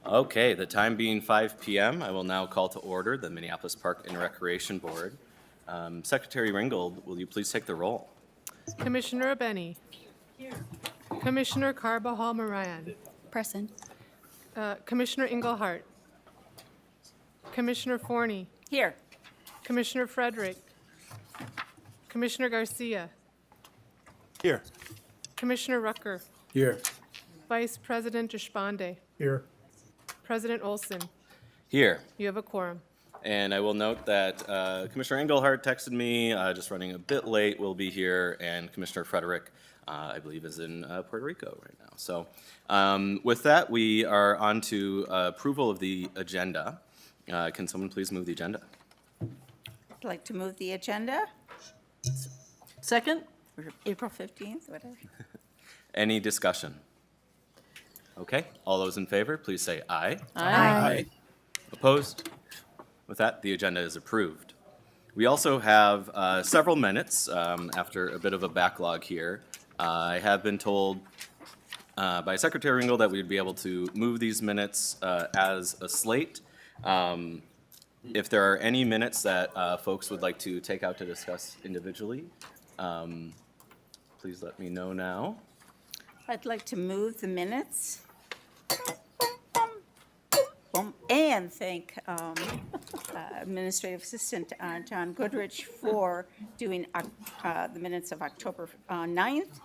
Okay, the time being 5 p.m., I will now call to order the Minneapolis Park and Recreation Board. Secretary Ringgold, will you please take the roll? Commissioner Abeni. Commissioner Carbajal Moran. Present. Commissioner Engelhardt. Commissioner Forney. Here. Commissioner Frederick. Commissioner Garcia. Here. Commissioner Rucker. Here. Vice President Deshpande. Here. President Olson. Here. You have a quorum. And I will note that Commissioner Engelhardt texted me, just running a bit late, will be here, and Commissioner Frederick, I believe, is in Puerto Rico right now. So with that, we are on to approval of the agenda. Can someone please move the agenda? I'd like to move the agenda, Second? or April 15th, whatever. Any discussion? Okay, all those in favor, please say aye. Aye. Opposed? With that, the agenda is approved. We also have several minutes after a bit of a backlog here. I have been told by Secretary Ringgold that we'd be able to move these minutes as a slate. If there are any minutes that folks would like to take out to discuss individually, please let me know now. I'd like to move the minutes. And thank Administrative Assistant John Goodrich for doing the minutes of October 9th,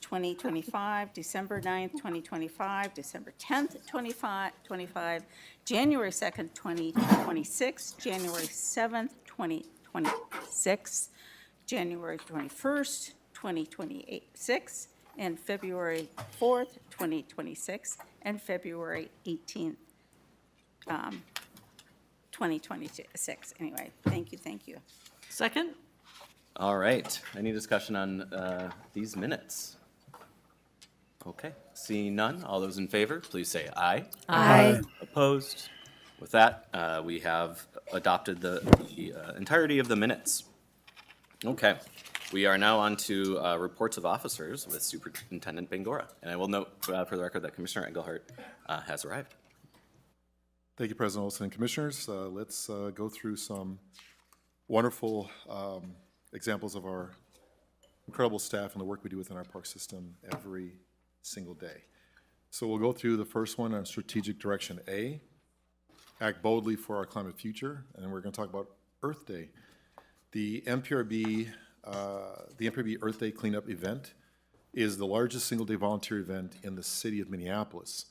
2025, December 9th, 2025, December 10th, 2025, January 2nd, 2026, January 7th, 2026, January 21st, 2026, and February 4th, 2026, and February 18th, 2026. Anyway, thank you. Second? All right, any discussion on these minutes? Okay, seeing none, all those in favor, please say aye. Aye. Opposed? With that, we have adopted the entirety of the minutes. Okay, we are now on to reports of officers with Superintendent Bangura. And I will note for the record that Commissioner Engelhardt has arrived. Thank you, President Olson and Commissioners. Let's go through some wonderful examples of our incredible staff and the work we do within our park system every single day. So we'll go through the first one on Strategic Direction A, Act Boldly for Our Climate Future, and then we're going to talk about Earth Day. The MPRB Earth Day Cleanup event is the largest single-day volunteer event in the city of Minneapolis.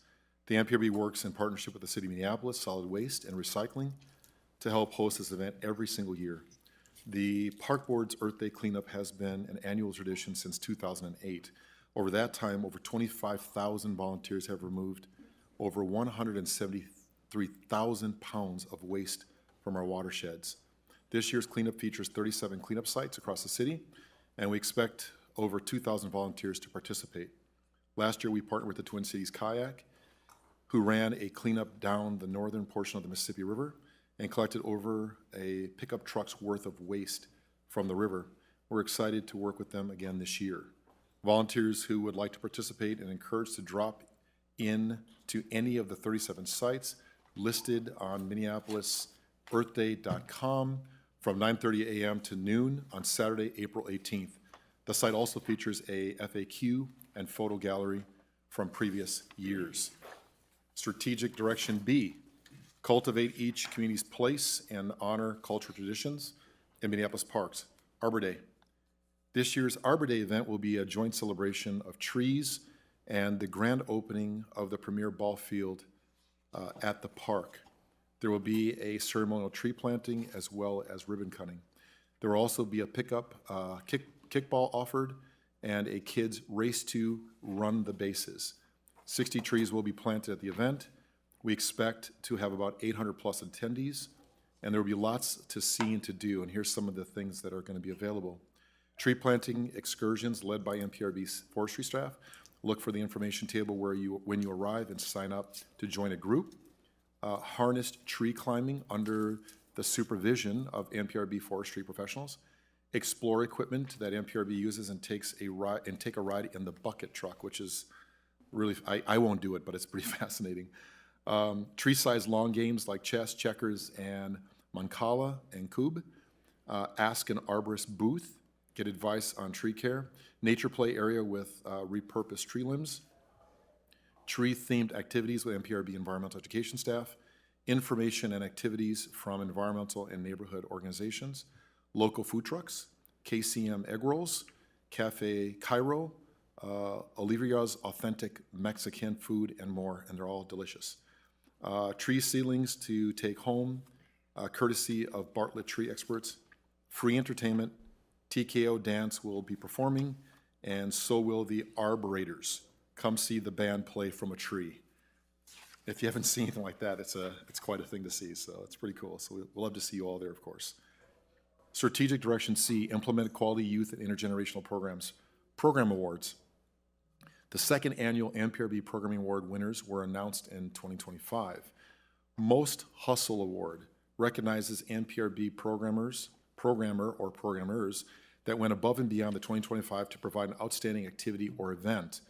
The MPRB works in partnership with the City of Minneapolis Solid Waste and Recycling to help host this event every single year. The Park Board's Earth Day Cleanup has been an annual tradition since 2008. Over that time, over 25,000 volunteers have removed over 173,000 pounds of waste from our watersheds. This year's cleanup features 37 cleanup sites across the city, and we expect over 2,000 volunteers to participate. Last year, we partnered with the Twin Cities Kayak, who ran a cleanup down the northern portion of the Mississippi River and collected over a pickup truck's worth of waste from the river. We're excited to work with them again this year. Volunteers who would like to participate and encouraged to drop in to any of the 37 sites listed on MinneapolisEarthDay.com from 9:30 a.m. to noon on Saturday, April 18th. The site also features a FAQ and photo gallery from previous years. Strategic Direction B, cultivate each community's place and honor cultural traditions in Minneapolis parks. Arbor Day. This year's Arbor Day event will be a joint celebration of trees and the grand opening of the premier ball field at the park. There will be a ceremonial tree planting as well as ribbon cutting. There will also be a kickball offered and a kids race to run the bases. 60 trees will be planted at the event. We expect to have about 800 plus attendees, and there will be lots to see and to do, and here's some of the things that are going to be available. Tree planting excursions led by MPRB's forestry staff. Look for the information table when you arrive and sign up to join a group. Harnessed tree climbing under the supervision of MPRB forestry professionals. Explore equipment that MPRB uses and take a ride in the bucket truck, which is really, I won't do it, but it's pretty fascinating. Tree-sized lawn games like chess, checkers, and mancala and cube. Ask an arborist booth, get advice on tree care. Nature play area with repurposed tree limbs. Tree-themed activities with MPRB environmental education staff. Information and activities from environmental and neighborhood organizations. Local food trucks, KCM egg rolls, Cafe Cairo, Olivia's authentic Mexican food, and more, and they're all delicious. Tree ceilings to take home, courtesy of Bartlett Tree Experts. Free entertainment, TKO Dance will be performing, and so will the Arborators. Come see the band play from a tree. If you haven't seen anything like that, it's quite a thing to see, so it's pretty cool. So we'd love to see you all there, of course. Strategic Direction C, implement quality youth and intergenerational programs. Program awards. The second annual MPRB Programming Award winners were announced in 2025. Most Hustle Award recognizes MPRB programmer or programmers that went above and beyond the 2025 to provide an outstanding activity or event.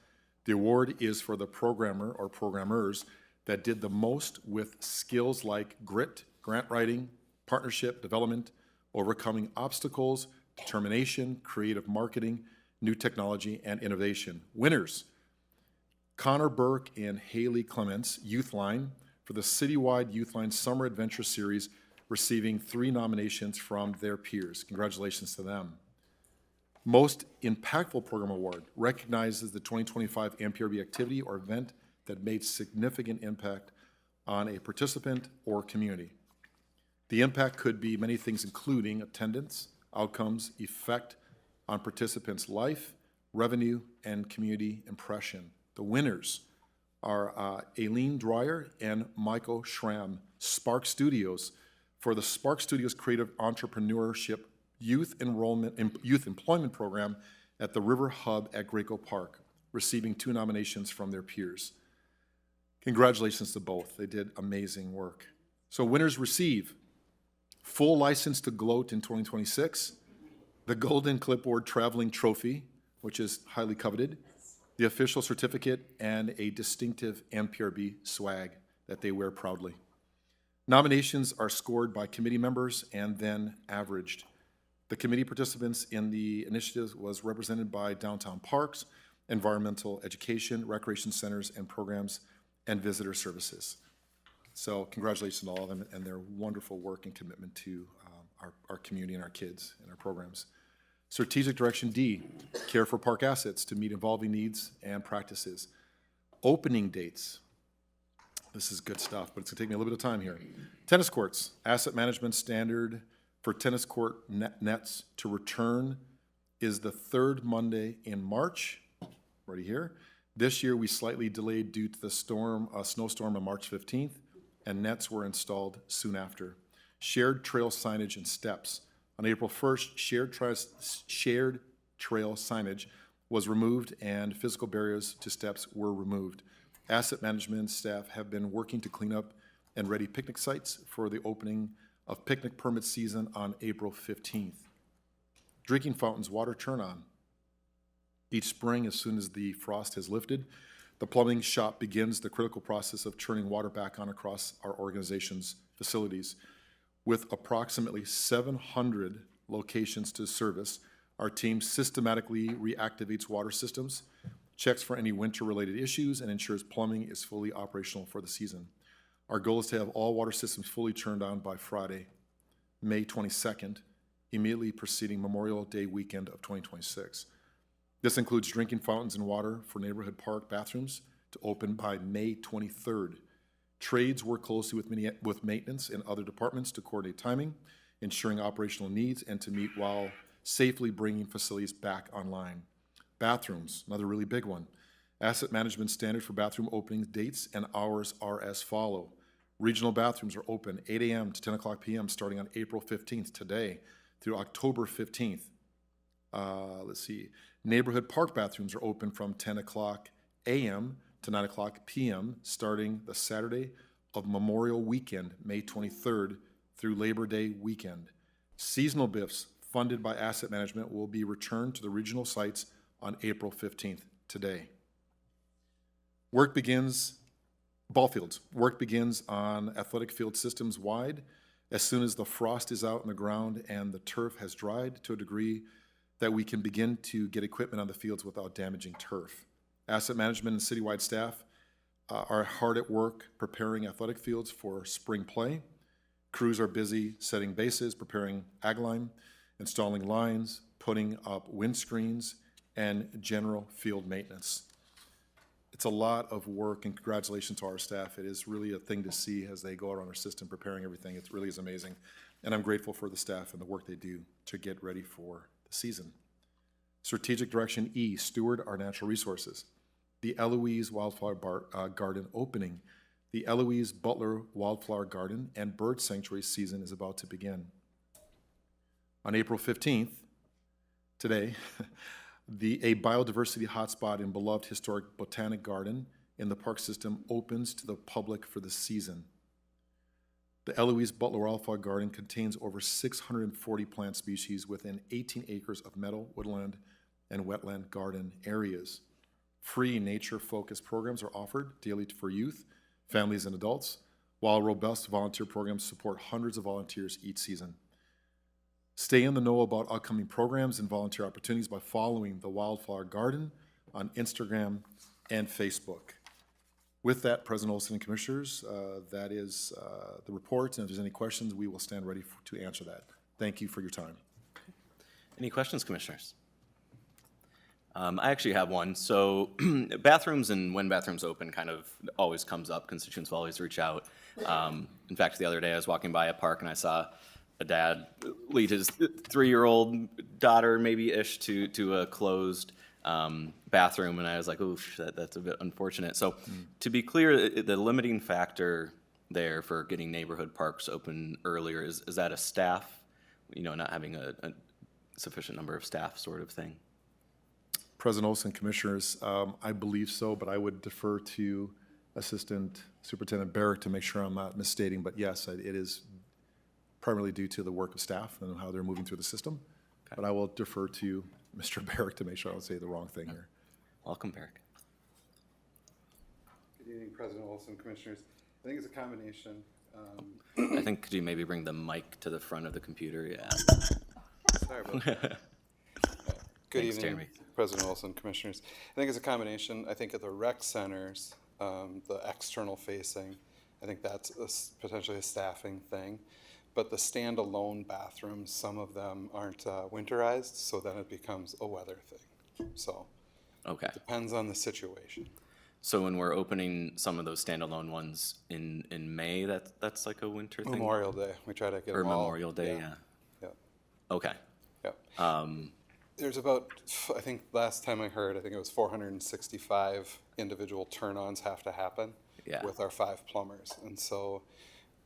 The award is for the programmer or programmers that did the most with skills like grit, grant writing, partnership, development, overcoming obstacles, determination, creative marketing, new technology, and innovation. Winners: Connor Burke and Haley Clements, Youthline, for the citywide Youthline Summer Adventure Series, receiving 3 nominations from their peers. Congratulations to them. Most Impactful Program Award recognizes the 2025 MPRB activity or event that made significant impact on a participant or community. The impact could be many things, including attendance, outcomes, effect on participants' life, revenue, and community impression. The winners are Aileen Dreyer and Michael Schramm, Spark Studios, for the Spark Studios Creative Entrepreneurship Youth Employment Program at the River Hub at Graco Park, receiving 2 nominations from their peers. Congratulations to both. They did amazing work. So winners receive full license to gloat in 2026, the Golden Clipboard Traveling Trophy, which is highly coveted, the official certificate, and a distinctive MPRB swag that they wear proudly. Nominations are scored by committee members and then averaged. The committee participants in the initiative was represented by Downtown Parks, Environmental Education, Recreation Centers and Programs, and Visitor Services. So congratulations to all of them and their wonderful work and commitment to our community and our kids and our programs. Strategic Direction D, care for park assets to meet evolving needs and practices. Opening dates. This is good stuff, but it's gonna take me a little bit of time here. Tennis courts, asset management standard for tennis court nets to return is the 3rd Monday in March, right here. This year, we slightly delayed due to the snowstorm on March 15th, and nets were installed soon after. Shared trail signage and steps. On April 1st, shared trail signage was removed and physical barriers to steps were removed. Asset management staff have been working to clean up and ready picnic sites for the opening of picnic permit season on April 15th. Drinking fountains, water turn on. Each spring, as soon as the frost has lifted, the plumbing shop begins the critical process of turning water back on across our organization's facilities. With approximately 700 locations to service, our team systematically reactivates water systems, checks for any winter-related issues, and ensures plumbing is fully operational for the season. Our goal is to have all water systems fully turned on by Friday, May 22nd, immediately preceding Memorial Day weekend of 2026. This includes drinking fountains and water for neighborhood park bathrooms to open by May 23rd. Trades work closely with maintenance and other departments to coordinate timing, ensuring operational needs, and to meet while safely bringing facilities back online. Bathrooms, another really big one. Asset management standard for bathroom opening dates and hours are as follow. Regional bathrooms are open 8 a.m. to 10 o'clock p.m. starting on April 15th, today, through October 15th. Let's see. Neighborhood park bathrooms are open from 10 o'clock a.m. to 9 o'clock p.m. starting the Saturday of Memorial Weekend, May 23rd, through Labor Day weekend. Seasonal BIFs funded by asset management will be returned to the regional sites on April 15th, today. Work begins Ball fields. Work begins on athletic field systems wide as soon as the frost is out in the ground and the turf has dried to a degree that we can begin to get equipment on the fields without damaging turf. Asset management and citywide staff are hard at work preparing athletic fields for spring play. Crews are busy setting bases, preparing ag line, installing lines, putting up windscreens, and general field maintenance. It's a lot of work, and congratulations to our staff. It is really a thing to see as they go around our system preparing everything. It really is amazing. And I'm grateful for the staff and the work they do to get ready for the season. Strategic Direction E, steward our natural resources. The Eloise Wildflower Garden opening. The Eloise Butler Wildflower Garden and Bird Sanctuary season is about to begin. On April 15th, today, a biodiversity hotspot in beloved historic Botanic Garden in the park system opens to the public for the season. The Eloise Butler Wildflower Garden contains over 640 plant species within 18 acres of meadow, woodland, and wetland garden areas. Free nature-focused programs are offered daily for youth, families, and adults, while robust volunteer programs support hundreds of volunteers each season. Stay in the know about upcoming programs and volunteer opportunities by following the Wildflower Garden on Instagram and Facebook. With that, President Olson and Commissioners, that is the report, and if there's any questions, we will stand ready to answer that. Thank you for your time. Any questions, Commissioners? I actually have one. So bathrooms and when bathrooms open kind of always comes up. Constituents will always reach out. In fact, the other day I was walking by a park and I saw a dad lead his 3-year-old daughter, maybe-ish, to a closed bathroom, and I was like, oof, that's a bit unfortunate. So to be clear, the limiting factor there for getting neighborhood parks open earlier, is that a staff, not having a sufficient number of staff sort of thing? President Olson, Commissioners, I believe so, but I would defer to Assistant Superintendent Barrick to make sure I'm not misstating, but yes, it is primarily due to the work of staff and how they're moving through the system. Okay. But I will defer to Mr. Barrick to make sure I don't say the wrong thing here. Welcome, Barrick. Good evening, President Olson, Commissioners. I think it's a combination. I think, could you maybe bring the mic to the front of the computer? Yeah. Sorry about that. Good Thanks, evening, Jeremy. President Olson, Commissioners. I think it's a combination. I think at the rec centers, the external facing, I think that's potentially a staffing thing. But the standalone bathrooms, some of them aren't winterized, so then it becomes a weather thing. So Okay. depends on the situation. So when we're opening some of those standalone ones in May, that's like a winter thing? Memorial Day, we try to get Or them all. Memorial Day, yeah. Yeah. Okay. Yeah. There's about, I think last time I heard, I think it was 465 individual turn-ons have to happen Yeah. with our 5 plumbers. And so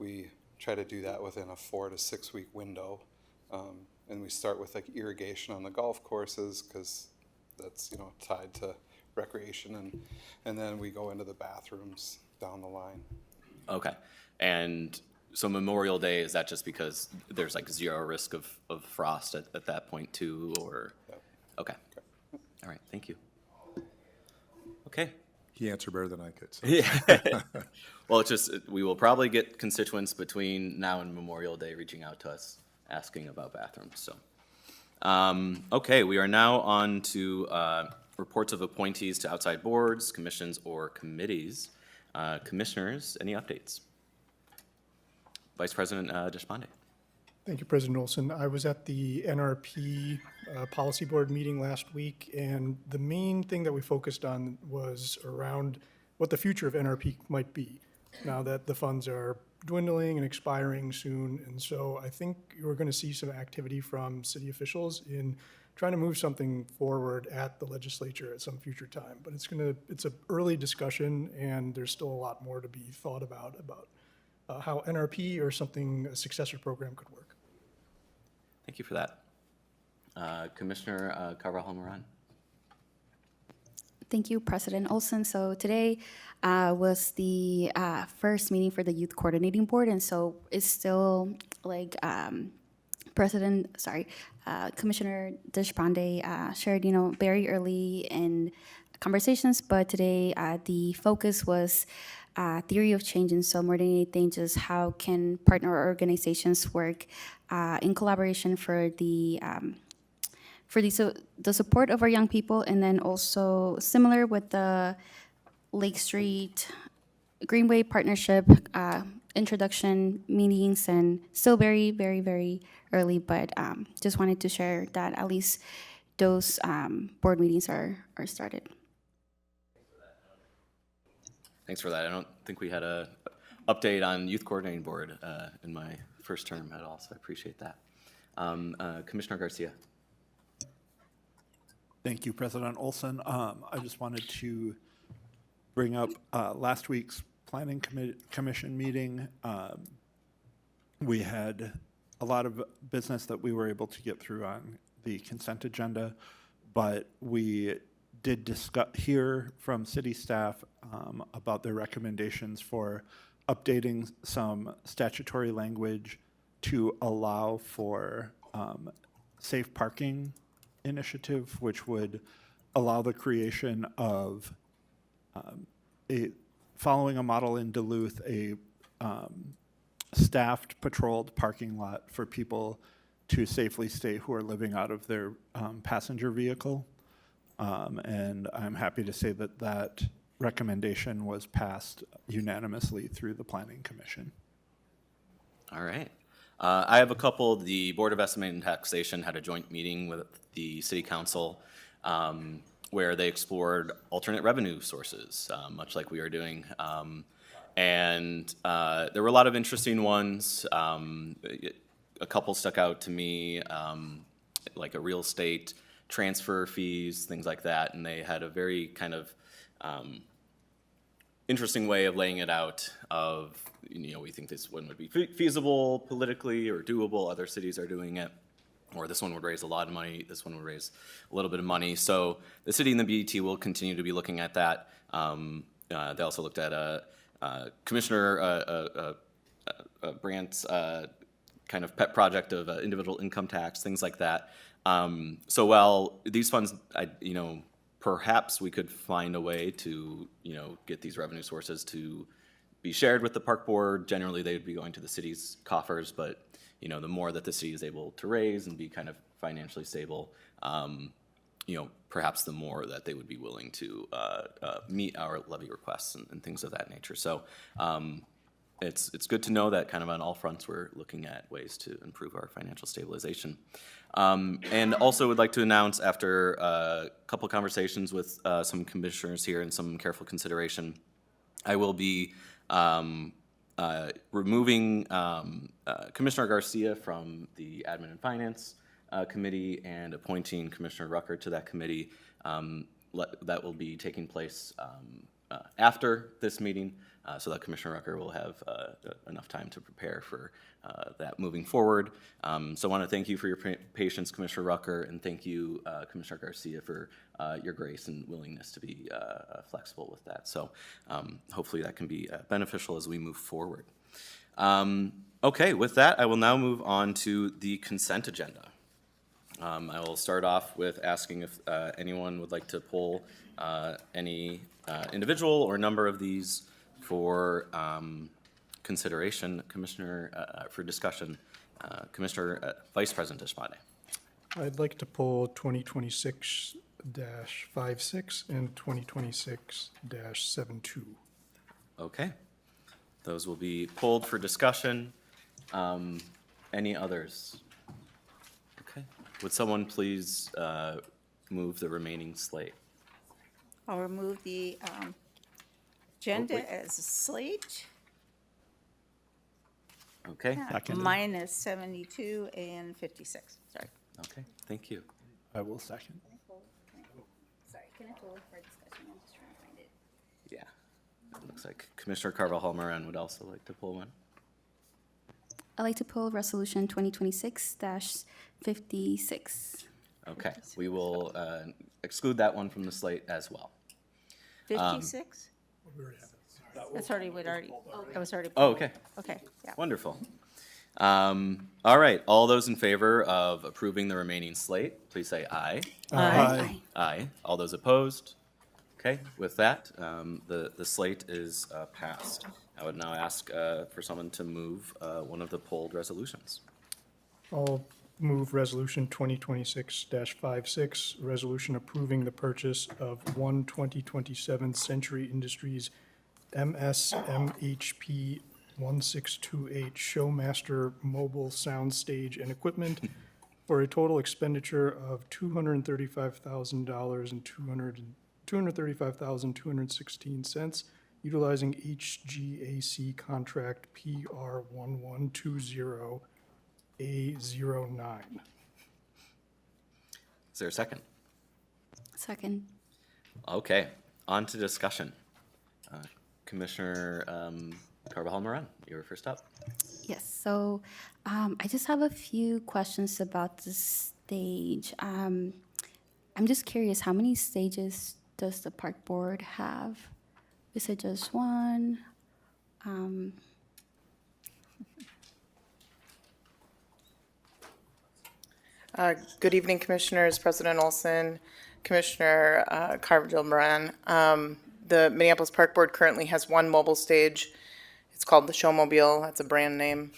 we try to do that within a 4 to 6 week window. And we start with like irrigation on the golf courses because that's, tied to recreation. And then we go into the bathrooms down the line. Okay. And so Memorial Day, is that just because there's like zero risk of frost at that point too, or? Yep. Okay. All right, thank you. Okay. He answered better than I could. So. Yeah. Well, it's just, we will probably get constituents between now and Memorial Day reaching out to us, asking about bathrooms, so. Okay, we are now on to reports of appointees to outside boards, commissions, or committees. Commissioners, any updates? Vice President Deshpande. Thank you, President Olson. I was at the NRP Policy Board meeting last week, and the main thing that we focused on was around what the future of NRP might be now that the funds are dwindling and expiring soon. And so I think we're going to see some activity from city officials in trying to move something forward at the legislature at some future time. But it's an early discussion, and there's still a lot more to be thought about how NRP or a successor program could work. Thank you for that. Commissioner Carvajal-Moran. Thank you, President Olson. So today was the first meeting for the Youth Coordinating Board, and so it's still like Commissioner Deshpande shared, very early in conversations, but today the focus was theory of change. And so more than anything, just how can partner organizations work in collaboration for the support of our young people, and then also similar with the Lake Street Greenway Partnership introduction meetings, and still very, very, very early, but just wanted to share that at least those board meetings are started. Thanks for that. I don't think we had a update on Youth Coordinating Board in my first term at all, so I appreciate that. Commissioner Garcia. Thank you, President Olson. I just wanted to bring up last week's Planning Commission meeting. We had a lot of business that we were able to get through on the consent agenda, but we did hear from city staff about their recommendations for updating some statutory language to allow for safe parking initiative, which would allow the creation of following a model in Duluth, a staffed, patrolled parking lot for people to safely stay who are living out of their passenger vehicle. And I'm happy to say that that recommendation was passed unanimously through the Planning Commission. All right. I have a couple. The Board of Estimating and Taxation had a joint meeting with the City Council where they explored alternate revenue sources, much like we are doing. And there were a lot of interesting ones. A couple stuck out to me, like a real estate transfer fees, things like that. And they had a very kind of interesting way of laying it out of, we think this one would be feasible politically or doable. Other cities are doing it. Or this one would raise a lot of money, this one would raise a little bit of money. So the city and the BET will continue to be looking at that. They also looked at Commissioner Brandt's kind of pet project of individual income tax, things like that. So while these funds, perhaps we could find a way to, get these revenue sources to be shared with the park board. Generally, they would be going to the city's coffers, but the more that the city is able to raise and be kind of financially stable, perhaps the more that they would be willing to meet our levy requests and things of that nature. So it's good to know that kind of on all fronts we're looking at ways to improve our financial stabilization. And also would like to announce, after a couple conversations with some commissioners here and some careful consideration, I will be removing Commissioner Garcia from the Admin and Finance Committee and appointing Commissioner Rucker to that committee. That will be taking place after this meeting, so that Commissioner Rucker will have enough time to prepare for that moving forward. So I want to thank you for your patience, Commissioner Rucker, and thank you, Commissioner Garcia, for your grace and willingness to be flexible with that. So hopefully that can be beneficial as we move forward. Okay, with that, I will now move on to the consent agenda. I will start off with asking if anyone would like to pull any individual or number of these for consideration, for discussion. Commissioner Vice President Deshpande. I'd like to pull 2026-56 and 2026-72. Okay. Those will be pulled for discussion. Any others? Okay. Would someone please move the remaining slate? I'll remove the agenda as a slate. Okay. Minus 72 and 56, sorry. Okay, thank you. I will second. Sorry, can I pull for discussion? I'm just trying to find it. Yeah. It looks like Commissioner Carvajal-Moran would also like to pull one. I'd like to pull Resolution 2026-56. Okay, we will exclude that one from the slate as well. 56? That's already, that was already. Oh, okay, Okay, yeah. wonderful. All right, all those in favor of approving the remaining slate, please say aye. Aye. Aye. All those opposed? Okay, with that, the slate is passed. I would now ask for someone to move one of the polled resolutions. I'll move Resolution 2026-56, resolution approving the purchase of one 2027 Century Industries MSMHP 1628 Showmaster mobile sound stage and equipment for a total expenditure of $235,000 and $235,216, utilizing HGAC contract PR 1120A09. Is there a second? Second. Okay, on to discussion. Commissioner Carvajal Moran, you're first up. Yes, so I just have a few questions about the stage. I'm just curious, how many stages does the park board have? Is it just one? Good evening, Commissioners, President Olson, Commissioner Carvajal Moran. The Minneapolis Park Board currently has one mobile stage. It's called the Showmobile. That's a brand name.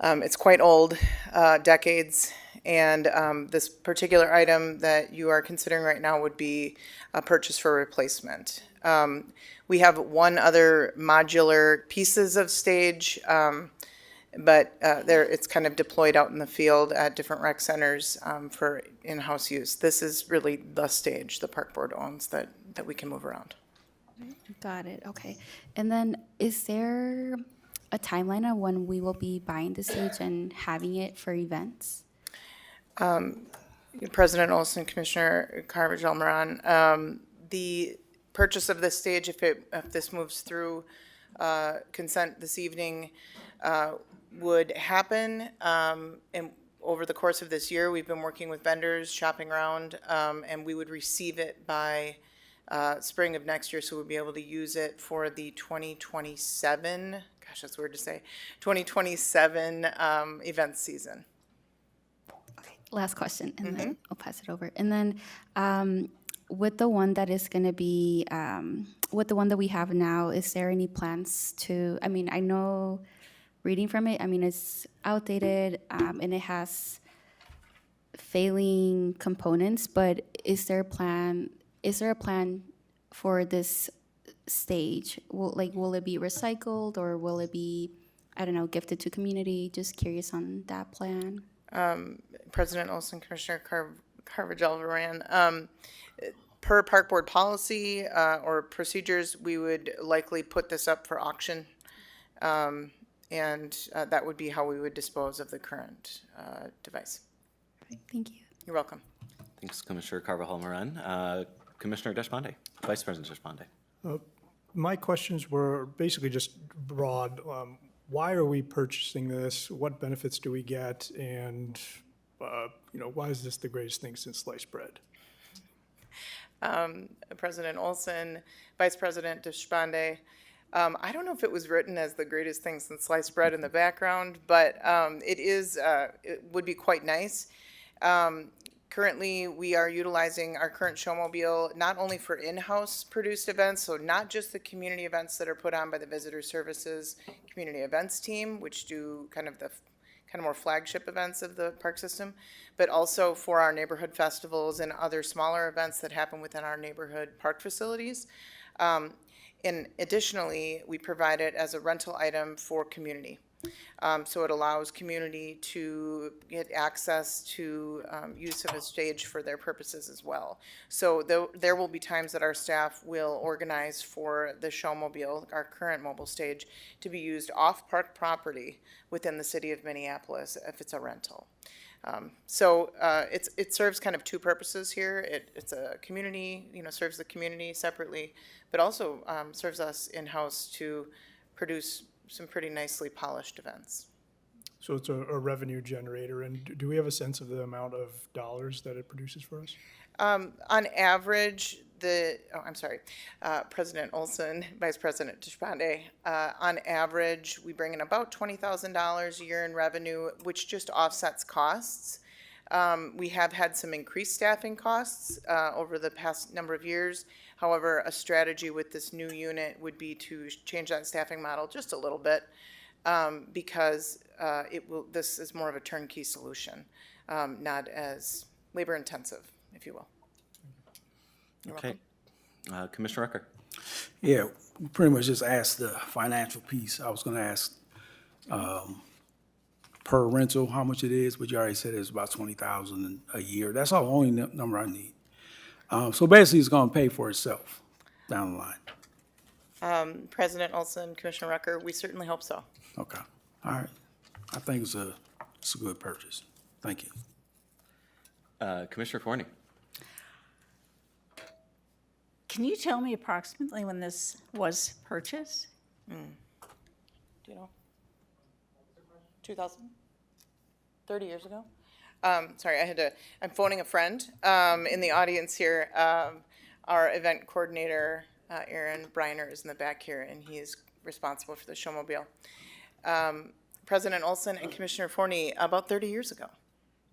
It's quite old, decades, and this particular item that you are considering right now would be a purchase for replacement. We have one other modular pieces of stage, but it's kind of deployed out in the field at different rec centers for in-house use. This is really the stage the park board owns that we can move around. Got it, okay. And then is there a timeline on when we will be buying the stage and having it for events? President Olson, Commissioner Carvajal Moran, the purchase of this stage, if this moves through consent this evening, would happen. And over the course of this year, we've been working with vendors, shopping around, and we would receive it by spring of next year, so we'll be able to use it for the 2027, gosh, that's weird to say, 2027 event season. Okay, last question, and then I'll pass it over. And then with the one that is going to be, with the one that we have now, is there any plans to, I mean, I know reading from it, I mean, it's outdated and it has failing components, but is there a plan for this stage? Will it be recycled, or will it be, I don't know, gifted to community? Just curious on that plan. President Olson, Commissioner Carvajal Moran, per park board policy or procedures, we would likely put this up for auction. And that would be how we would dispose of the current device. Thank you. You're welcome. Thanks, Commissioner Carvajal Moran. Commissioner Deshpande, Vice President Deshpande. My questions were basically just broad. Why are we purchasing this? What benefits do we get? And, why is this the greatest thing since sliced bread? President Olson, Vice President Deshpande. I don't know if it was written as the greatest thing since sliced bread in the background, but it would be quite nice. Currently, we are utilizing our current Showmobile not only for in-house produced events, so not just the community events that are put on by the Visitor Services Community Events Team, which do kind of more flagship events of the park system, but also for our neighborhood festivals and other smaller events that happen within our neighborhood park facilities. And additionally, we provide it as a rental item for community. So it allows community to get access to use of a stage for their purposes as well. So there will be times that our staff will organize for the Showmobile, our current mobile stage, to be used off park property within the city of Minneapolis if it's a rental. So it serves kind of two purposes here. It's a community, serves the community separately, but also serves us in-house to produce some pretty nicely polished events. So it's a revenue generator, and do we have a sense of the amount of dollars that it produces for us? On average, President Olson, Vice President Deshpande, on average, we bring in about $20,000 a year in revenue, which just offsets costs. We have had some increased staffing costs over the past number of years. However, a strategy with this new unit would be to change that staffing model just a little bit, because this is more of a turnkey solution, not as labor intensive, if you will. Okay. Commissioner Rucker. Yeah, we pretty much just asked the financial piece. I was gonna ask, per rental, how much it is, but you already said it's about 20,000 a year. That's all, the only number I need. So basically, it's gonna pay for itself down the line. President Olson, Commissioner Rucker, we certainly hope so. Okay, all right. I think it's a good purchase. Thank you. Commissioner Forney. Can you tell me approximately when this was purchased? Do you know? 2000? 30 years ago? Sorry, I'm phoning a friend in the audience here. Our event coordinator, Aaron Briner, is in the back here, and he is responsible for the Showmobile. President Olson and Commissioner Forney, about 30 years ago.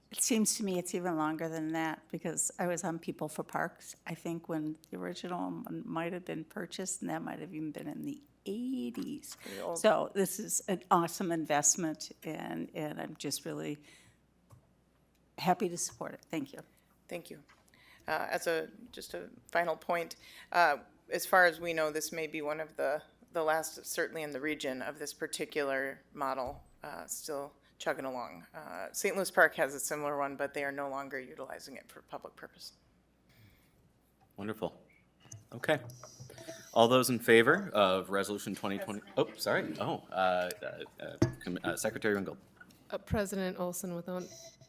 It seems to me it's even longer than that, because I was on People for Parks, I think, when the original one might have been purchased, and that might have even been in the 80s. So this is an awesome investment, and I'm just really happy to support it. Thank you. Thank you. Just a final point, as far as we know, this may be one of the last, certainly in the region, of this particular model, still chugging along. St. Louis Park has a similar one, but they are no longer utilizing it for public purpose. Wonderful. Okay. All those in favor of Resolution 2020, Secretary Ringgold. President Olson,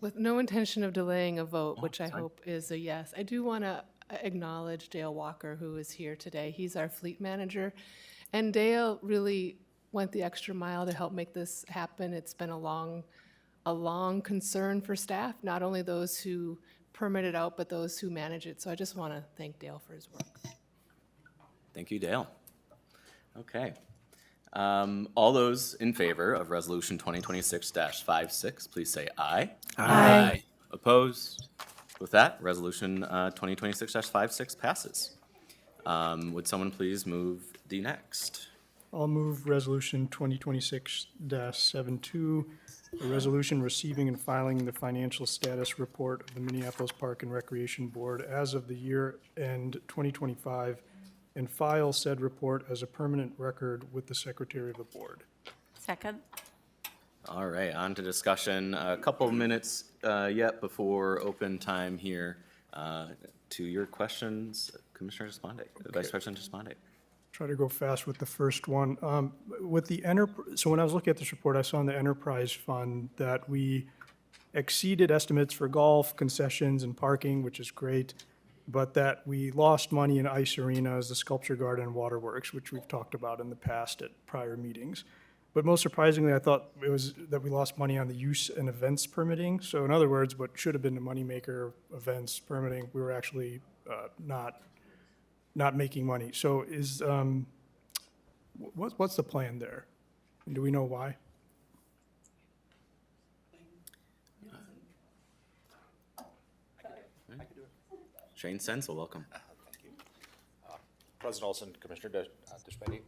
with no intention of delaying a vote, which I hope is a yes, I do want to acknowledge Dale Walker, who is here today. He's our fleet manager, and Dale really went the extra mile to help make this happen. It's been a long concern for staff, not only those who permit it out, but those who manage it. So I just want to thank Dale for his work. Thank you, Dale. Okay. All those in favor of Resolution 2026-56, please say aye. Aye. Opposed? With that, Resolution 2026-56 passes. Would someone please move the next? I'll move Resolution 2026-72, a resolution receiving and filing the financial status report of the Minneapolis Park and Recreation Board as of the year end 2025, and file said report as a permanent record with the Secretary of the Board. Second? All right, on to discussion. A couple minutes yet before open time here. To your questions, Commissioner Despondé, Vice President Despondé. Try to go fast with the first one. With the so when I was looking at this report, I saw in the enterprise fund that we exceeded estimates for golf, concessions, and parking, which is great, but that we lost money in ice arenas, the sculpture garden, and waterworks, which we've talked about in the past at prior meetings. But most surprisingly, I thought it was that we lost money on the use and events permitting. So in other words, what should have been the moneymaker, events permitting, we were actually not making money. So is, what's the plan there? And do we know why? Shane Senzel, welcome. President Olson, Commissioner Deshpande.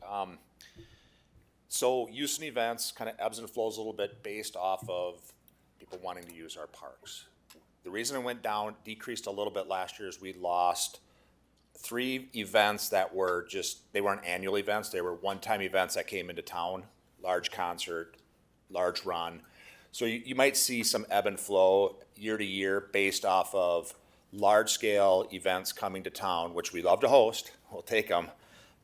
So use and events kind of ebbs and flows a little bit based off of people wanting to use our parks. The reason it went down, decreased a little bit last year is we lost 3 events that were they weren't annual events, they were one-time events that came into town, large concert, large run. So you might see some ebb and flow year to year based off of large-scale events coming to town, which we love to host, we'll take them,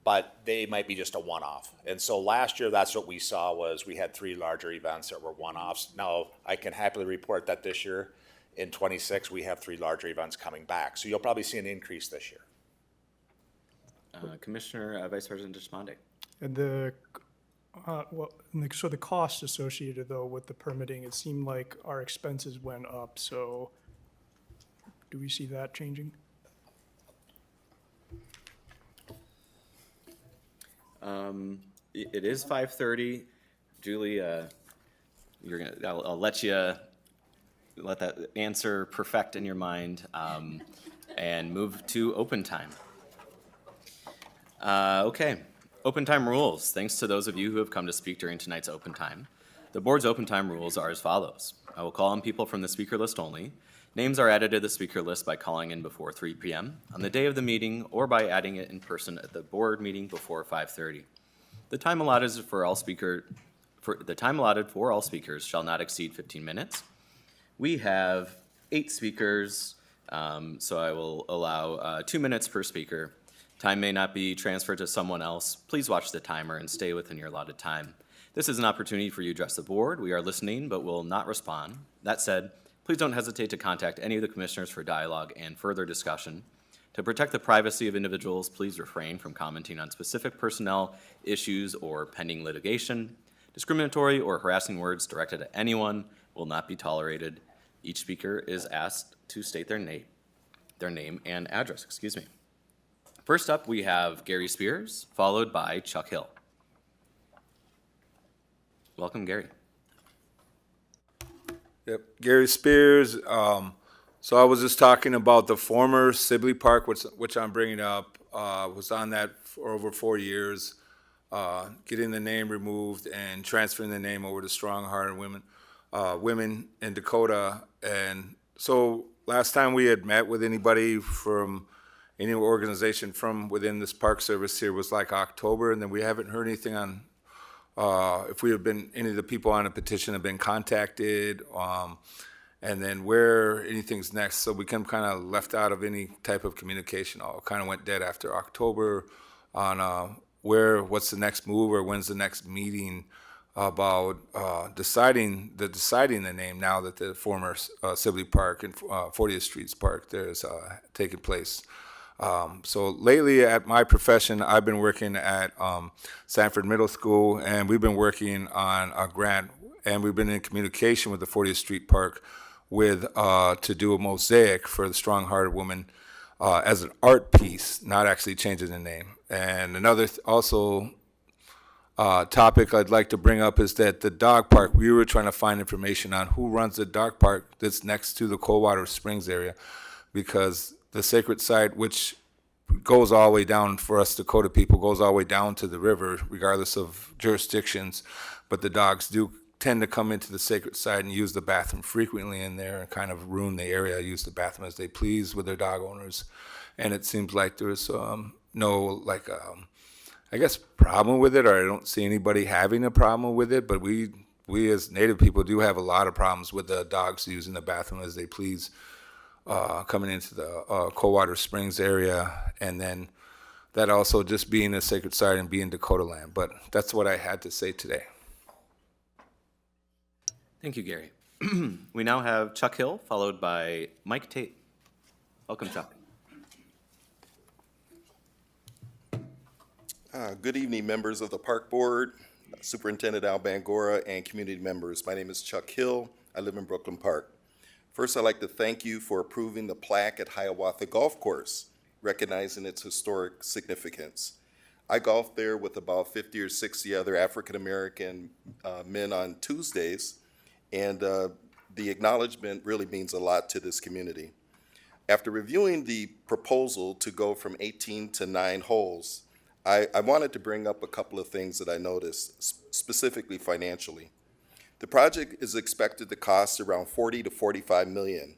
but they might be just a one-off. And so last year, that's what we saw was we had 3 larger events that were one-offs. Now, I can happily report that this year, in 26, we have 3 larger events coming back. So you'll probably see an increase this year. Commissioner, Vice President Despondé. And so the costs associated though with the permitting, it seemed like our expenses went up. So do we see that changing? It is 5:30. Julie, I'll let that answer perfect in your mind and move to open time. Okay, open time rules. Thanks to those of you who have come to speak during tonight's open time. The board's open time rules are as follows. I will call on people from the speaker list only. Names are added to the speaker list by calling in before 3 p.m. on the day of the meeting or by adding it in person at the board meeting before 5:30. The time allotted for all speakers shall not exceed 15 minutes. We have 8 speakers, so I will allow 2 minutes per speaker. Time may not be transferred to someone else. Please watch the timer and stay within your allotted time. This is an opportunity for you to address the board. We are listening but will not respond. That said, please don't hesitate to contact any of the commissioners for dialogue and further discussion. To protect the privacy of individuals, please refrain from commenting on specific personnel issues or pending litigation. Discriminatory or harassing words directed at anyone will not be tolerated. Each speaker is asked to state their name and address, First up, we have Gary Spears, followed by Chuck Hill. Welcome, Gary. Yep, Gary Spears. So I was just talking about the former Sibley Park, which I'm bringing up. Was on that for over 4 years, getting the name removed and transferring the name over to Strong Hearted Women in Dakota. And so last time we had met with anybody from any organization from within this Park Service here was like October, and then we haven't heard anything on if we have been, any of the people on a petition have been contacted, and then where anything's next. So we kind of left out of any type of communication. All kind of went dead after October on what's the next move or when's the next meeting about deciding the name now that the former Sibley Park and 40th Streets Park there is taking place. So lately at my profession, I've been working at Sanford Middle School, and we've been working on a grant, and we've been in communication with the 40th Street Park with to do a mosaic for the Strong Hearted Woman as an art piece, not actually changing the name. And another topic I'd like to bring up is that the dog park, we were trying to find information on who runs the dog park that's next to the Coldwater Springs area, because the sacred site, which goes all the way down for us Dakota people, goes all the way down to the river, regardless of jurisdictions. But the dogs do tend to come into the sacred site and use the bathroom frequently in there and kind of ruin the area, use the bathroom as they please with their dog owners. And it seems like there's no, I guess, problem with it, or I don't see anybody having a problem with it. But we as Native people do have a lot of problems with the dogs using the bathroom as they please. Coming into the Coldwater Springs area, and then that also just being a sacred site and being Dakota land. But that's what I had to say today. Thank you, Gary. We now have Chuck Hill, followed by Mike Tate. Welcome, Chuck. Good evening, members of the Park Board, Superintendent Al Bangora, and community members. My name is Chuck Hill. I live in Brooklyn Park. First, I'd like to thank you for approving the plaque at Hiawatha Golf Course, recognizing its historic significance. I golf there with about 50 or 60 other African-American men on Tuesdays, and the acknowledgement really means a lot to this community. After reviewing the proposal to go from 18 to 9 holes, I wanted to bring up a couple of things that I noticed, specifically financially. The project is expected to cost around $40 to $45 million.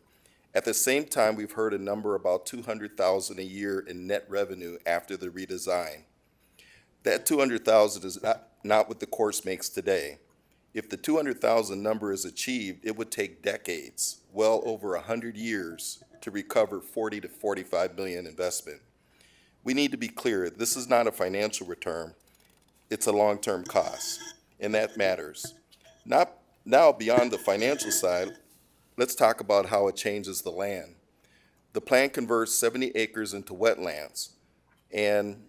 At the same time, we've heard a number about $200,000 a year in net revenue after the redesign. That $200,000 is not what the course makes today. If the $200,000 number is achieved, it would take decades, well over 100 years, to recover $40 to $45 million investment. We need to be clear, this is not a financial return, it's a long-term cost, and that matters. Now, beyond the financial side, let's talk about how it changes the land. The plan converts 70 acres into wetlands, and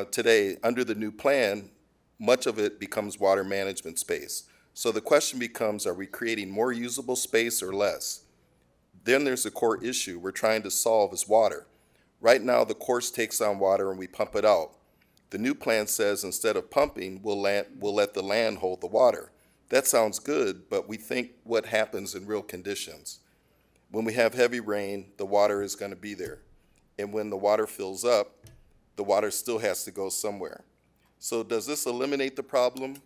today, under the new plan, much of it becomes water management space. So the question becomes, are we creating more usable space or less? Then there's a core issue we're trying to solve is water. Right now, the course takes on water and we pump it out. The new plan says instead of pumping, we'll let the land hold the water. That sounds good, but we think what happens in real conditions. When we have heavy rain, the water is going to be there. And when the water fills up, the water still has to go somewhere. So does this eliminate the problem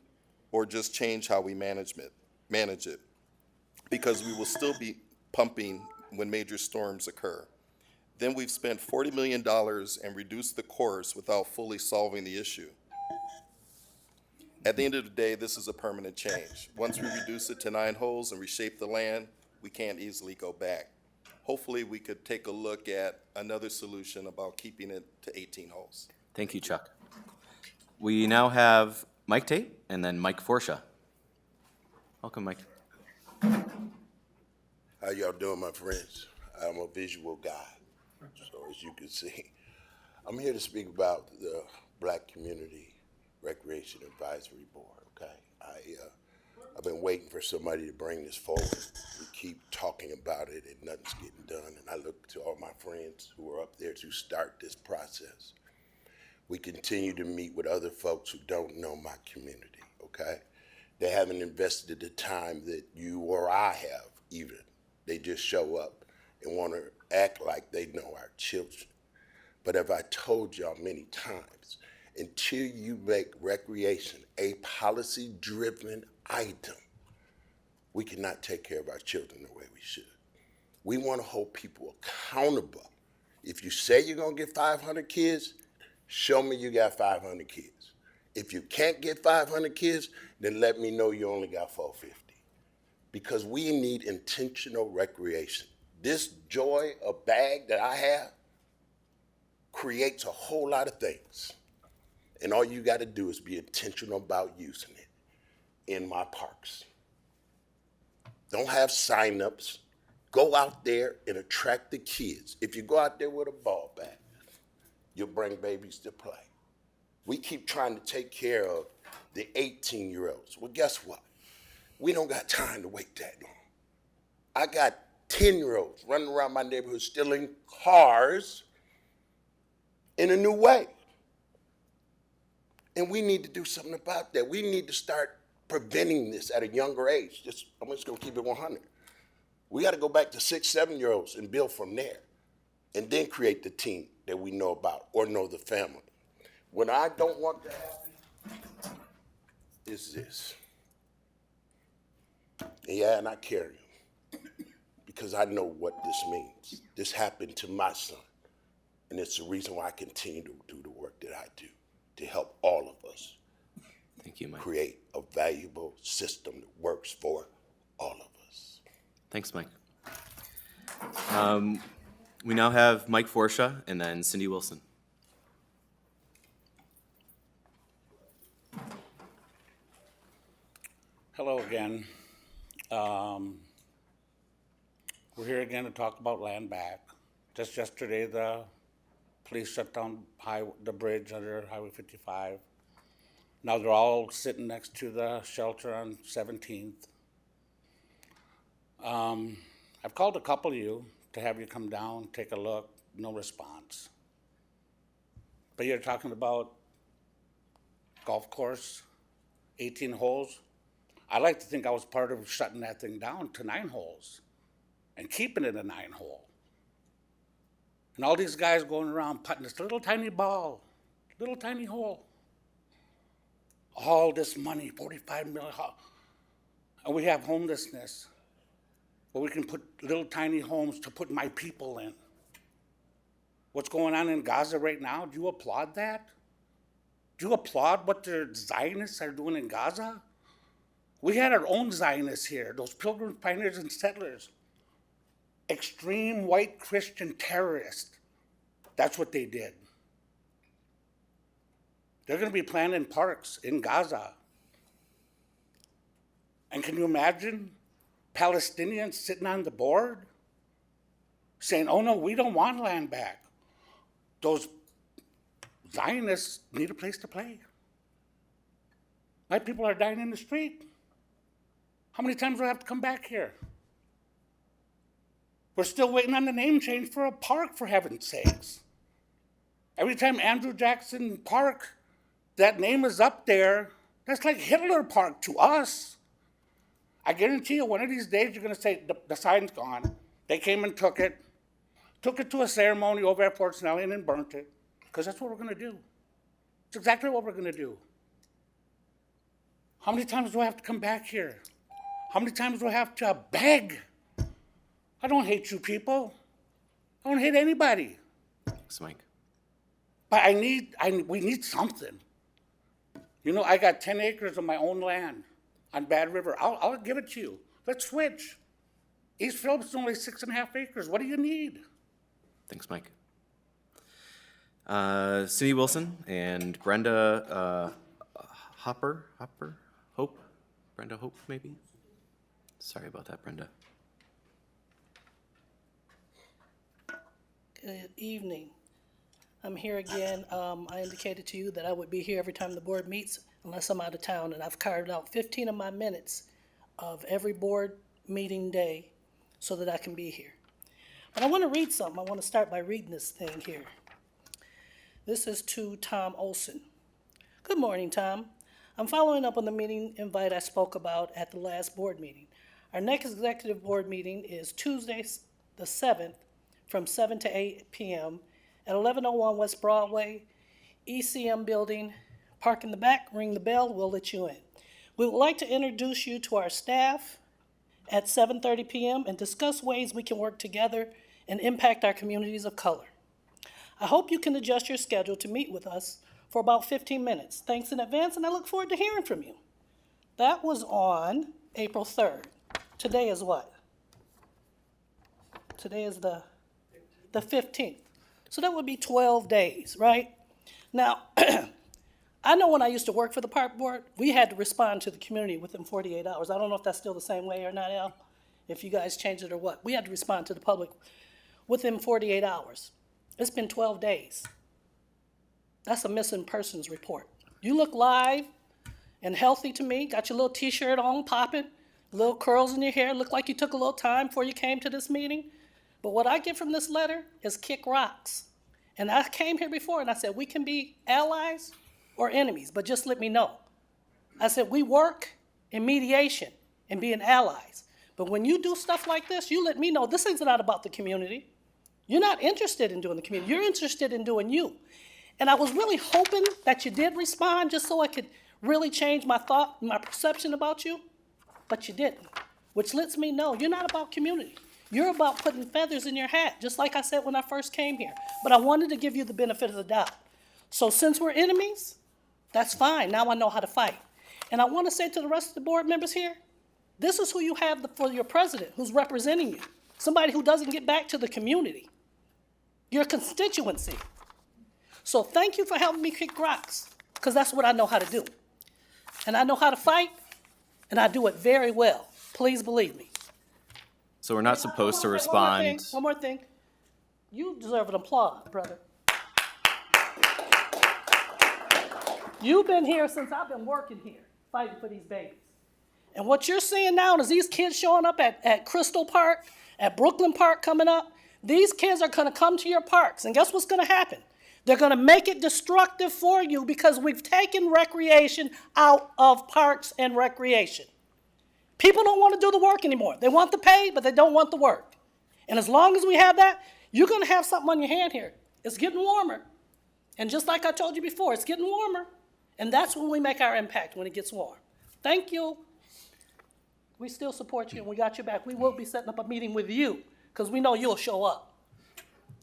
or just change how we manage it? Because we will still be pumping when major storms occur. Then we've spent $40 million and reduced the course without fully solving the issue. At the end of the day, this is a permanent change. Once we reduce it to 9 holes and reshape the land, we can't easily go back. Hopefully, we could take a look at another solution about keeping it to 18 holes. Thank you, Chuck. We now have Mike Tate and then Mike Forsha. Welcome, Mike. How y'all doing, my friends? I'm a visual guy, so as you can see, I'm here to speak about the Black Community Recreation Advisory Board, okay? I've been waiting for somebody to bring this forward. We keep talking about it and nothing's getting done, and I look to all my friends who are up there to start this process. We continue to meet with other folks who don't know my community, okay? They haven't invested the time that you or I have even. They just show up and want to act like they know our children. But as I told y'all many times, until you make recreation a policy-driven item, we cannot take care of our children the way we should. We want to hold people accountable. If you say you're going to get 500 kids, show me you got 500 kids. If you can't get 500 kids, then let me know you only got 450. Because we need intentional recreation. This joy of bag that I have creates a whole lot of things. And all you got to do is be intentional about using it in my parks. Don't have signups. Go out there and attract the kids. If you go out there with a ball bat, you'll bring babies to play. We keep trying to take care of the 18-year-olds. Well, guess what? We don't got time to wait that long. I got 10-year-olds running around my neighborhood stealing cars in a new way. And we need to do something about that. We need to start preventing this at a younger age. I'm just gonna keep it 100. We gotta go back to 6, 7-year-olds and build from there. And then create the team that we know about or know the family. What I don't want to happen is this. And I carry him because I know what this means. This happened to my son. And it's the reason why I continue to do the work that I do to help all of us. Thank you, Mike. Create a valuable system that works for all of us. Thanks, Mike. We now have Mike Forsha and then Cindy Wilson. Hello again. We're here again to talk about land back. Just yesterday, the police shut down the bridge under Highway 55. Now they're all sitting next to the shelter on 17th. I've called a couple of you to have you come down, take a look, no response. But you're talking about golf course, 18 holes. I like to think I was part of shutting that thing down to 9 holes and keeping it a 9-hole. And all these guys going around putting this little tiny ball, little tiny hole. All this money, 45 million, and we have homelessness, where we can put little tiny homes to put my people in. What's going on in Gaza right now, do you applaud that? Do you applaud what the Zionists are doing in Gaza? We had our own Zionists here, those Pilgrims, Pioneers, and Settlers. Extreme white Christian terrorists. That's what they did. They're going to be planting parks in Gaza. And can you imagine Palestinians sitting on the board saying, oh no, we don't want land back. Those Zionists need a place to play. My people are dying in the street. How many times do I have to come back here? We're still waiting on the name change for a park, for heaven's sakes. Every time Andrew Jackson Park, that name is up there, that's like Hitler Park to us. I guarantee you, one of these days, you're going to say, the sign's gone. They came and took it to a ceremony over at Fort Snelling and burnt it. because that's what we're gonna do. It's exactly what we're gonna do. How many times do I have to come back here? How many times do I have to beg? I don't hate you people. I don't hate anybody. Thanks, Mike. But we need something. You know, I got 10 acres of my own land on Bad River. I'll give it to you. Let's switch. East Phillips is only 6.5 acres. What do you need? Thanks, Mike. Cindy Wilson and Brenda Hope? Brenda Hope, maybe? Sorry about that, Brenda. Good evening. I'm here again. I indicated to you that I would be here every time the board meets unless I'm out of town, and I've carved out 15 of my minutes of every board meeting day so that I can be here. But I want to read something. I want to start by reading this thing here. This is to Tom Olson. Good morning, Tom. I'm following up on the meeting invite I spoke about at the last board meeting. Our next executive board meeting is Tuesday, the 7th, from 7 to 8 p.m. at 1101 West Broadway, ECM building. Park in the back, ring the bell, we'll let you in. We would like to introduce you to our staff at 7:30 p.m. and discuss ways we can work together and impact our communities of color. I hope you can adjust your schedule to meet with us for about 15 minutes. Thanks in advance, and I look forward to hearing from you. That was on April 3rd. Today is what? Today is the 15th. So that would be 12 days, right? Now, I know when I used to work for the park board, we had to respond to the community within 48 hours. I don't know if that's still the same way or not, Al, if you guys changed it or what. We had to respond to the public within 48 hours. It's been 12 days. That's a missing persons report. You look live and healthy to me, got your little t-shirt on, popping, little curls in your hair, look like you took a little time before you came to this meeting. But what I get from this letter is kick rocks. And I came here before and I said, we can be allies or enemies, but just let me know. I said, we work in mediation and being allies. But when you do stuff like this, you let me know this is not about the community. You're not interested in doing the community. You're interested in doing you. And I was really hoping that you did respond just so I could really change my thought, my perception about you, but you didn't, which lets me know you're not about community. You're about putting feathers in your hat, just like I said when I first came here. But I wanted to give you the benefit of the doubt. So since we're enemies, that's fine. Now I know how to fight. And I want to say to the rest of the board members here, this is who you have for your president, who's representing you. Somebody who doesn't get back to the community, your constituency. So thank you for helping me kick rocks, because that's what I know how to do. And I know how to fight, and I do it very well. Please believe me. So we're not supposed to respond. One more thing. You deserve an applaud, brother. You've been here since I've been working here, fighting for these babies. And what you're seeing now is these kids showing up at Crystal Park, at Brooklyn Park coming up. These kids are going to come to your parks, and guess what's going to happen? They're going to make it destructive for you because we've taken recreation out of parks and recreation. People don't want to do the work anymore. They want the pay, but they don't want the work. And as long as we have that, you're going to have something on your hand here. It's getting warmer. And just like I told you before, it's getting warmer. And that's when we make our impact, when it gets warm. Thank you. We still support you, and we got your back. We will be setting up a meeting with you because we know you'll show up.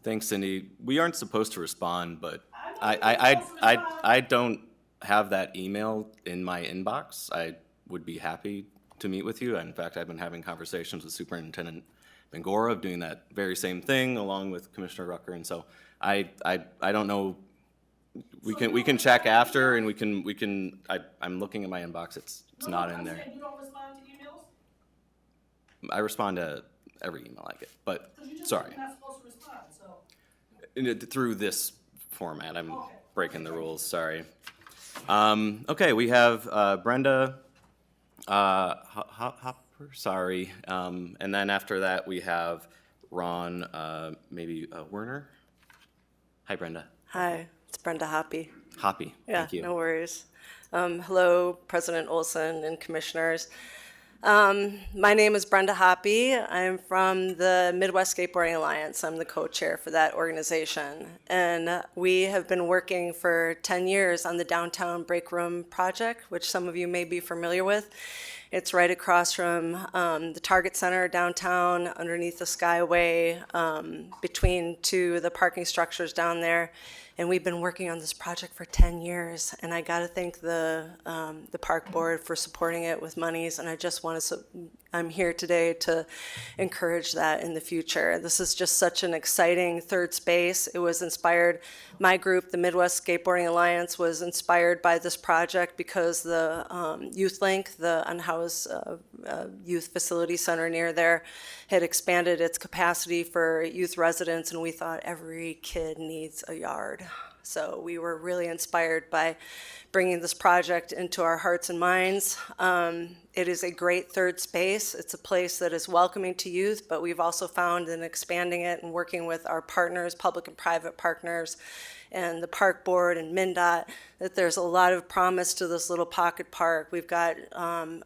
Thanks, Cindy. We aren't supposed to respond, but I don't have that email in my inbox. I would be happy to meet with you. In fact, I've been having conversations with Superintendent Bangora of doing that very same thing along with Commissioner Rucker. And so I don't know. We can check after, and we can. I'm looking at my inbox. It's not in there. You don't respond to emails? I respond to every email I get, but sorry. You're not supposed to respond, so. Through this format, I'm breaking the rules. Sorry. Okay, we have Brenda Hopper. Sorry, and then after that we have Ron. Maybe Werner. Hi, Brenda. Hi, it's Brenda Hoppy. Hoppy. Yeah, Thank you. no worries. Hello, President Olson and commissioners. My name is Brenda Hoppy. I'm from the Midwest Skateboarding Alliance. I'm the co-chair for that organization. And we have been working for 10 years on the Downtown Break Room project, which some of you may be familiar with. It's right across from the Target Center downtown, underneath the Skyway, between two of the parking structures down there. And we've been working on this project for 10 years. And I got to thank the park board for supporting it with monies. And I just want to, I'm here today to encourage that in the future. This is just such an exciting third space. It was inspired, my group, the Midwest Skateboarding Alliance, was inspired by this project because the Youth Link, the unhoused youth facility center near there, had expanded its capacity for youth residents, and we thought every kid needs a yard. So we were really inspired by bringing this project into our hearts and minds. It is a great third space. It's a place that is welcoming to youth, but we've also found in expanding it and working with our partners, public and private partners, and the park board and MnDOT, that there's a lot of promise to this little pocket park. We've got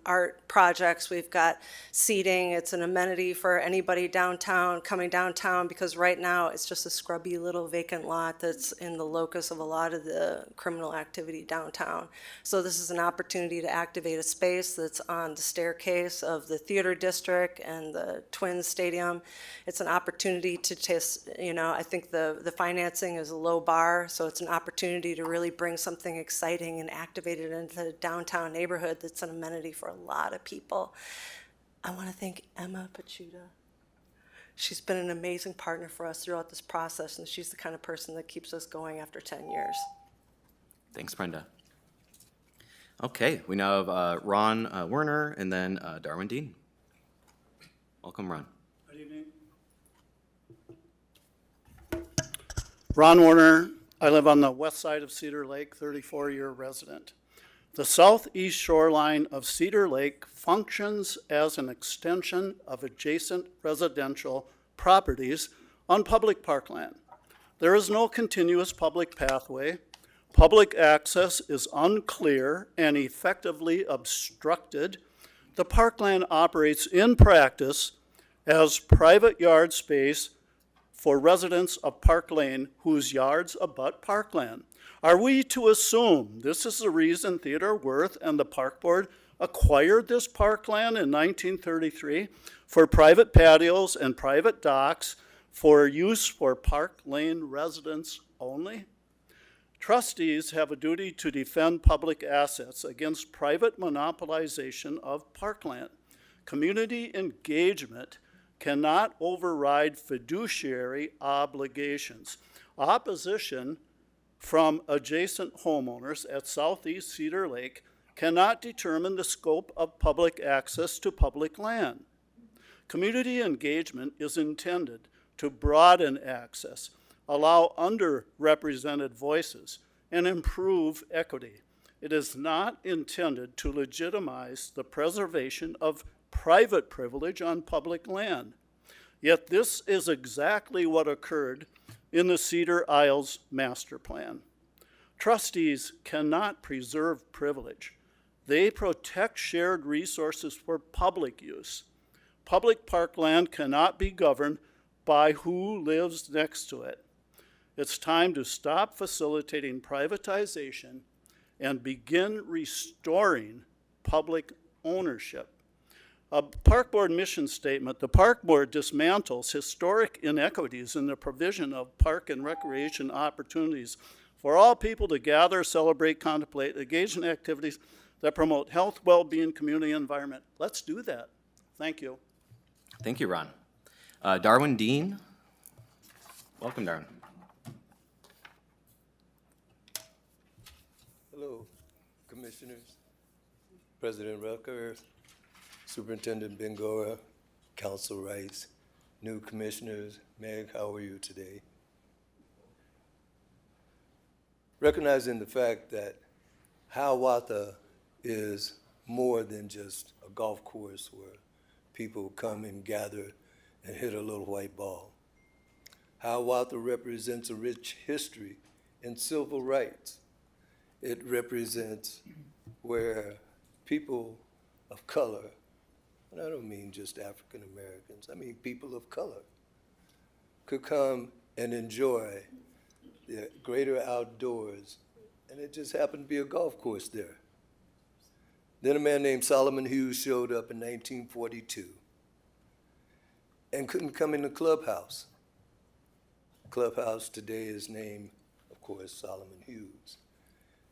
art projects, we've got seating. It's an amenity for anybody downtown, coming downtown, because right now it's just a scrubby little vacant lot that's in the locus of a lot of the criminal activity downtown. So this is an opportunity to activate a space that's on the staircase of the theater district and the Twins Stadium. It's an opportunity to test, I think the financing is a low bar, so it's an opportunity to really bring something exciting and activate it into the downtown neighborhood that's an amenity for a lot of people. I want to thank Emma Pachuta. She's been an amazing partner for us throughout this process, and she's the kind of person that keeps us going after 10 years. Thanks, Brenda. Okay, we now have Ron Werner and then Darwin Dean. Welcome, Ron. Good evening. Ron Werner. I live on the west side of Cedar Lake, 34-year resident. The southeast shoreline of Cedar Lake functions as an extension of adjacent residential properties on public parkland. There is no continuous public pathway. Public access is unclear and effectively obstructed. The parkland operates in practice as private yard space for residents of Park Lane whose yards abut parkland. Are we to assume this is the reason Theodore Wirth and the park board acquired this parkland in 1933 for private patios and private docks for use for Park Lane residents only? Trustees have a duty to defend public assets against private monopolization of parkland. Community engagement cannot override fiduciary obligations. Opposition from adjacent homeowners at Southeast Cedar Lake cannot determine the scope of public access to public land. Community engagement is intended to broaden access, allow underrepresented voices, and improve equity. It is not intended to legitimize the preservation of private privilege on public land. Yet this is exactly what occurred in the Cedar Isles Master Plan. Trustees cannot preserve privilege. They protect shared resources for public use. Public parkland cannot be governed by who lives next to it. It's time to stop facilitating privatization and begin restoring public ownership. A park board mission statement: the park board dismantles historic inequities in the provision of park and recreation opportunities for all people to gather, celebrate, contemplate, engage in activities that promote health, well-being, community, and environment. Let's do that. Thank you. Thank you, Ron. Darwin Dean. Welcome, Darwin. Hello, Commissioners, President Rucker, Superintendent Bengora, Council Rice, new commissioners. Meg, how are you today? Recognizing the fact that Hiawatha is more than just a golf course where people come and gather and hit a little white ball. Hiawatha represents a rich history in civil rights. It represents where people of color and I don't mean just African Americans, I mean people of color, could come and enjoy the greater outdoors, and it just happened to be a golf course there. Then a man named Solomon Hughes showed up in 1942 and couldn't come in the clubhouse. Clubhouse today is named, of course, Solomon Hughes,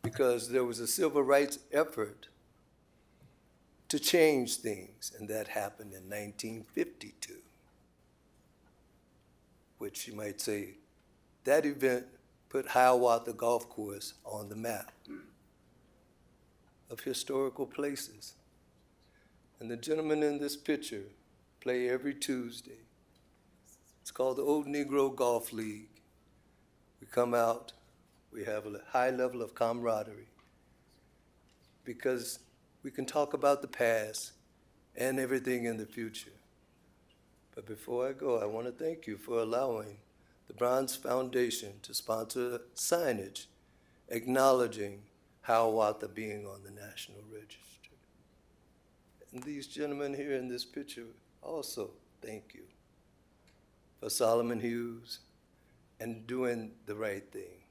because there was a civil rights effort to change things, and that happened in 1952, which you might say, that event put Hiawatha Golf Course on the map of historical places. And the gentleman in this picture play every Tuesday. It's called the Old Negro Golf League. We come out, we have a high level of camaraderie because we can talk about the past and everything in the future. But before I go, I want to thank you for allowing the Bronze Foundation to sponsor signage acknowledging Hiawatha being on the National Register. And these gentlemen here in this picture also thank you for Solomon Hughes and doing the right thing.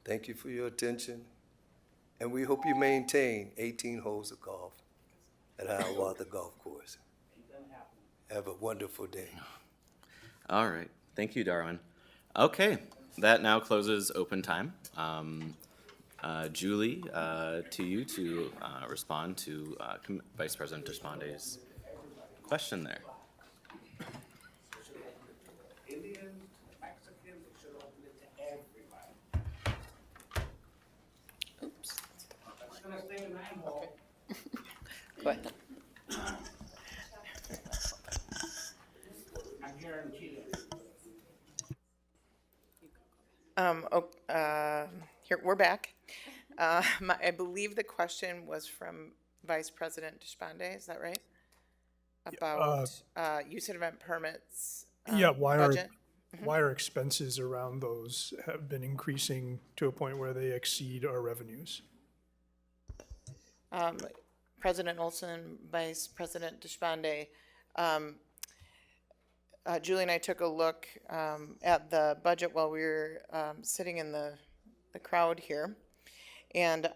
Thank you for your attention, and we hope you maintain 18 holes of golf at Hiawatha Golf Course. Have a wonderful day. All right. Thank you, Darwin. Okay, that now closes open time. Julie, to you to respond to Vice President Desponde's question there. Indians, Mexicans, it should open it to everybody. Oops. That's gonna stay in that hole. Go ahead. I guarantee it. Here, we're back. I believe the question was from Vice President Deshpande, is that right? About use of event permits Yeah, budget? why are expenses around those have been increasing to a point where they exceed our revenues? President Olson, Vice President Deshpande, Julie and I took a look at the budget while we were sitting in the crowd here and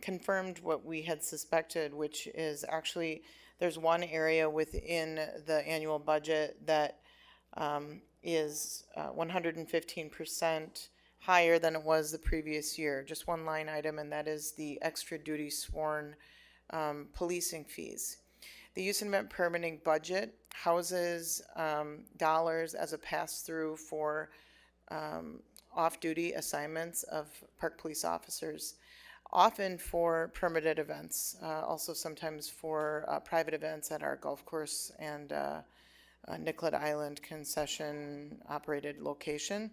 confirmed what we had suspected, which is actually there's one area within the annual budget that is 115% higher than it was the previous year. Just one line item, and that is the extra duty sworn policing fees. The use and event permitting budget houses dollars as a pass-through for off-duty assignments of park police officers, often for permitted events, also sometimes for private events at our golf course and Nicollet Island concession-operated location.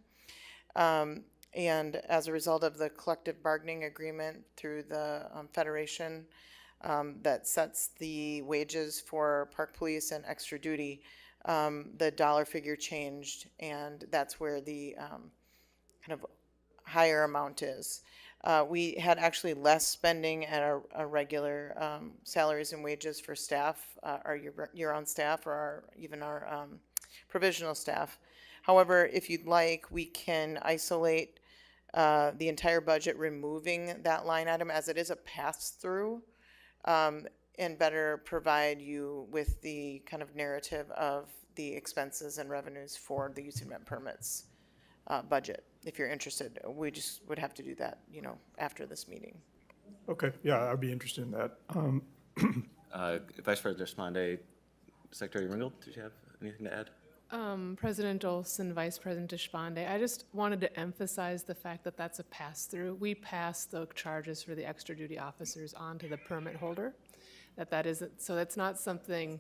And as a result of the collective bargaining agreement through the Federation, that sets the wages for park police and extra duty, the dollar figure changed, and that's where the kind of higher amount is. We had actually less spending at our regular salaries and wages for staff, our year-round staff, or even our provisional staff. However, if you'd like, we can isolate the entire budget, removing that line item as it is a pass-through, and better provide you with the kind of narrative of the expenses and revenues for the use and event permits budget. If you're interested, we just would have to do that, after this meeting. Okay, yeah, I'd be interested in that. Vice President Deshpande, Secretary Ringgold, did you have anything to add? President Olson, Vice President Deshpande, I just wanted to emphasize the fact that that's a pass-through. We pass the charges for the extra duty officers on to the permit holder. That isn't, so that's not something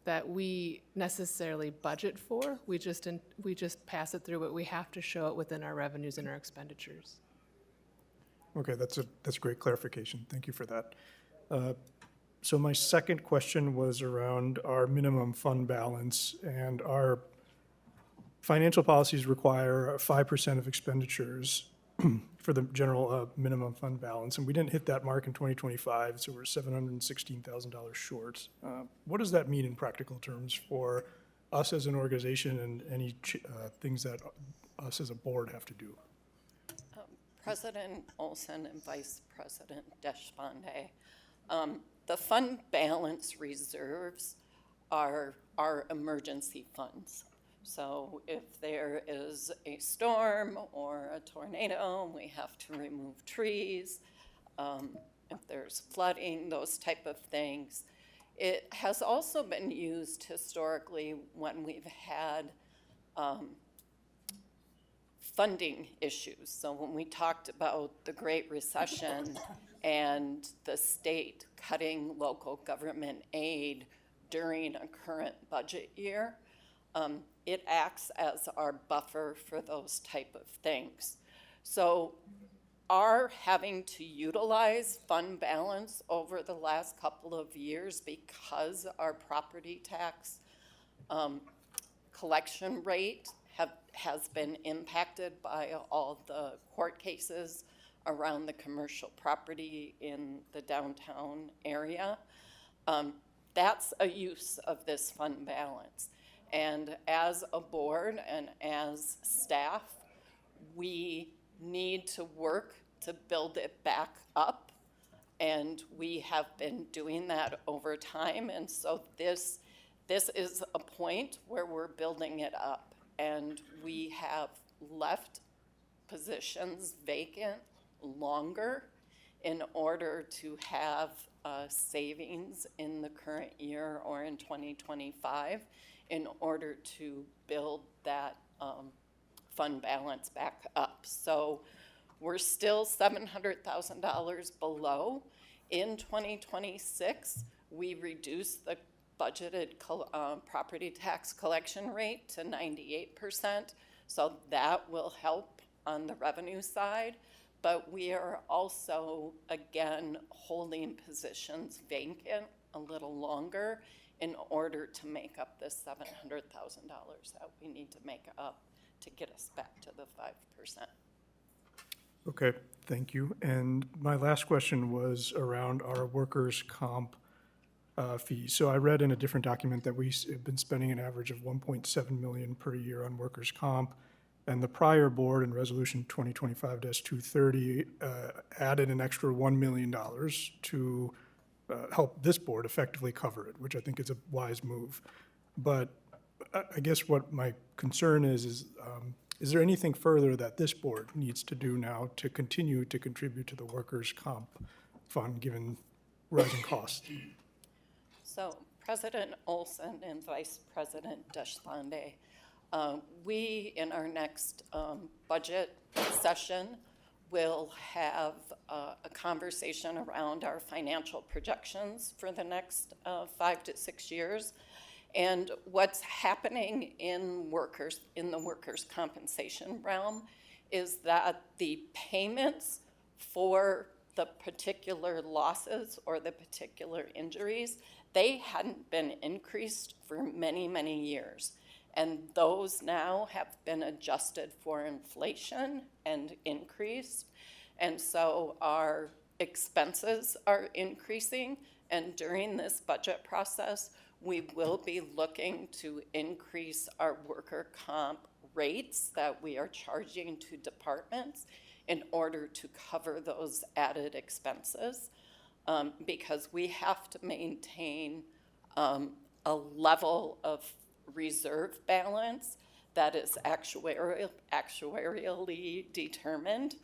that we necessarily budget for. We just pass it through, but we have to show it within our revenues and our expenditures. Okay, that's great clarification. Thank you for that. So my second question was around our minimum fund balance, and our financial policies require 5% of expenditures for the general minimum fund balance, and we didn't hit that mark in 2025, so we're $716,000 short. What does that mean in practical terms for us as an organization and any things that us as a board have to do? President Olson and Vice President Deshpande, the fund balance reserves are our emergency funds. So if there is a storm or a tornado, we have to remove trees. If there's flooding, those type of things. It has also been used historically when we've had funding issues. So when we talked about the Great Recession and the state cutting local government aid during a current budget year, it acts as our buffer for those type of things. So our having to utilize fund balance over the last couple of years because our property tax collection rate has been impacted by all the court cases around the commercial property in the downtown area. That's a use of this fund balance. And as a board and as staff, we need to work to build it back up. And we have been doing that over time. And so this is a point where we're building it up. And we have left positions vacant longer in order to have savings in the current year or in 2025 in order to build that fund balance back up. So we're still $700,000 below. In 2026, we reduced the budgeted property tax collection rate to 98%. So that will help on the revenue side. But we are also, again, holding positions vacant a little longer in order to make up this $700,000 that we need to make up to get us back to the 5%. Okay, thank you. And my last question was around our workers' comp fees. So I read in a different document that we have been spending an average of $1.7 million per year on workers' comp. And the prior board in Resolution 2025-230 added an extra $1 million to help this board effectively cover it, which I think is a wise move. But I guess what my concern is there anything further that this board needs to do now to continue to contribute to the workers' comp fund, given rising costs? So President Olson and Vice President Deshpande, we, in our next budget session, will have a conversation around our financial projections for the next 5 to 6 years. And what's happening in the workers' compensation realm is that the payments for the particular losses or the particular injuries, they hadn't been increased for many, many years. And those now have been adjusted for inflation and increased. And so our expenses are increasing. And during this budget process, we will be looking to increase our worker comp rates that we are charging to departments in order to cover those added expenses, because we have to maintain a level of reserve balance that is actuarially determined,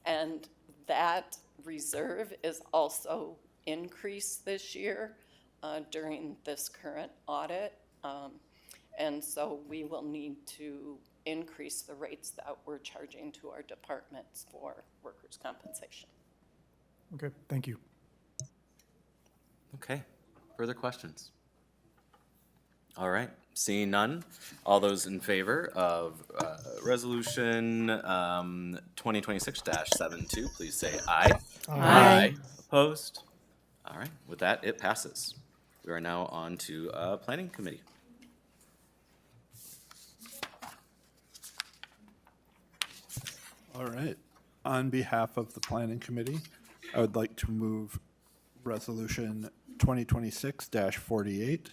and that reserve is also increased this year during this current audit, and so we will need to increase the rates that we're charging to our departments for workers' compensation. Okay, thank you. Okay, further questions? All right, seeing none, all those in favor of Resolution 2026-72, please say aye. Aye. Opposed? All right, with that, it passes. We are now on to Planning Committee. All right. On behalf of the Planning Committee, I would like to move Resolution 2026-48,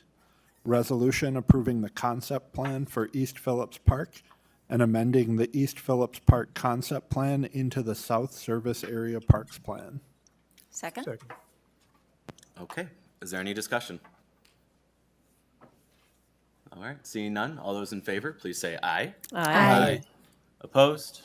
resolution approving the concept plan for East Phillips Park and amending the East Phillips Park concept plan into the South Service Area Parks Plan. Second? Okay, is there any discussion? All right, seeing none, all those in favor, please say aye. Aye. Opposed?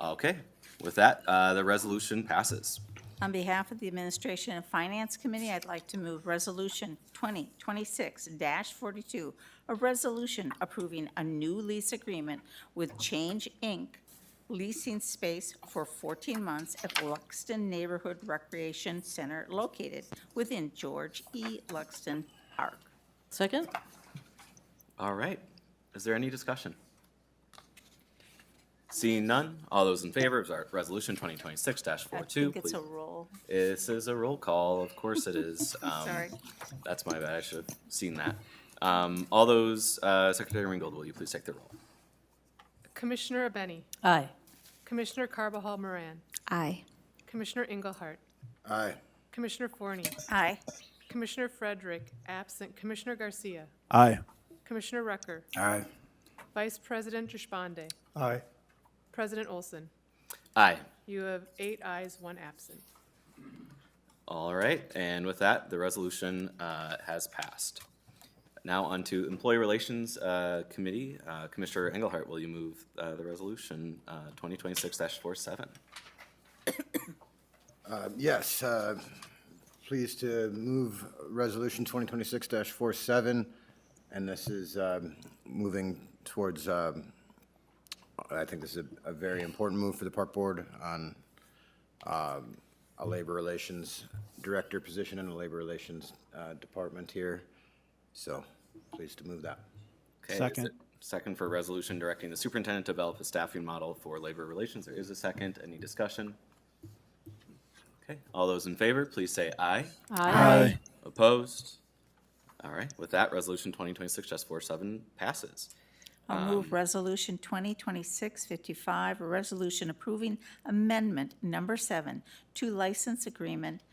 Okay, with that, the resolution passes. On behalf of the Administration and Finance Committee, I'd like to move Resolution 2026-42, a resolution approving a new lease agreement with Change, Inc., leasing space for 14 months at Luxton Neighborhood Recreation Center located within George E. Luxton Park. Second? All right, is there any discussion? Seeing none, all those in favor of our resolution 2026-42, I think it's a roll. This is a roll call, of course it is. Sorry. That's my bad, I should have seen that. All those, Secretary Ringgold, will you please take the roll? Commissioner Abeni, Aye. Commissioner Carbajal Moran, Aye. Commissioner Engelhardt, Aye. Commissioner Forney, Aye. Commissioner Frederick, absent, Commissioner Garcia, Aye. Commissioner Rucker, Aye. Vice President Deshpande, Aye. President Olson. Aye. You have 8 ayes, 1 absent. All right, and with that, the resolution has passed. Now on to Employee Relations Committee. Commissioner Engelhardt, will you move the resolution 2026-47? Yes, pleased to move Resolution 2026-47, and this is moving towards, I think this is a very important move for the Park Board on a Labor Relations Director position in the Labor Relations Department here. So, pleased to move that. Okay, Second. is it second for resolution directing the superintendent to develop a staffing model for labor relations. There is a second. Any discussion? Okay, all those in favor, please say aye. Aye. Opposed? All right, with that, resolution 2026-47 passes. I'll move Resolution 2026-55, a resolution approving Amendment Number 7 to License Agreement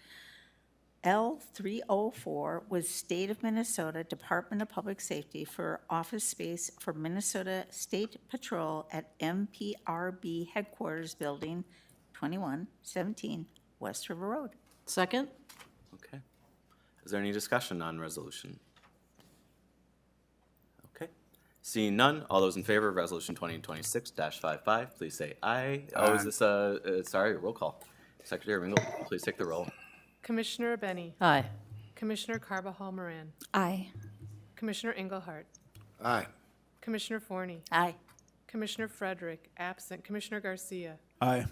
L304 with State of Minnesota Department of Public Safety for office space for Minnesota State Patrol at MPRB Headquarters Building, 2117 West River Road. Second? Okay. Is there any discussion on resolution? Okay. Seeing none, all those in favor of resolution 2026-55, please say aye. Oh, is this sorry, roll call. Secretary Ringgold, please take the roll. Commissioner Abeni, Aye. Commissioner Carbajal Moran, Aye. Commissioner Engelhardt, Aye. Commissioner Forney, Aye. Commissioner Frederick, absent, Commissioner Garcia, Aye.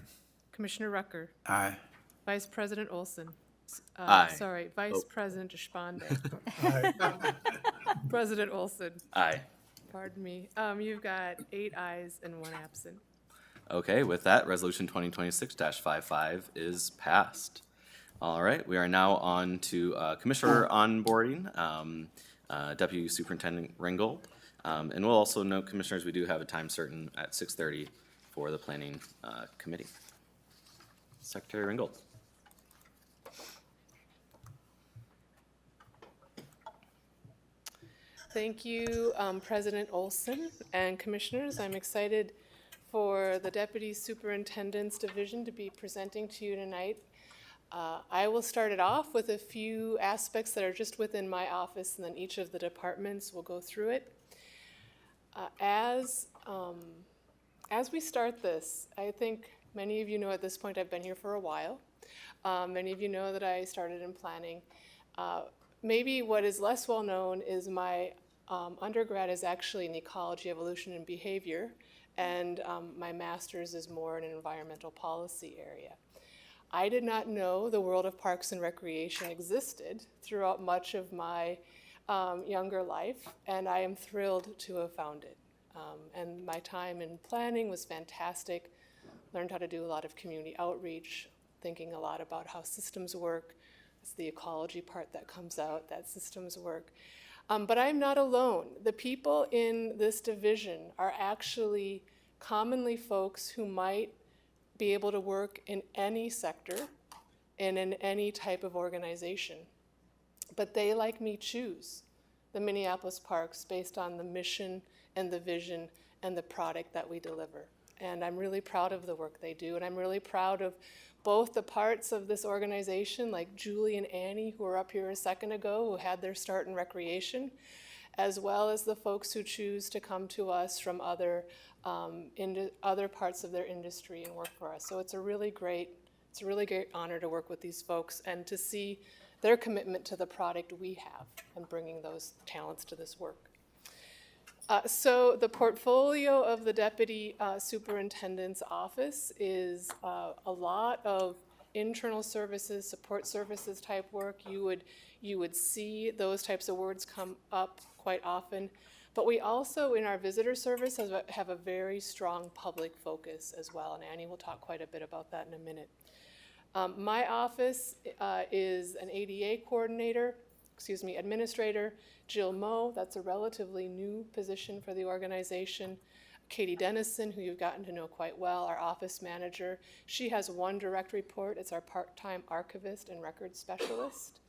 Commissioner Rucker, Aye. Vice President Olson. Aye. Sorry, Vice Oh. President Deshpande. President Olson, Aye. pardon me. You've got 8 ayes and 1 absent. Okay, with that, resolution 2026-55 is passed. All right, we are now on to Commissioner onboarding, Deputy Superintendent Ringgold. And we'll also note, Commissioners, we do have a time certain at 6:30 for the Planning Committee. Secretary Ringgold. Thank you, President Olson and Commissioners. I'm excited for the Deputy Superintendent's Division to be presenting to you tonight. I will start it off with a few aspects that are just within my office, and then each of the departments will go through it. As we start this, I think many of you know at this point I've been here for a while. Many of you know that I started in planning. Maybe what is less well known is my undergrad is actually in ecology, evolution, and behavior, and my master's is more in an environmental policy area. I did not know the world of parks and recreation existed throughout much of my younger life, and I am thrilled to have found it. And my time in planning was fantastic. Learned how to do a lot of community outreach, thinking a lot about how systems work. It's the ecology part that comes out, that systems work. But I'm not alone. The people in this division are actually commonly folks who might be able to work in any sector and in any type of organization. But they, like me, choose the Minneapolis Parks based on the mission and the vision and the product that we deliver. And I'm really proud of the work they do, and I'm really proud of both the parts of this organization, like Julie and Annie, who were up here a second ago, who had their start in recreation, as well as the folks who choose to come to us from other parts of their industry and work for us. So it's a really great honor to work with these folks and to see their commitment to the product we have and bringing those talents to this work. So the portfolio of the Deputy Superintendent's office is a lot of internal services, support services type work. You would see those types of words come up quite often. But we also, in our visitor service, have a very strong public focus as well, and Annie will talk quite a bit about that in a minute. My office is an ADA administrator. Jill Moe, that's a relatively new position for the organization. Katie Dennison, who you've gotten to know quite well, our office manager. She has one direct report. It's our part-time archivist and records specialist.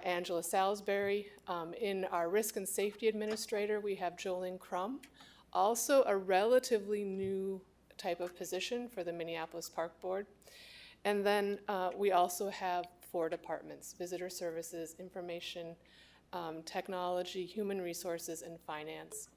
Angela Salisbury. In our risk and safety administrator, we have Jolene Crum, also a relatively new type of position for the Minneapolis Park Board. And then we also have 4 departments: visitor services, information, technology, human resources, and finance.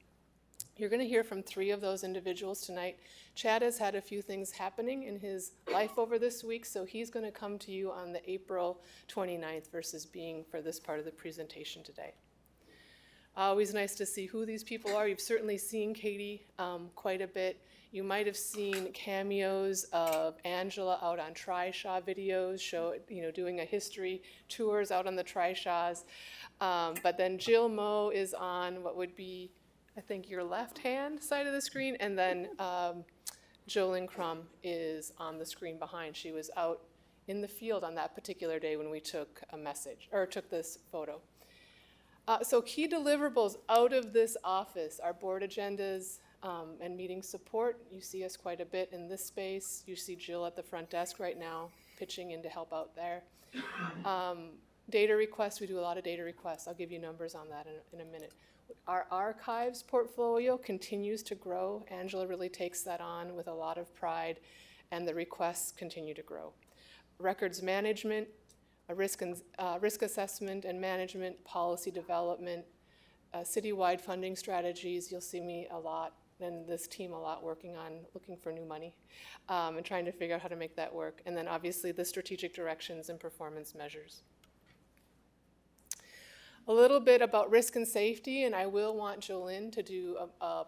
You're going to hear from 3 of those individuals tonight. Chad has had a few things happening in his life over this week, so he's going to come to you on the April 29th versus being for this part of the presentation today. Always nice to see who these people are. You've certainly seen Katie quite a bit. You might have seen cameos of Angela out on Trishaw videos, doing a history tours out on the Trishaws. But then Jill Moe is on what would be, I think, your left-hand side of the screen, and then Jolene Crum is on the screen behind. She was out in the field on that particular day when we took this photo. So key deliverables out of this office are board agendas and meeting support. You see us quite a bit in this space. You see Jill at the front desk right now pitching in to help out there. Data requests, we do a lot of data requests. I'll give you numbers on that in a minute. Our archives portfolio continues to grow. Angela really takes that on with a lot of pride, and the requests continue to grow. Records management, risk assessment and management, policy development, citywide funding strategies. You'll see me a lot and this team a lot working on looking for new money and trying to figure out how to make that work. And then obviously the strategic directions and performance measures. A little bit about risk and safety, and I will want Jolene to do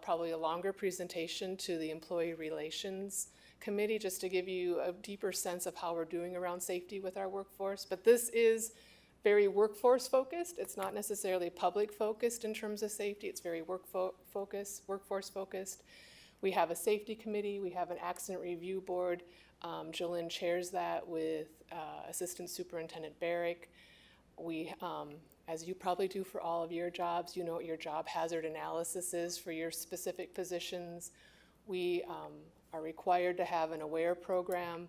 probably a longer presentation to the Employee Relations Committee just to give you a deeper sense of how we're doing around safety with our workforce. But this is very workforce focused. It's not necessarily public focused in terms of safety. It's very workforce focused. We have a safety committee. We have an accident review board. Jolene chairs that with Assistant Superintendent Barrick. We, as you probably do for all of your jobs, you know what your job hazard analysis is for your specific positions. We are required to have an AWARE program.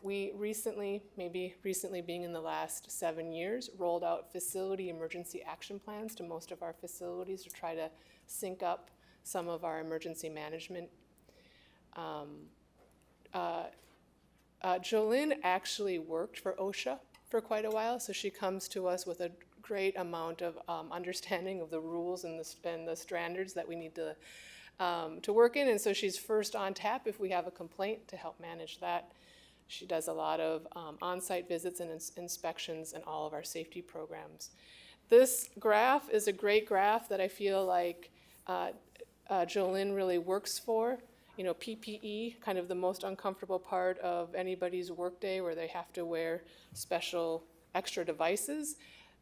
We recently, maybe recently being in the last 7 years, rolled out facility emergency action plans to most of our facilities to try to sync up some of our emergency management. Jolene actually worked for OSHA for quite a while, so she comes to us with a great amount of understanding of the rules and the standards that we need to work in, and so she's first on tap if we have a complaint to help manage that. She does a lot of on-site visits and inspections in all of our safety programs. This graph is a great graph that I feel like Jolene really works for. You know, PPE, kind of the most uncomfortable part of anybody's workday where they have to wear special extra devices.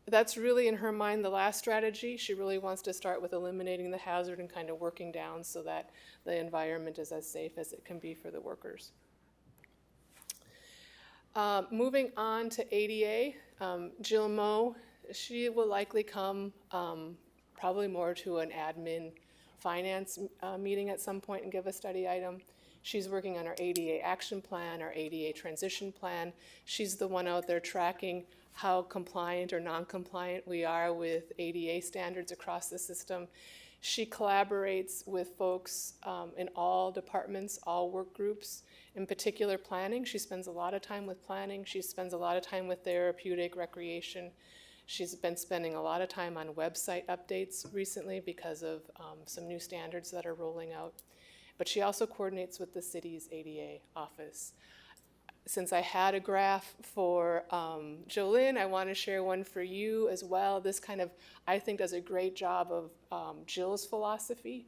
That's really, in her mind, the last strategy. She really wants to start with eliminating the hazard and kind of working down so that the environment is as safe as it can be for the workers. Moving on to ADA, Jill Moe, she will likely come probably more to an admin finance meeting at some point and give a study item. She's working on our ADA action plan, our ADA transition plan. She's the one out there tracking how compliant or non-compliant we are with ADA standards across the system. She collaborates with folks in all departments, all work groups, in particular planning. She spends a lot of time with planning. She spends a lot of time with therapeutic recreation. She's been spending a lot of time on website updates recently because of some new standards that are rolling out. But she also coordinates with the city's ADA office. Since I had a graph for Jolynn, I want to share one for you as well. This kind of, I think, does a great job of Jill's philosophy.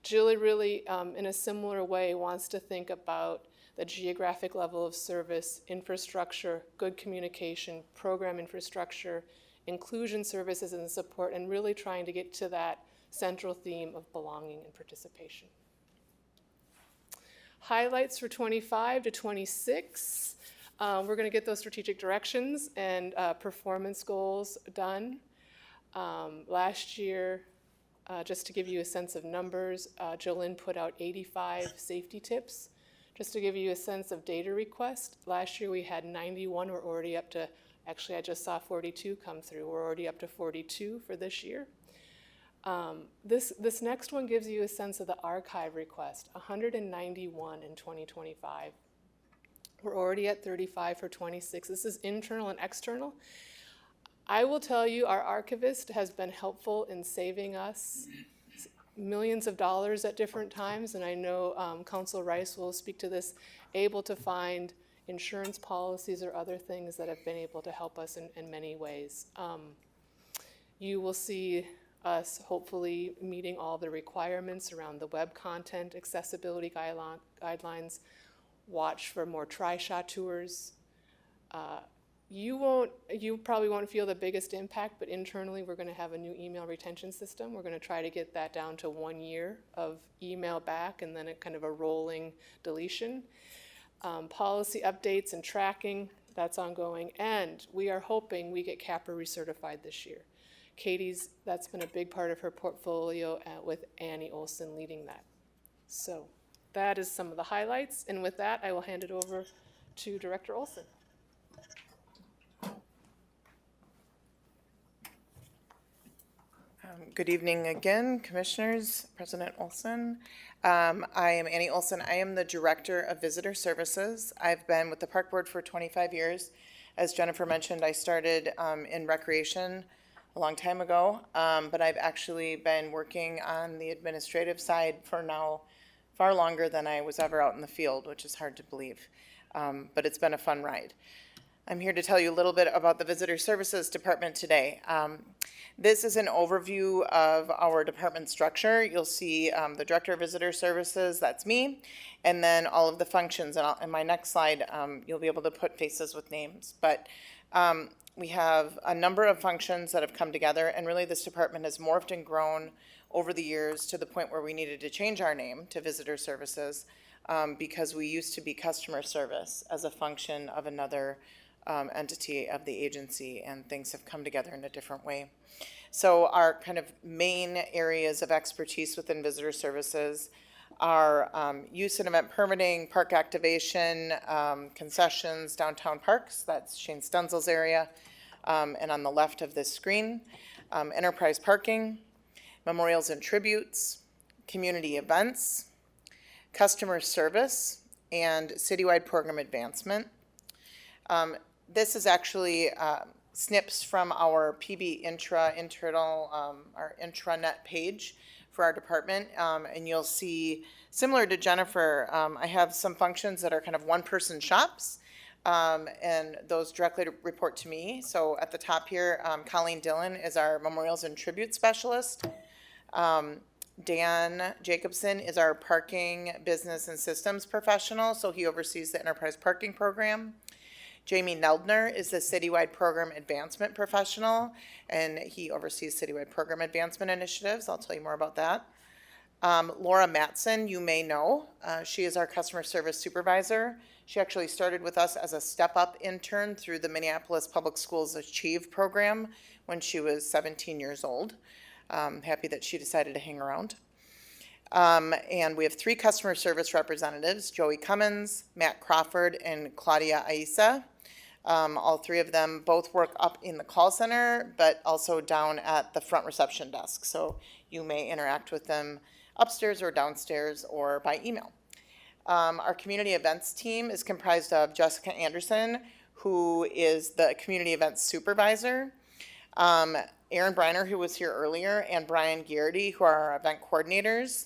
Jill really, in a similar way, wants to think about the geographic level of service, infrastructure, good communication, program infrastructure, inclusion services and support, and really trying to get to that central theme of belonging and participation. Highlights for 25 to 26. We're going to get those strategic directions and performance goals done. Last year, just to give you a sense of numbers, Jolynn put out 85 safety tips. Just to give you a sense of data request, last year we had 91. We're already up to, actually I just saw 42 come through. We're already up to 42 for this year. This next one gives you a sense of the archive request, 191 in 2025. We're already at 35 for 26. This is internal and external. I will tell you, our archivist has been helpful in saving us millions of dollars at different times, and I know Council Rice will speak to this, able to find insurance policies or other things that have been able to help us in many ways. You will see us hopefully meeting all the requirements around the web content, accessibility guidelines, watch for more tri-shot tours. You probably won't feel the biggest impact, but internally we're going to have a new email retention system. We're going to try to get that down to 1 year of email back and then a kind of a rolling deletion. Policy updates and tracking, that's ongoing. And we are hoping we get CAPRA recertified this year. Katie's, that's been a big part of her portfolio with Annie Olson leading that. So that is some of the highlights. And with that, I will hand it over to Director Olson. Good evening again, Commissioners, President Olson. I am Annie Olson. I am the Director of Visitor Services. I've been with the Park Board for 25 years. As Jennifer mentioned, I started in recreation a long time ago, but I've actually been working on the administrative side for now far longer than I was ever out in the field, which is hard to believe, but it's been a fun ride. I'm here to tell you a little bit about the Visitor Services Department today. This is an overview of our department structure. You'll see the Director of Visitor Services, that's me, and then all of the functions. And in my next slide, you'll be able to put faces with names. But we have a number of functions that have come together, and really this department has morphed and grown over the years to the point where we needed to change our name to Visitor Services because we used to be customer service as a function of another entity of the agency, and things have come together in a different way. So our kind of main areas of expertise within Visitor Services are use and event permitting, park activation, concessions, downtown parks, that's Shane Stenzel's area, and on the left of this screen, enterprise parking, memorials and tributes, community events, customer service, and citywide program advancement. This is actually snips from our PB internal, our intranet page for our department, and you'll see, similar to Jennifer, I have some functions that are kind of one-person shops, and those directly report to me. So at the top here, Colleen Dillon is our memorials and tribute specialist. Dan Jacobson is our parking business and systems professional, so he oversees the enterprise parking program. Jamie Neldner is the citywide program advancement professional, and he oversees citywide program advancement initiatives. I'll tell you more about that. Laura Matson, you may know. She is our customer service supervisor. She actually started with us as a step-up intern through the Minneapolis Public Schools Achieve program when she was 17 years old. Happy that she decided to hang around. And we have 3 customer service representatives, Joey Cummins, Matt Crawford, and Claudia Aisa. All 3 of them both work up in the call center, but also down at the front reception desk. So you may interact with them upstairs or downstairs or by email. Our community events team is comprised of Jessica Anderson, who is the community events supervisor, Aaron Briner, who was here earlier, and Brian Garrity, who are our event coordinators,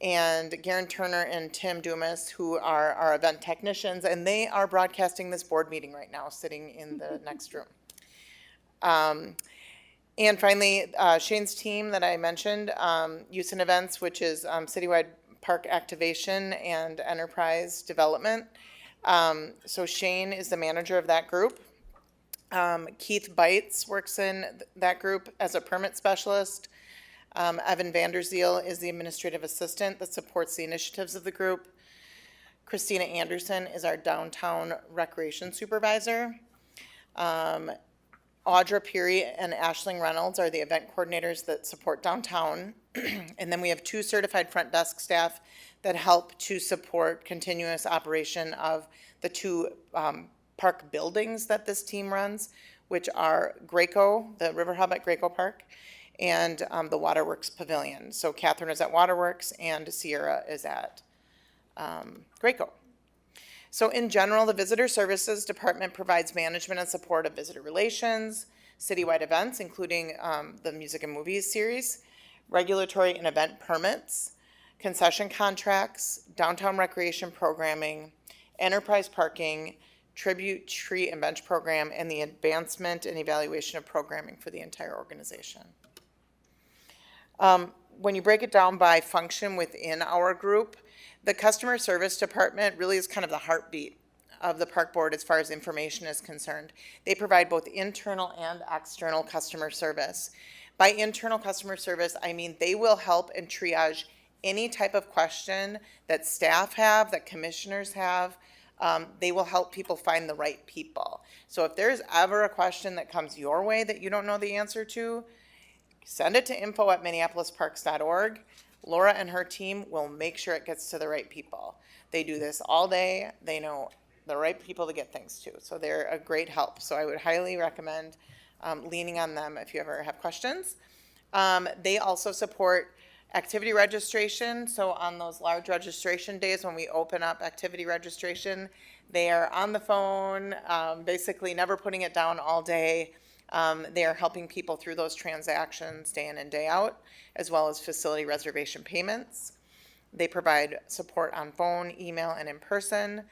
and Garen Turner and Tim Dumas, who are our event technicians, and they are broadcasting this board meeting right now, sitting in the next room. And finally, Shane's team that I mentioned, Use and Events, which is citywide park activation and enterprise development. So Shane is the manager of that group. Keith Bites works in that group as a permit specialist. Evan Vanderzeel is the administrative assistant that supports the initiatives of the group. Christina Anderson is our downtown recreation supervisor. Audra Peary and Ashling Reynolds are the event coordinators that support downtown. And then we have 2 certified front desk staff that help to support continuous operation of the 2 park buildings that this team runs, which are Graco, the River Hub at Graco Park, and the Waterworks Pavilion. So Catherine is at Waterworks and Sierra is at Graco. So in general, the Visitor Services Department provides management and support of visitor relations, citywide events, including the Music and Movies series, regulatory and event permits, concession contracts, downtown recreation programming, enterprise parking, tribute, tree, and bench program, and the advancement and evaluation of programming for the entire organization. When you break it down by function within our group, the customer service department really is kind of the heartbeat of the park board as far as information is concerned. They provide both internal and external customer service. By internal customer service, I mean they will help and triage any type of question that staff have, that commissioners have. They will help people find the right people. So if there's ever a question that comes your way that you don't know the answer to, send it to info@minneapolisparks.org. Laura and her team will make sure it gets to the right people. They do this all day. They know the right people to get things to. So they're a great help. So I would highly recommend leaning on them if you ever have questions. They also support activity registration. So on those large registration days when we open up activity registration, they are on the phone, basically never putting it down all day. They are helping people through those transactions day in and day out, as well as facility reservation payments. They provide support on phone, email, and in person.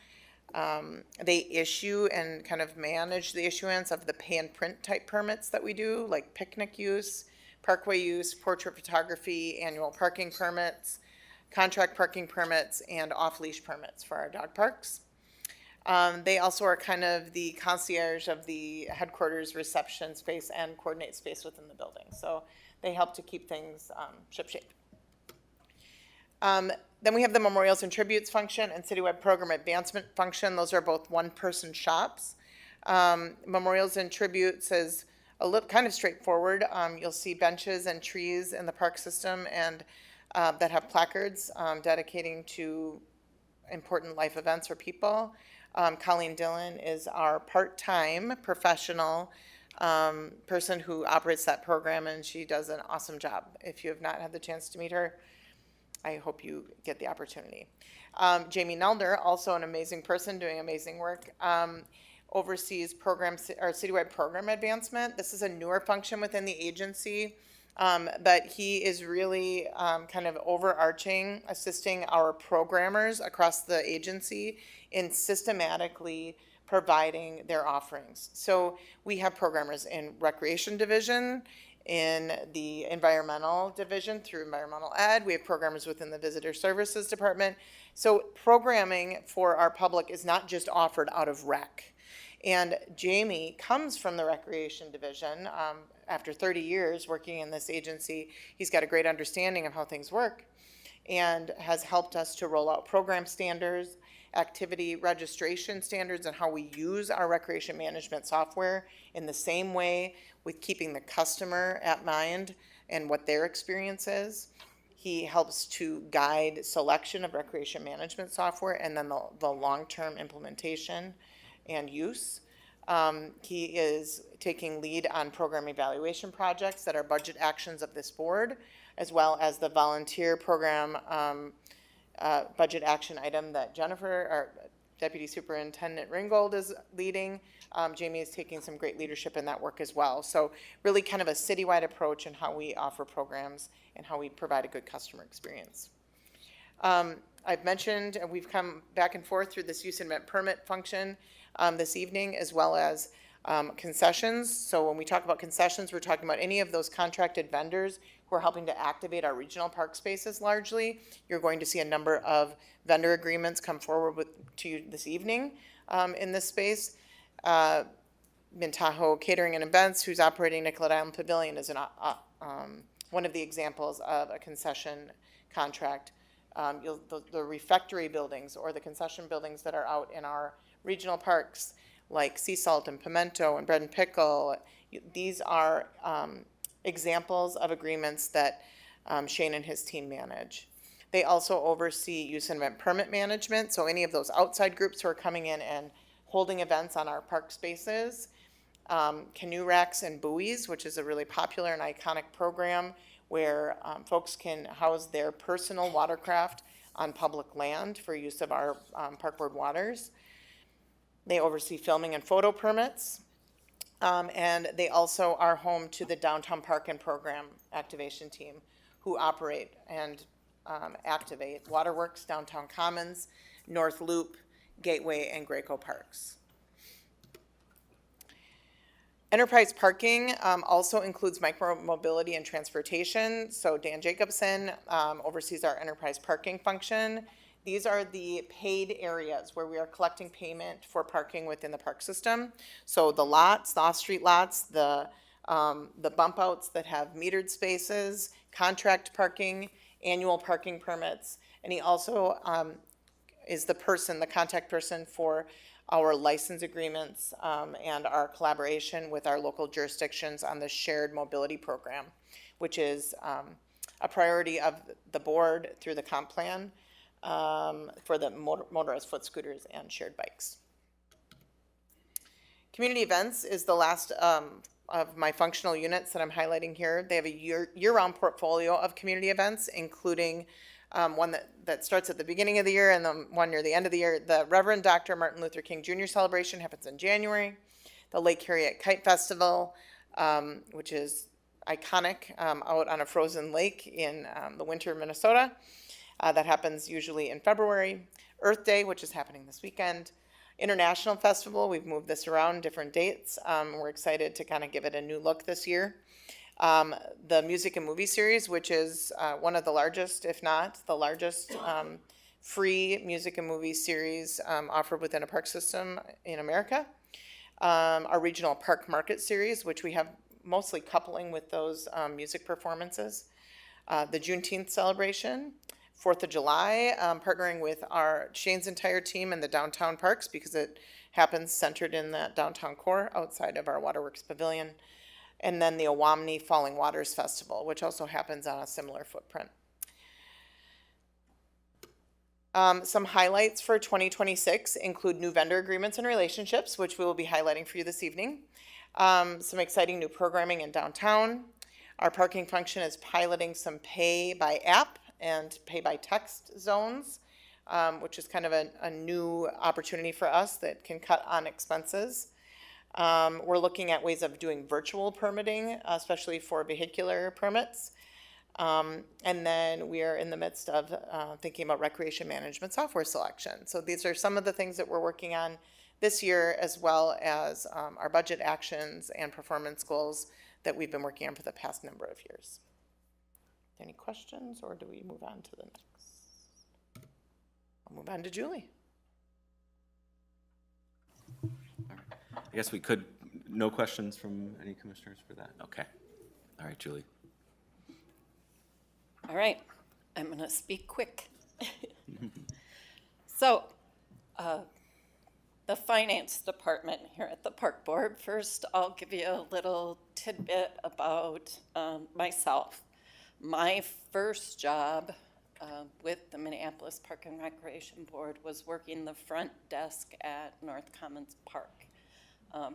They issue and kind of manage the issuance of the pay and print type permits that we do, like picnic use, parkway use, portrait photography, annual parking permits, contract parking permits, and off-leash permits for our dog parks. They also are kind of the concierge of the headquarters reception space and coordinate space within the building. So they help to keep things shipshape. Then we have the memorials and tributes function and citywide program advancement function. Those are both one-person shops. Memorials and tributes is kind of straightforward. You'll see benches and trees in the park system and that have placards dedicating to important life events or people. Colleen Dillon is our part-time professional person who operates that program, and she does an awesome job. If you have not had the chance to meet her, I hope you get the opportunity. Jamie Nelder, also an amazing person doing amazing work, oversees programs or citywide program advancement. This is a newer function within the agency, but he is really kind of overarching, assisting our programmers across the agency in systematically providing their offerings. So we have programmers in recreation division, in the environmental division through environmental ed. We have programmers within the visitor services department. So programming for our public is not just offered out of rec. And Jamie comes from the recreation division. After 30 years working in this agency, he's got a great understanding of how things work and has helped us to roll out program standards, activity registration standards, and how we use our recreation management software in the same way with keeping the customer at mind and what their experience is. He helps to guide selection of recreation management software and then the long-term implementation and use. He is taking lead on program evaluation projects that are budget actions of this board, as well as the volunteer program budget action item that Jennifer, our Deputy Superintendent Ringgold, is leading. Jamie is taking some great leadership in that work as well. So really kind of a citywide approach in how we offer programs and how we provide a good customer experience. I've mentioned, and we've come back and forth through this use and event permit function this evening, as well as concessions. So when we talk about concessions, we're talking about any of those contracted vendors who are helping to activate our regional park spaces largely. You're going to see a number of vendor agreements come forward to you this evening in this space. Mintahoe Catering and Events, who's operating Nicollet Island Pavilion, is one of the examples of a concession contract. The refectory buildings or the concession buildings that are out in our regional parks, like Sea Salt and Pimento and Bread and Pickle, these are examples of agreements that Shane and his team manage. They also oversee use and event permit management, so any of those outside groups who are coming in and holding events on our park spaces. Canoe racks and buoys, which is a really popular and iconic program where folks can house their personal watercraft on public land for use of our park board waters. They oversee filming and photo permits. And they also are home to the Downtown Park and Program Activation Team, who operate and activate Waterworks, Downtown Commons, North Loop, Gateway, and Graco Parks. Enterprise parking also includes micro-mobility and transportation. So Dan Jacobson oversees our enterprise parking function. These are the paid areas where we are collecting payment for parking within the park system. So the lots, the off-street lots, the bump outs that have metered spaces, contract parking, annual parking permits. And he also is the contact person for our license agreements and our collaboration with our local jurisdictions on the shared mobility program, which is a priority of the board through the comp plan for the motorized foot scooters and shared bikes. Community events is the last of my functional units that I'm highlighting here. They have a year-round portfolio of community events, including one that starts at the beginning of the year and the one near the end of the year. The Reverend Dr. Martin Luther King Jr. celebration happens in January. The Lake Harriet Kite Festival, which is iconic, out on a frozen lake in the winter Minnesota. That happens usually in February. Earth Day, which is happening this weekend. International Festival, we've moved this around, different dates. We're excited to kind of give it a new look this year. The Music and Movie Series, which is one of the largest, if not the largest, free music and movie series offered within a park system in America. Our Regional Park Market Series, which we have mostly coupling with those music performances. The Juneteenth celebration. 4th of July, partnering with Shane's entire team in the downtown parks because it happens centered in that downtown core outside of our Waterworks Pavilion. And then the Awamni Falling Waters Festival, which also happens on a similar footprint. Some highlights for 2026 include new vendor agreements and relationships, which we will be highlighting for you this evening. Some exciting new programming in downtown. Our parking function is piloting some pay by app and pay by text zones, which is kind of a new opportunity for us that can cut on expenses. We're looking at ways of doing virtual permitting, especially for vehicular permits. And then we are in the midst of thinking about recreation management software selection. So these are some of the things that we're working on this year, as well as our budget actions and performance goals that we've been working on for the past number of years. Any questions, or do we move on to the next? I'll move on to Julie. I guess we could, no questions from any commissioners for that? Okay. All right, Julie. All right, I'm going to speak quick. So, the finance department here at the park board, first I'll give you a little tidbit about myself. My first job with the Minneapolis Park and Recreation Board was working the front desk at North Commons Park,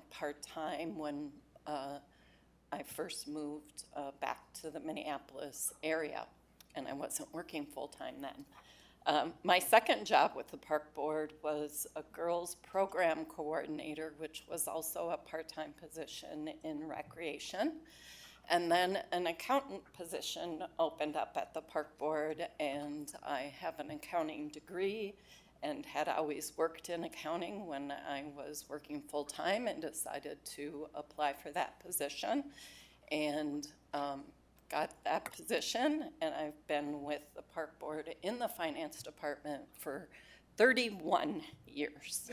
part-time when I first moved back to the Minneapolis area, and I wasn't working full-time then. My second job with the park board was a girls program coordinator, which was also a part-time position in recreation. And then an accountant position opened up at the park board, and I have an accounting degree and had always worked in accounting when I was working full-time, and decided to apply for that position and got that position. And I've been with the park board in the finance department for 31 years.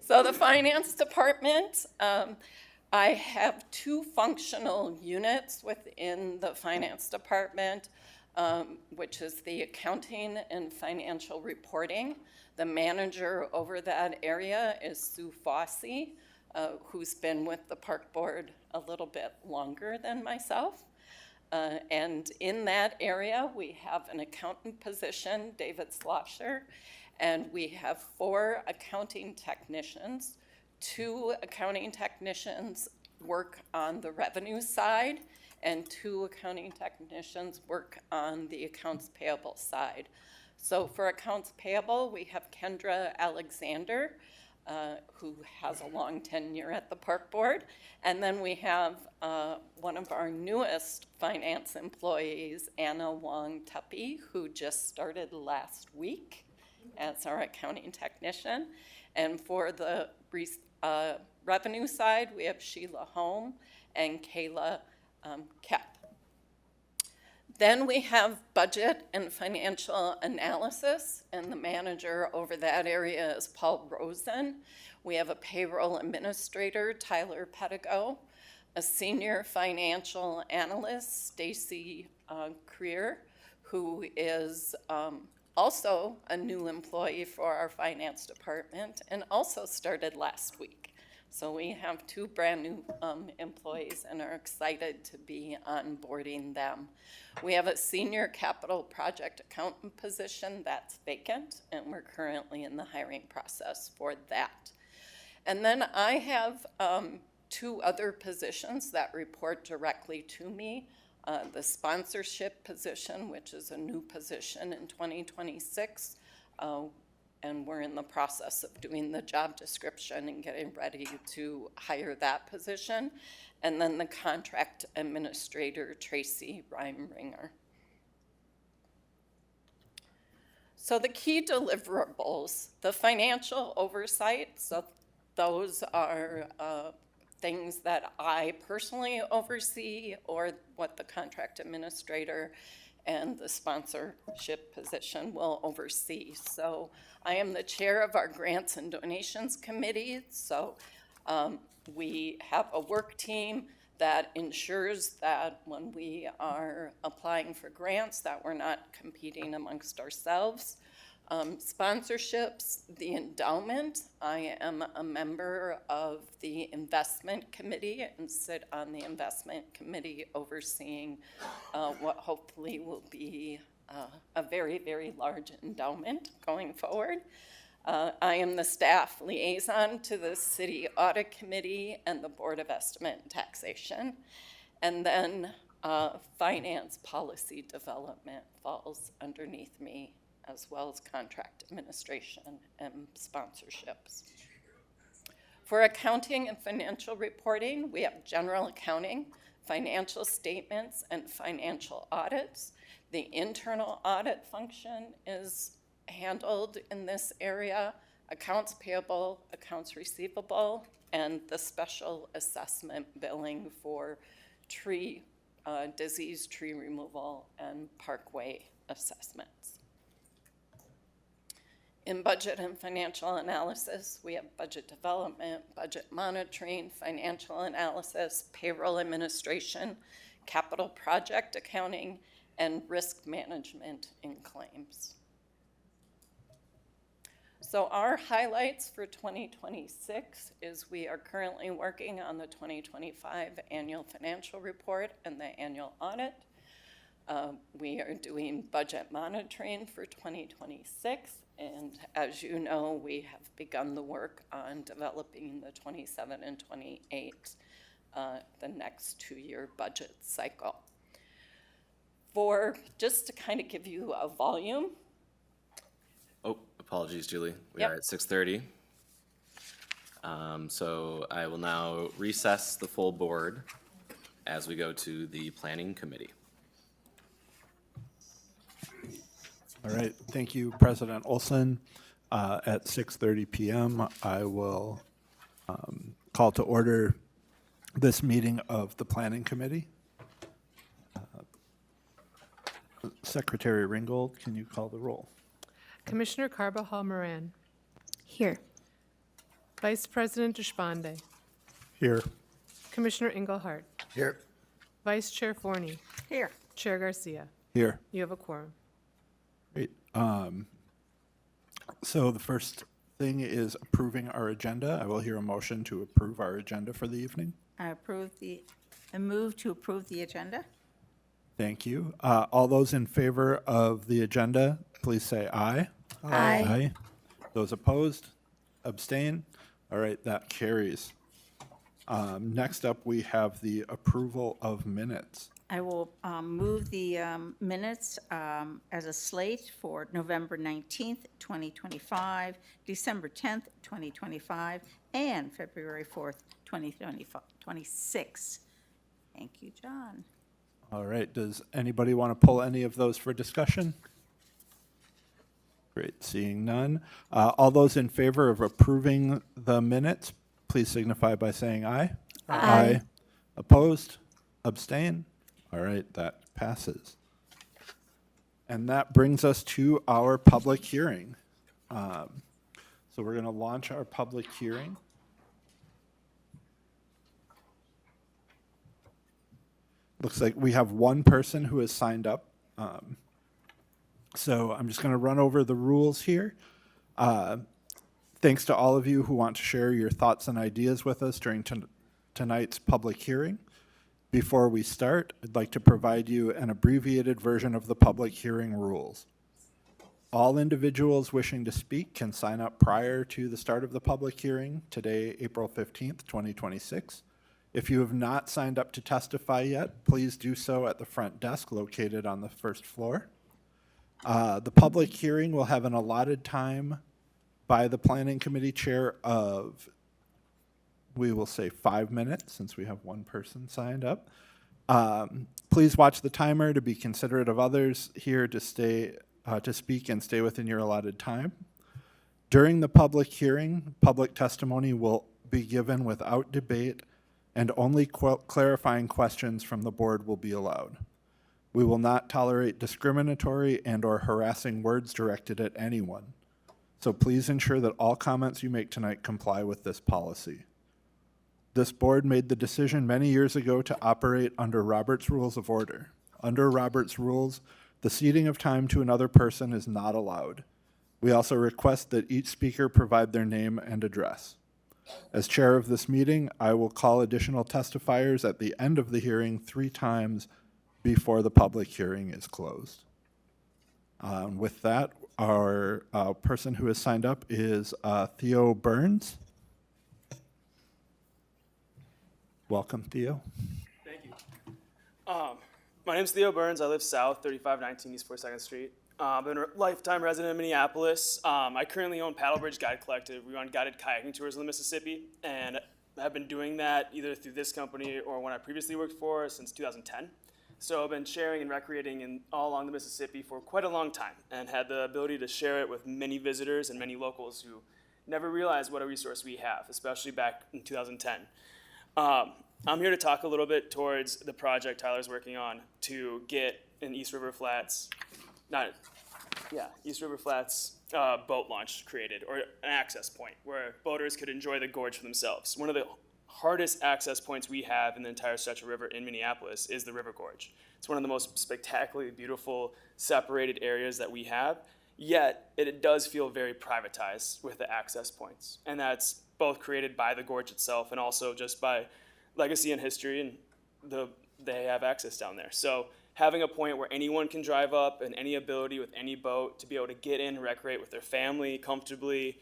So the finance department, I have two functional units within the finance department, which is the accounting and financial reporting. The manager over that area is Sue Fossey, who's been with the park board a little bit longer than myself. And in that area, we have an accountant position, David Slosher, and we have 4 accounting technicians. 2 accounting technicians work on the revenue side, and 2 accounting technicians work on the accounts payable side. So for accounts payable, we have Kendra Alexander, who has a long tenure at the park board. And then we have one of our newest finance employees, Anna Wong Tuppy, who just started last week as our accounting technician. And for the revenue side, we have Sheila Holm and Kayla Kep. Then we have budget and financial analysis, and the manager over that area is Paul Rosen. We have a payroll administrator, Tyler Pedigo, a senior financial analyst, Stacy Creer, who is also a new employee for our finance department and also started last week. So we have 2 brand new employees and are excited to be onboarding them. We have a senior capital project accountant position that's vacant, and we're currently in the hiring process for that. And then I have 2 other positions that report directly to me. The sponsorship position, which is a new position in 2026, and we're in the process of doing the job description and getting ready to hire that position. And then the contract administrator, Tracy Reimringer. So the key deliverables, the financial oversight, so those are things that I personally oversee, or what the contract administrator and the sponsorship position will oversee. So I am the chair of our grants and donations committee. So we have a work team that ensures that when we are applying for grants, that we're not competing amongst ourselves. Sponsorships, the endowment. I am a member of the investment committee and sit on the investment committee overseeing what hopefully will be a very, very large endowment going forward. I am the staff liaison to the City Audit Committee and the Board of Estimate and Taxation. And then finance policy development falls underneath me, as well as contract administration and sponsorships. For accounting and financial reporting, we have general accounting, financial statements, and financial audits. The internal audit function is handled in this area, accounts payable, accounts receivable, and the special assessment billing for tree, disease tree removal and parkway assessments. In budget and financial analysis, we have budget development, budget monitoring, financial analysis, payroll administration, capital project accounting, and risk management in claims. So our highlights for 2026 is we are currently working on the 2025 annual financial report and the annual audit. We are doing budget monitoring for 2026, and as you know, we have begun the work on developing the 27 and 28, the next 2-year budget cycle. For, just to kind of give you a volume. Oh, apologies, Julie. We Yep. are at 6:30. So I will now recess the full board as we go to the planning committee. All right, thank you, President Olson. At 6:30 PM, I will call to order this meeting of the Planning Committee. Secretary Ringgold, can you call the roll? Commissioner Carbajal Moran, Here. Vice President Deshpande, Here. Commissioner Engelhardt, Here. Vice Chair Forney, Here. Chair Garcia. Here. You have a quorum. Great. So the first thing is approving our agenda. I will hear a motion to approve our agenda for the evening. I move to approve the agenda. Thank you. All those in favor of the agenda, please say aye. Aye. Those opposed, abstain. All right, that carries. Next up, we have the approval of minutes. I will move the minutes as a slate for November 19th, 2025, December 10th, 2025, and February 4th, 2026. Thank you, John. All right, does anybody want to pull any of those for discussion? Great, seeing none. All those in favor of approving the minutes, please signify by saying aye. Aye. Opposed? Abstain? All right, that passes. And that brings us to our public hearing. So we're going to launch our public hearing. Looks like we have one person who has signed up. So I'm just going to run over the rules here. Thanks to all of you who want to share your thoughts and ideas with us during tonight's public hearing. Before we start, I'd like to provide you an abbreviated version of the public hearing rules. All individuals wishing to speak can sign up prior to the start of the public hearing, today, April 15th, 2026. If you have not signed up to testify yet, please do so at the front desk located on the first floor. The public hearing will have an allotted time by the Planning Committee Chair of, we will say 5 minutes, since we have one person signed up. Please watch the timer to be considerate of others here to speak and stay within your allotted time. During the public hearing, public testimony will be given without debate, and only clarifying questions from the board will be allowed. We will not tolerate discriminatory and/or harassing words directed at anyone. So please ensure that all comments you make tonight comply with this policy. This board made the decision many years ago to operate under Robert's Rules of Order. Under Robert's rules, the ceding of time to another person is not allowed. We also request that each speaker provide their name and address. As chair of this meeting, I will call additional testifiers at the end of the hearing 3 times before the public hearing is closed. With that, our person who has signed up is Theo Burns. Welcome, Theo. Thank you. My name's Theo Burns. I live south, 3519 East 42nd Street. I've been a lifetime resident of Minneapolis. I currently own Paddlebridge Guide Collective. We run guided kayaking tours in the Mississippi, and I've been doing that either through this company or when I previously worked for since 2010. So I've been sharing and recreating all along the Mississippi for quite a long time, and had the ability to share it with many visitors and many locals who never realized what a resource we have, especially back in 2010. I'm here to talk a little bit towards the project Tyler's working on to get an East River Flats boat launch created, or an access point where boaters could enjoy the gorge for themselves. One of the hardest access points we have in the entire stretch of river in Minneapolis is the River Gorge. It's one of the most spectacularly beautiful separated areas that we have, Yet it does feel very privatized with the access points. And that's both created by the gorge itself and also just by legacy and history, and they have access down there. So having a point where anyone can drive up and any ability with any boat to be able to get in and recreate with their family comfortably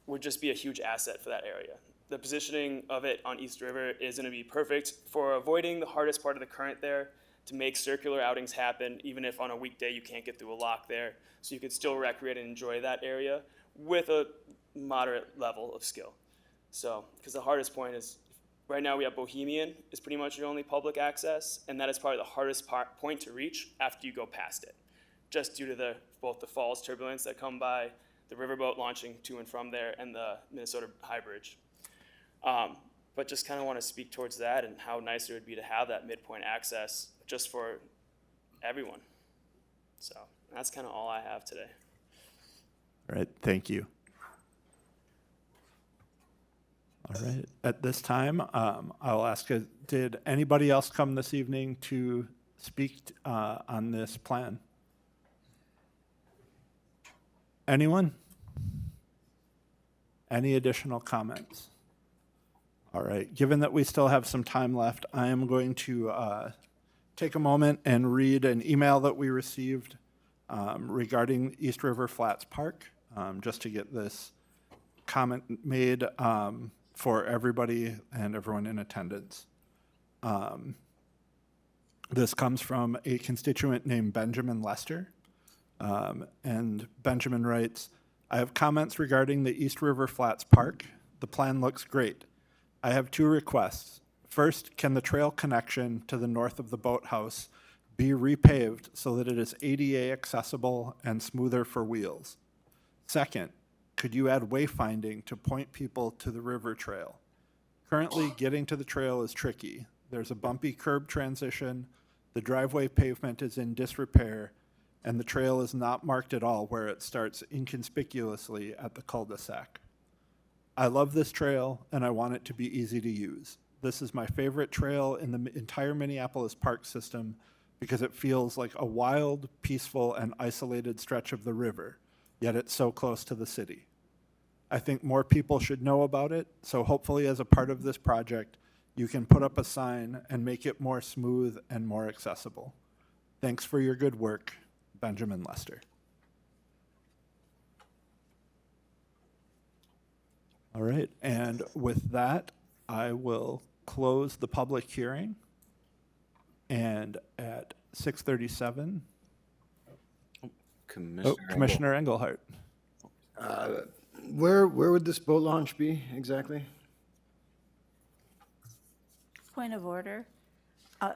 would just be a huge asset for that area. The positioning of it on East River is going to be perfect for avoiding the hardest part of the current there, to make circular outings happen, even if on a weekday you can't get through a lock there. So you could still recreate and enjoy that area with a moderate level of skill. So, because the hardest point is, right now we have Bohemian is pretty much your only public access, and that is probably the hardest point to reach after you go past it, just due to both the falls turbulence that come by, the riverboat launching to and from there, and the Minnesota High Bridge. But just kind of want to speak towards that and how nice it would be to have that midpoint access just for everyone. So that's kind of all I have today. All right, thank you. All right, at this time, I'll ask, did anybody else come this evening to speak on this plan? Anyone? Any additional comments? All right, given that we still have some time left, I am going to take a moment and read an email that we received regarding East River Flats Park, just to get this comment made for everybody and everyone in attendance. This comes from a constituent named Benjamin Lester, and Benjamin writes, I have comments regarding the East River Flats Park. The plan looks great. I have two requests. First, can the trail connection to the north of the boathouse be repaved so that it is ADA accessible and smoother for wheels? Second, could you add wayfinding to point people to the river trail? Currently, getting to the trail is tricky. There's a bumpy curb transition, the driveway pavement is in disrepair, and the trail is not marked at all where it starts inconspicuously at the cul-de-sac. I love this trail, and I want it to be easy to use. This is my favorite trail in the entire Minneapolis park system because it feels like a wild, peaceful, and isolated stretch of the river, yet it's so close to the city. I think more people should know about it, so hopefully as a part of this project, you can put up a sign and make it more smooth and more accessible. Thanks for your good work, Benjamin Lester. All right, and with that, I will close the public hearing. And at 6:37, Commissioner Engelhardt. Where would this boat launch be exactly? Point of order. I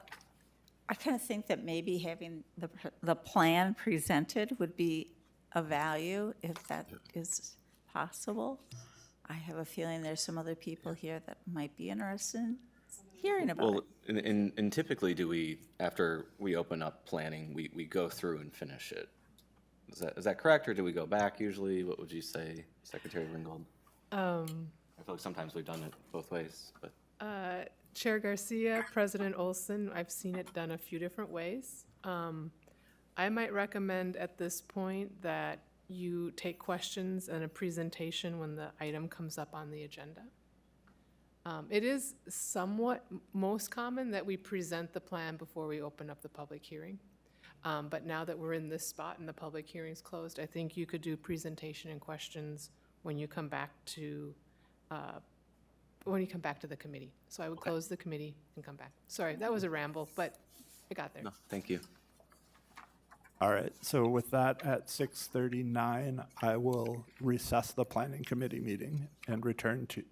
kind of think that maybe having the plan presented would be of value if that is possible. I have a feeling there's some other people here that might be interested in hearing about it. Well, and typically after we open up planning, we go through and finish it. Is that correct, or do we go back usually? What would you say, Secretary Ringgold? I feel like sometimes we've done it both ways, but. Chair Garcia, President Olson, I've seen it done a few different ways. I might recommend at this point that you take questions and a presentation when the item comes up on the agenda. It is somewhat most common that we present the plan before we open up the public hearing. But now that we're in this spot and the public hearing's closed, I think you could do presentation and questions when you come back to the committee. So I would close the committee and come back. Sorry, that was a ramble, but I got there. No, thank you. All right, so with that, at 6:39, I will recess the planning committee meeting and return to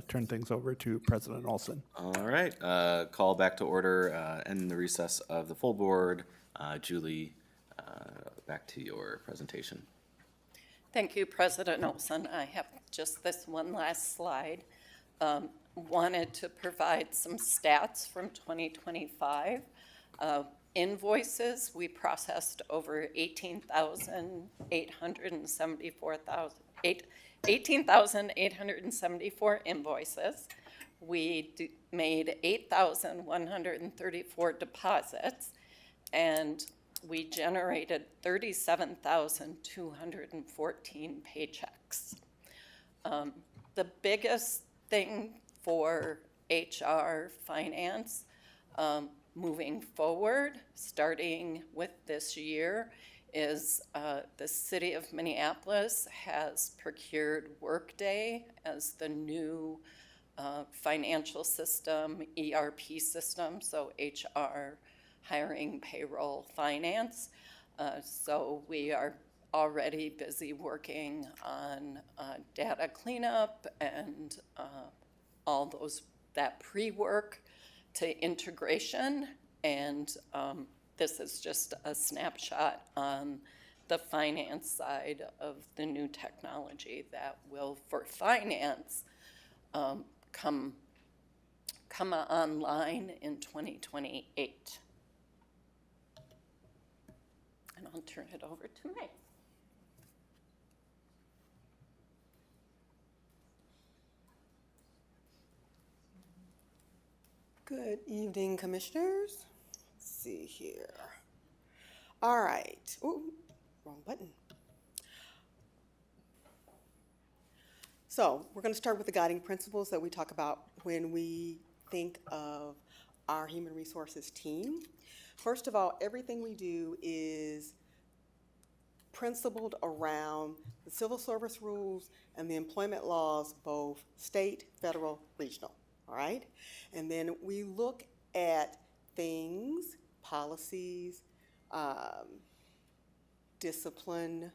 turn things over to President Olson. All right, call back to order, end the recess of the full board. Julie, back to your presentation. Thank you, President Olson. I have just this one last slide. Wanted to provide some stats from 2025. Invoices, we processed over 18,874 invoices. We made 8,134 deposits, and we generated 37,214 paychecks. The biggest thing for HR finance moving forward, starting with this year, is the city of Minneapolis has procured Workday as the new financial system, ERP system, so HR, hiring, payroll, finance. So we are already busy working on data cleanup and all that pre-work to integration. And this is just a snapshot on the finance side of the new technology that will, for finance, come online in 2028. And I'll turn it over to Mike. Good evening, commissioners. Let's see here. All right. Ooh, wrong button. So we're going to start with the guiding principles that we talk about when we think of our human resources team. First of all, everything we do is principled around the civil service rules and the employment laws, both state, federal, regional. All right? And then we look at things, policies, discipline,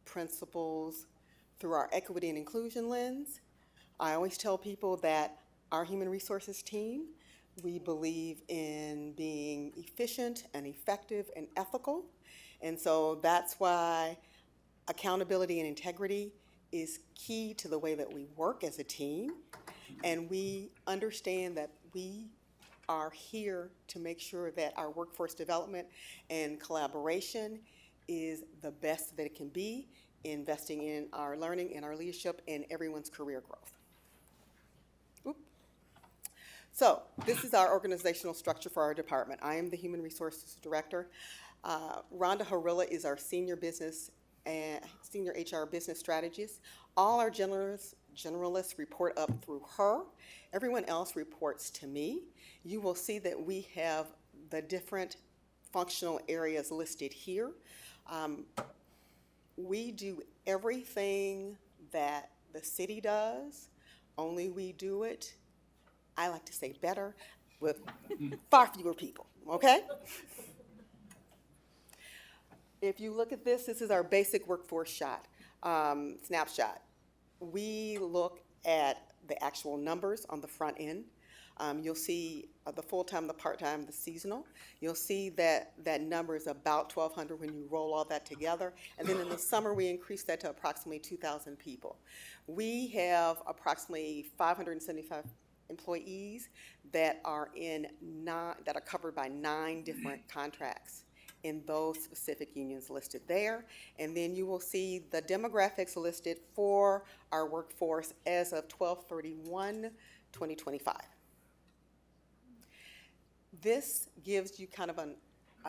principles through our equity and inclusion lens. I always tell people that our human resources team, we believe in being efficient and effective and ethical. And so that's why accountability and integrity is key to the way that we work as a team. And we understand that we are here to make sure that our workforce development and collaboration is the best that it can be, investing in our learning and our leadership and everyone's career growth. Oop. So this is our organizational structure for our department. I am the Human Resources Director. Rhonda Harilla is our senior HR business strategist. All our generalists report up through her. Everyone else reports to me. You will see that we have the different functional areas listed here. We do everything that the city does, only we do it, I like to say better, with far fewer people, okay? If you look at this, this is our basic workforce snapshot. We look at the actual numbers on the front end. You'll see the full-time, the part-time, the seasonal. You'll see that that number is about 1,200 when you roll all that together. And then in the summer, we increased that to approximately 2,000 people. We have approximately 575 employees that are covered by 9 different contracts in those specific unions listed there. And then you will see the demographics listed for our workforce as of 12/31/2025. This gives you kind of a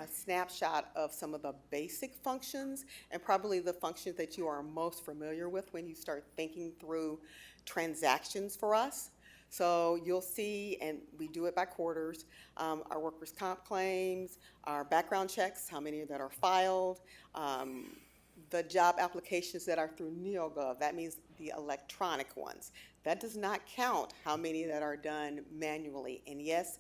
snapshot of some of the basic functions and probably the functions that you are most familiar with when you start thinking through transactions for us. So you'll see, and we do it by quarters, our workers' comp claims, our background checks, how many that are filed, the job applications that are through NeoGov, that means the electronic ones. That does not count how many that are done manually. And yes,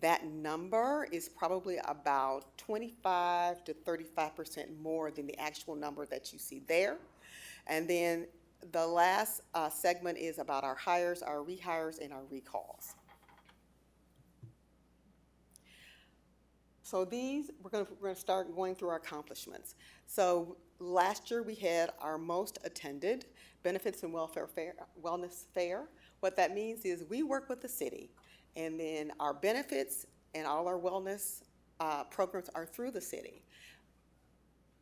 that number is probably about 25 to 35% more than the actual number that you see there. And then the last segment is about our hires, our rehires, and our recalls. So these, we're going to start going through our accomplishments. So last year we had our most attended benefits and wellness fair. What that means is we work with the city, and then our benefits and all our wellness programs are through the city.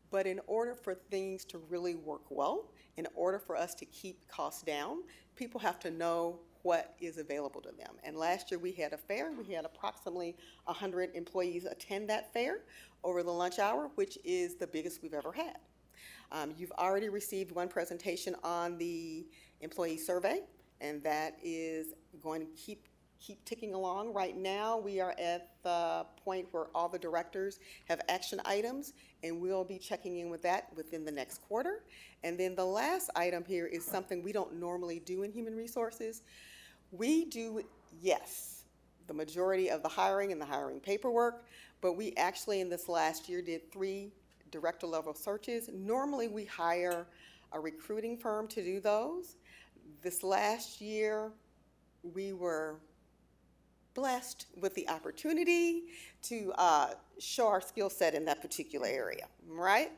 But in order for things to really work well, in order for us to keep costs down, people have to know what is available to them. And last year we had a fair. We had approximately 100 employees attend that fair over the lunch hour, which is the biggest we've ever had. You've already received one presentation on the employee survey, and that is going to keep ticking along. Right now, we are at the point where all the directors have action items, and we'll be checking in with that within the next quarter. And then the last item here is something we don't normally do in human resources. We do, yes, the majority of the hiring and the hiring paperwork, but we actually in this last year did 3 director level searches. Normally we hire a recruiting firm to do those. This last year, we were blessed with the opportunity to show our skill set in that particular area, right?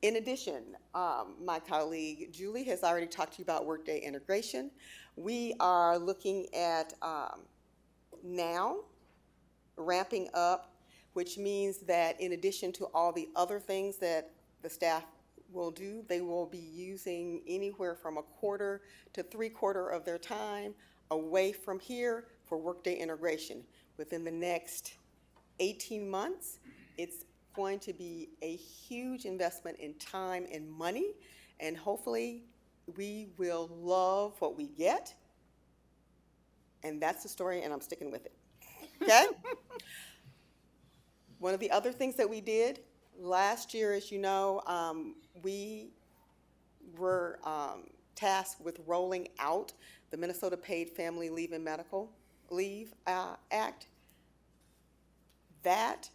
In addition, my colleague Julie has already talked to you about Workday integration. We are looking at now ramping up, which means that in addition to all the other things that the staff will do, they will be using anywhere from 1/4 to 3/4 of their time away from here for Workday integration. Within the next 18 months, it's going to be a huge investment in time and money, and hopefully we will love what we get. And that's the story, and I'm sticking with it. Okay? One of the other things that we did last year, as you know, we were tasked with rolling out the Minnesota Paid Family Leave and Medical Leave Act. That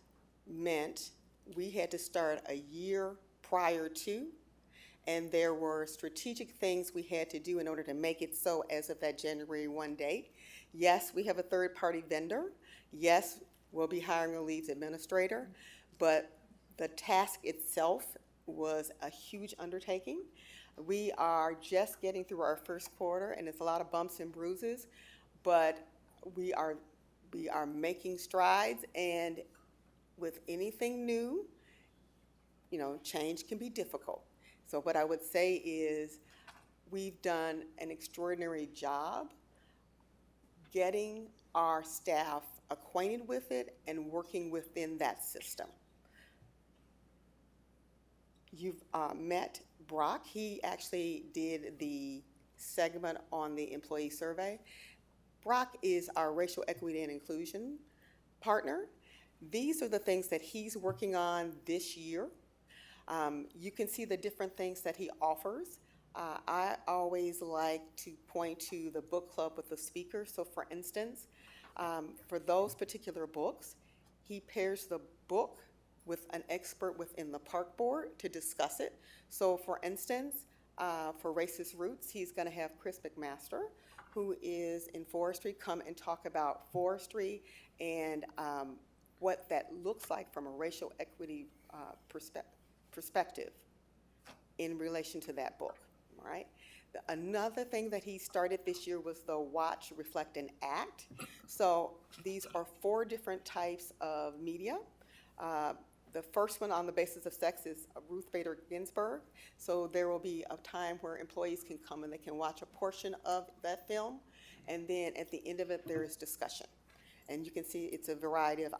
meant we had to start a year prior to, and there were strategic things we had to do in order to make it so as of that January 1 date. Yes, we have a third-party vendor. Yes, we'll be hiring a leaves administrator, but the task itself was a huge undertaking. We are just getting through our first quarter, and it's a lot of bumps and bruises, but we are making strides, and with anything new, you know, change can be difficult. So what I would say is we've done an extraordinary job getting our staff acquainted with it and working within that system. You've met Brock. He actually did the segment on the employee survey. Brock is our racial equity and inclusion partner. These are the things that he's working on this year. You can see the different things that he offers. I always like to point to the book club with the speaker. So for instance, for those particular books, he pairs the book with an expert within the park board to discuss it. So for instance, for Racist Roots, he's gonna have Chris McMaster, who is in forestry, come and talk about forestry and what that looks like from a racial equity perspective in relation to that book, all right? Another thing that he started this year was the Watch, Reflect, and Act. So these are 4 different types of media. The first one on the basis of sex is Ruth Bader Ginsburg. So there will be a time where employees can come and they can watch a portion of that film. And then at the end of it, there is discussion. And you can see it's a variety of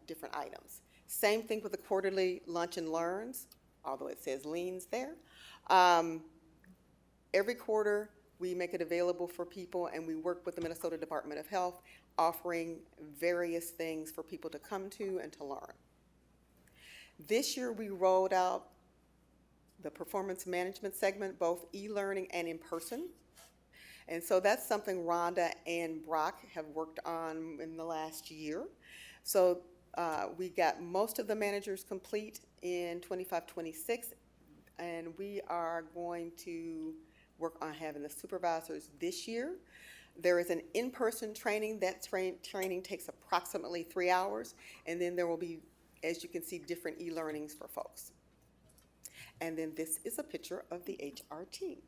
different items. Same thing with the quarterly lunch and learns, although it says leans there. Every quarter, we make it available for people, and we work with the Minnesota Department of Health, offering various things for people to come to and to learn. This year, we rolled out the performance management segment, both e-learning and in person. And so that's something Rhonda and Brock have worked on in the last year. So we got most of the managers complete in 25-26, and we are going to work on having the supervisors this year. There is an in-person training. That training takes approximately 3 hours, and then there will be, as you can see, different e-learnings for folks. And then this is a picture of the HR team.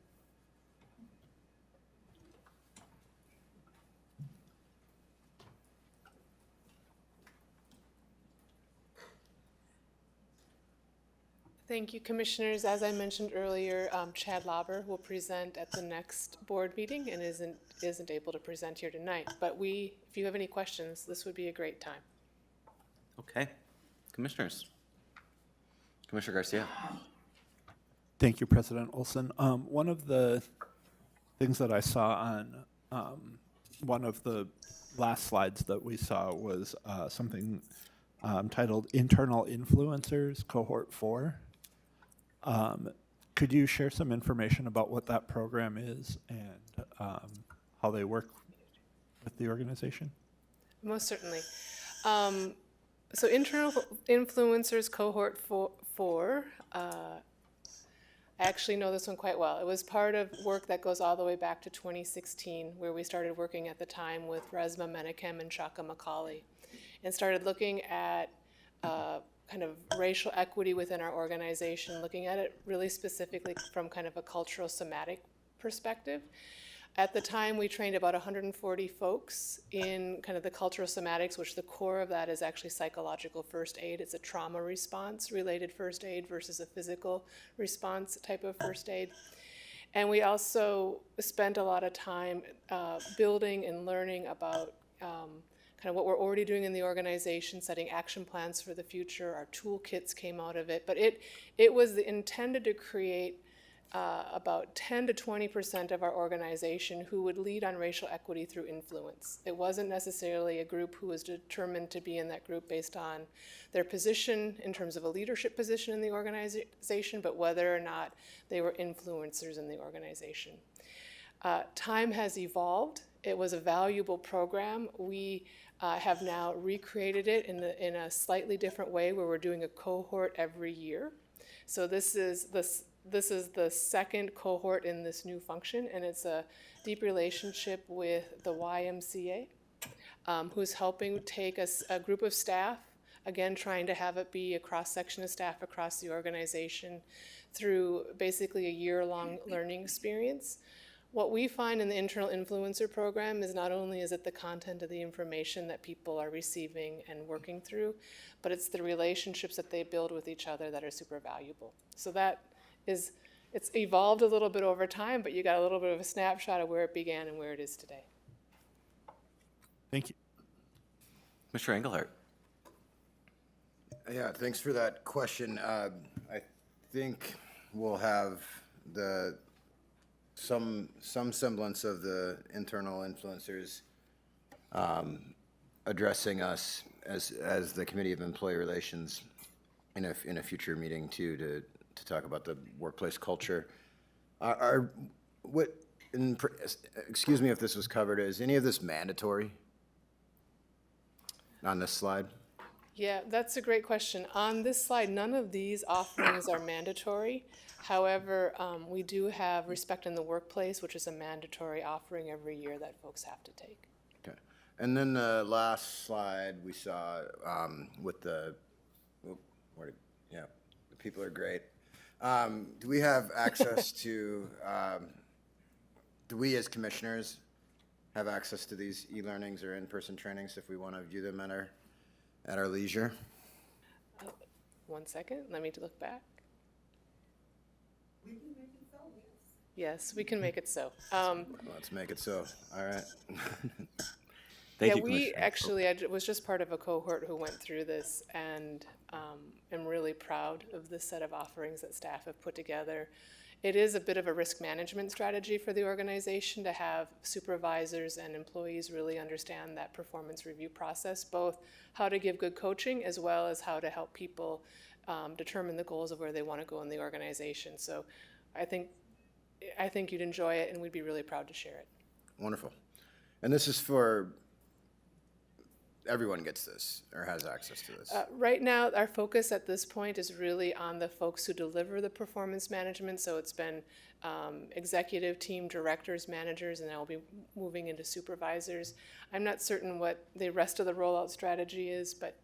Thank you, Commissioners. As I mentioned earlier, Chad Lauber will present at the next board meeting and isn't able to present here tonight. But if you have any questions, this would be a great time. Okay. Commissioners. Commissioner Garcia. Thank you, President Olson. One of the things that I saw on one of the last slides that we saw was something titled Internal Influencers Cohort 4. Could you share some information about what that program is and how they work with the organization? Most certainly. So Internal Influencers Cohort 4, I actually know this one quite well. It was part of work that goes all the way back to 2016, where we started working at the time with Resma Menachem and Shaka McCauley, and started looking at kind of racial equity within our organization, looking at it really specifically from kind of a cultural somatic perspective. At the time, we trained about 140 folks in kind of the cultural somatics, which the core of that is actually psychological first aid. It's a trauma response related first aid versus a physical response type of first aid. And we also spent a lot of time building and learning about kind of what we're already doing in the organization, setting action plans for the future. Our toolkits came out of it. But it was intended to create about 10 to 20% of our organization who would lead on racial equity through influence. It wasn't necessarily a group who was determined to be in that group based on their position in terms of a leadership position in the organization, but whether or not they were influencers in the organization. Time has evolved. It was a valuable program. We have now recreated it in a slightly different way, where we're doing a cohort every year. So this is the second cohort in this new function, and it's a deep relationship with the YMCA, who's helping take a group of staff, again, trying to have it be a cross-section of staff across the organization through basically a year-long learning experience. What we find in the internal influencer program is not only is it the content of the information that people are receiving and working through, but it's the relationships that they build with each other that are super valuable. So it's evolved a little bit over time, but you got a little bit of a snapshot of where it began and where it is today. Thank you. Mr. Engelhardt. Yeah, thanks for that question. I think we'll have some semblance of the internal influencers addressing us as the Committee of Employee Relations in a future meeting too, to talk about the workplace culture. Excuse me if this was covered, is any of this mandatory on this slide? Yeah, that's a great question. On this slide, none of these offerings are mandatory. However, we do have Respect in the Workplace, which is a mandatory offering every year that folks have to take. Okay. And then the last slide we saw with the people are great. Do we have access to, do we as commissioners have access to these e-learnings or in-person trainings if we want to view them at our leisure? 1 second, let me look back. Yes, we can make it so. Let's make it so. All right. Thank yeah, you, we Commissioner. actually, I was just part of a cohort who went through this, and am really proud of the set of offerings that staff have put together. It is a bit of a risk management strategy for the organization to have supervisors and employees really understand that performance review process, both how to give good coaching as well as how to help people determine the goals of where they want to go in the organization. So I think you'd enjoy it, and we'd be really proud to share it. Wonderful. And this is for everyone gets this or has access to this? Right now, our focus at this point is really on the folks who deliver the performance management. So it's been executive team directors, managers, and now we'll be moving into supervisors. I'm not certain what the rest of the rollout strategy is, but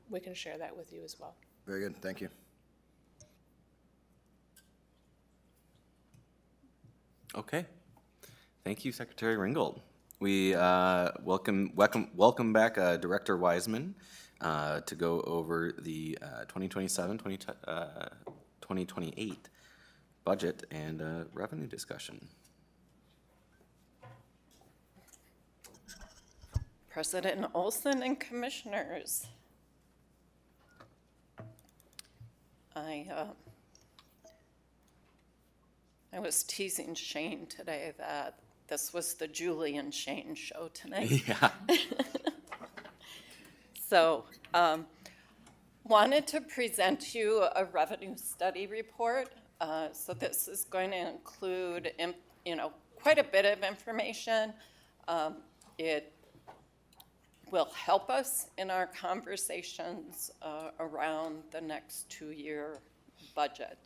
we can share that with you as well. Very good. Thank you. Okay. Thank you, Secretary Ringgold. We welcome back Director Wiseman to go over the 2027-2028 2028 budget and revenue discussion. President Olson and commissioners. I was teasing Shane today that this was the Julie and Shane show tonight. Yeah. So, wanted to present you a revenue study report. So this is going to include, quite a bit of information. It will help us in our conversations around the next 2-year budget.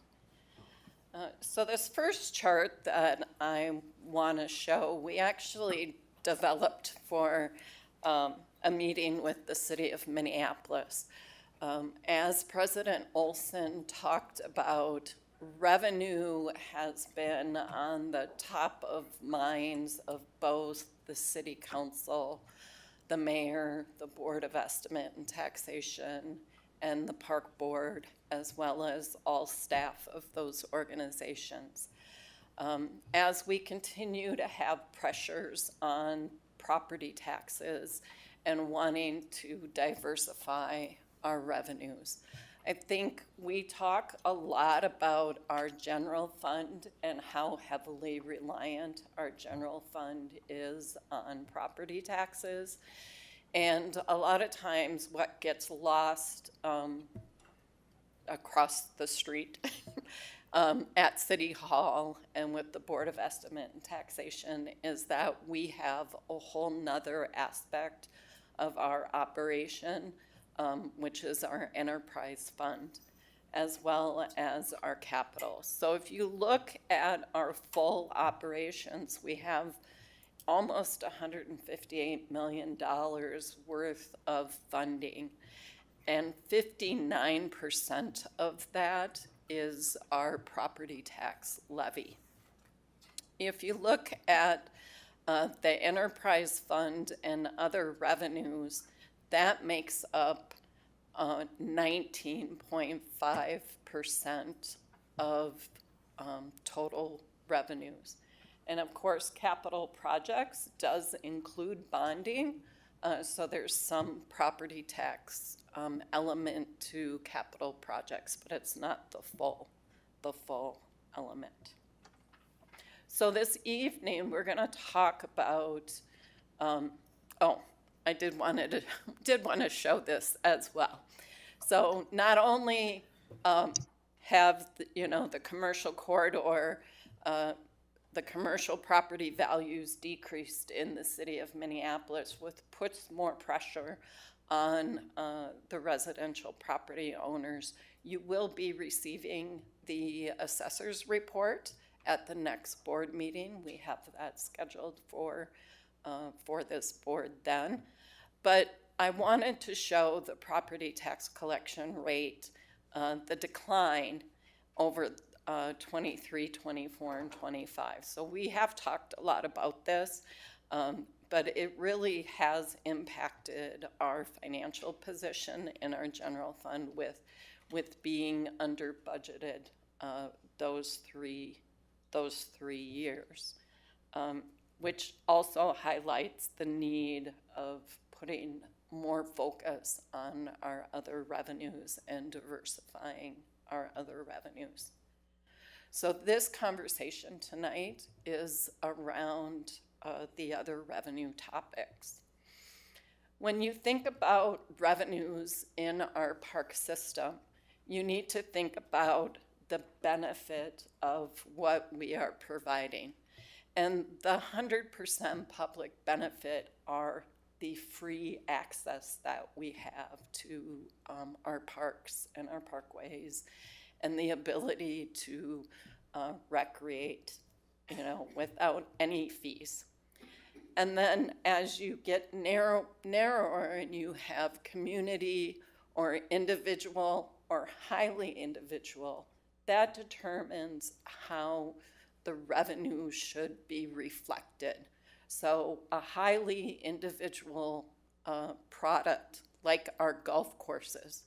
So this first chart that I want to show, we actually developed for a meeting with the city of Minneapolis. As President Olson talked about, revenue has been on the top of minds of both the city council, the mayor, the Board of Estimate and Taxation, and the park board, as well as all staff of those organizations. As we continue to have pressures on property taxes and wanting to diversify our revenues, I think we talk a lot about our general fund and how heavily reliant our general fund is on property taxes. And a lot of times what gets lost across the street at City Hall and with the Board of Estimate and Taxation is that we have a whole nother aspect of our operation, which is our enterprise fund, as well as our capital. So if you look at our full operations, we have almost $158 million worth of funding, and 59% of that is our property tax levy. If you look at the enterprise fund and other revenues, that makes up 19.5% of total revenues. And of course, capital projects does include bonding, so there's some property tax element to capital projects, but it's not the full element. So this evening, we're gonna talk about, I did want to show this as well. So not only have the commercial corridor, the commercial property values decreased in the city of Minneapolis, which puts more pressure on the residential property owners. You will be receiving the assessor's report at the next board meeting. We have that scheduled for this board then. But I wanted to show the property tax collection rate, the decline over 23, 24, and 25. So we have talked a lot about this, but it really has impacted our financial position in our general fund with being under budgeted those three years, which also highlights the need of putting more focus on our other revenues and diversifying our other revenues. So this conversation tonight is around the other revenue topics. When you think about revenues in our park system, you need to think about the benefit of what we are providing. And the 100% public benefit are the free access that we have to our parks and our parkways, and the ability to recreate, without any fees. And then as you get narrower and you have community or individual or highly individual, that determines how the revenue should be reflected. So a highly individual product like our golf courses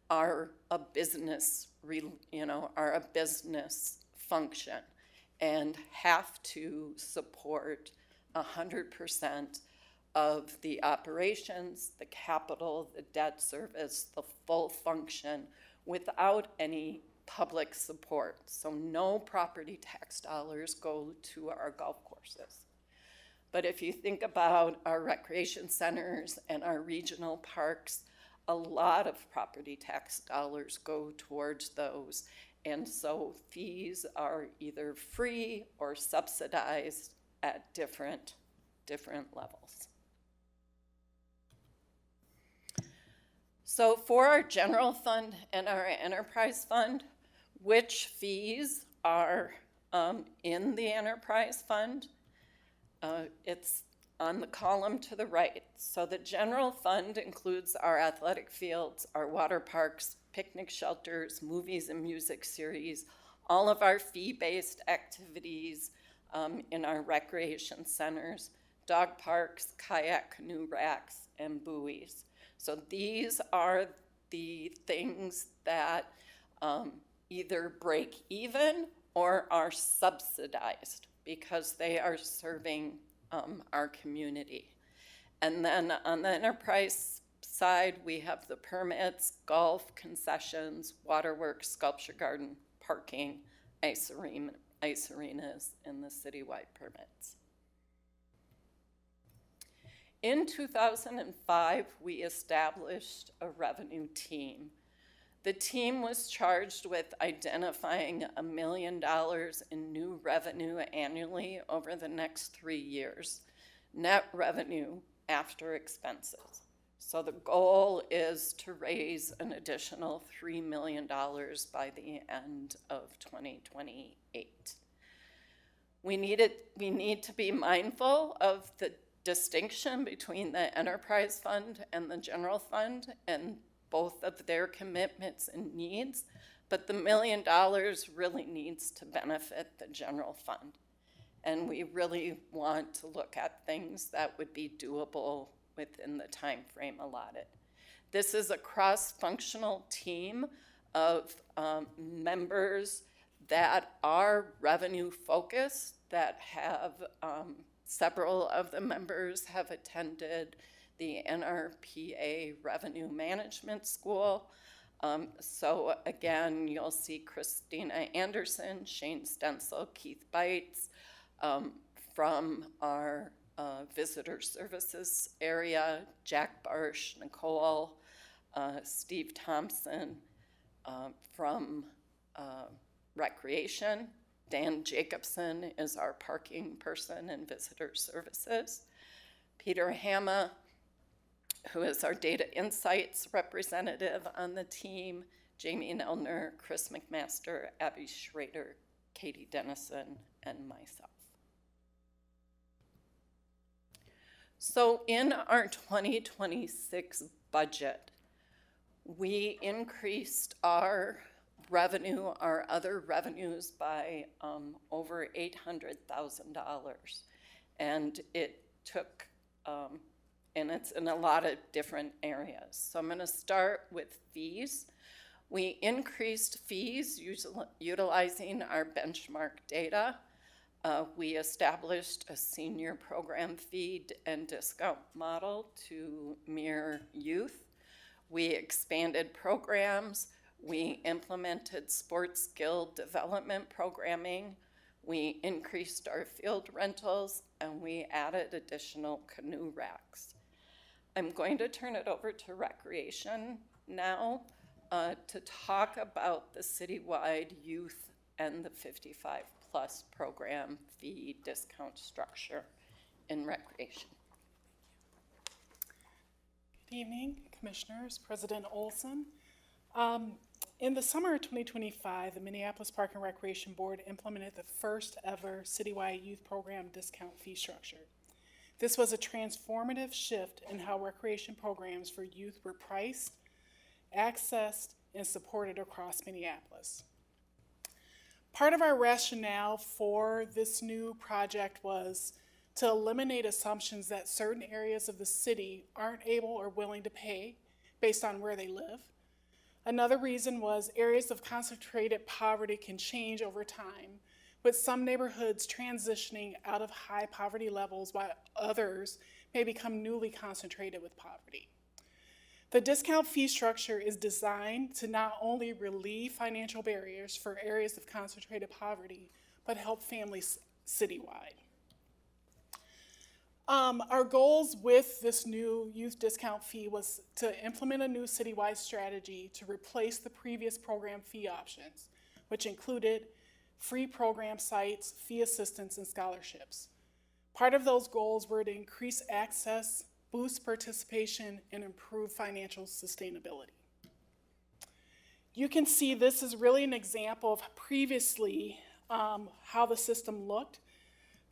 are a business, are a business function and have to support 100% of the operations, the capital, the debt service, the full function without any public support. So no property tax dollars go to our golf courses. But if you think about our recreation centers and our regional parks, a lot of property tax dollars go towards those. And so fees are either free or subsidized at different levels. So for our general fund and our enterprise fund, which fees are in the enterprise fund? It's on the column to the right. So the general fund includes our athletic fields, our water parks, picnic shelters, movies and music series, all of our fee-based activities in our recreation centers, dog parks, kayak canoe racks, and buoys. So these are the things that either break even or are subsidized because they are serving our community. And then on the enterprise side, we have the permits, golf, concessions, waterworks, sculpture garden, parking, ice arenas, and the citywide permits. In 2005, we established a revenue team. The team was charged with identifying $1 million in new revenue annually over the next 3 years, net revenue after expenses. So the goal is to raise an additional $3 million by the end of 2028. We need to be mindful of the distinction between the enterprise fund and the general fund and both of their commitments and needs, but the $1 million really needs to benefit the general fund. And we really want to look at things that would be doable within the time frame allotted. This is a cross-functional team of members that are revenue focused, that have several of the members have attended the NRPA Revenue Management School. So again, you'll see Christina Anderson, Shane Stencil, Keith Bites from our visitor services area, Jack Barsh, Nicole, Steve Thompson from Recreation. Dan Jacobson is our parking person and visitor services. Peter Hamma, who is our data insights representative on the team, Jamie Nelner, Chris McMaster, Abby Schrader, Katie Dennison, and myself. So in our 2026 budget, we increased our revenue, our other revenues by over $800,000. And it took, and it's in a lot of different areas. So I'm gonna start with fees. We increased fees utilizing our benchmark data. We established a senior program fee and discount model to mirror youth. We expanded programs. We implemented sports skill development programming. We increased our field rentals, and we added additional canoe racks. I'm going to turn it over to Recreation now to talk about the citywide youth and the 55+ program fee discount structure in Recreation. Good evening, Commissioners, President Olson. In the summer of 2025, the Minneapolis Park and Recreation Board implemented the first ever citywide youth program discount fee structure. This was a transformative shift in how recreation programs for youth were priced, accessed, and supported across Minneapolis. Part of our rationale for this new project was to eliminate assumptions that certain areas of the city aren't able or willing to pay based on where they live. Another reason was areas of concentrated poverty can change over time, with some neighborhoods transitioning out of high poverty levels while others may become newly concentrated with poverty. The discount fee structure is designed to not only relieve financial barriers for areas of concentrated poverty, but help families citywide. Our goals with this new youth discount fee was to implement a new citywide strategy to replace the previous program fee options, which included free program sites, fee assistance, and scholarships. Part of those goals were to increase access, boost participation, and improve financial sustainability. You can see this is really an example of previously how the system looked.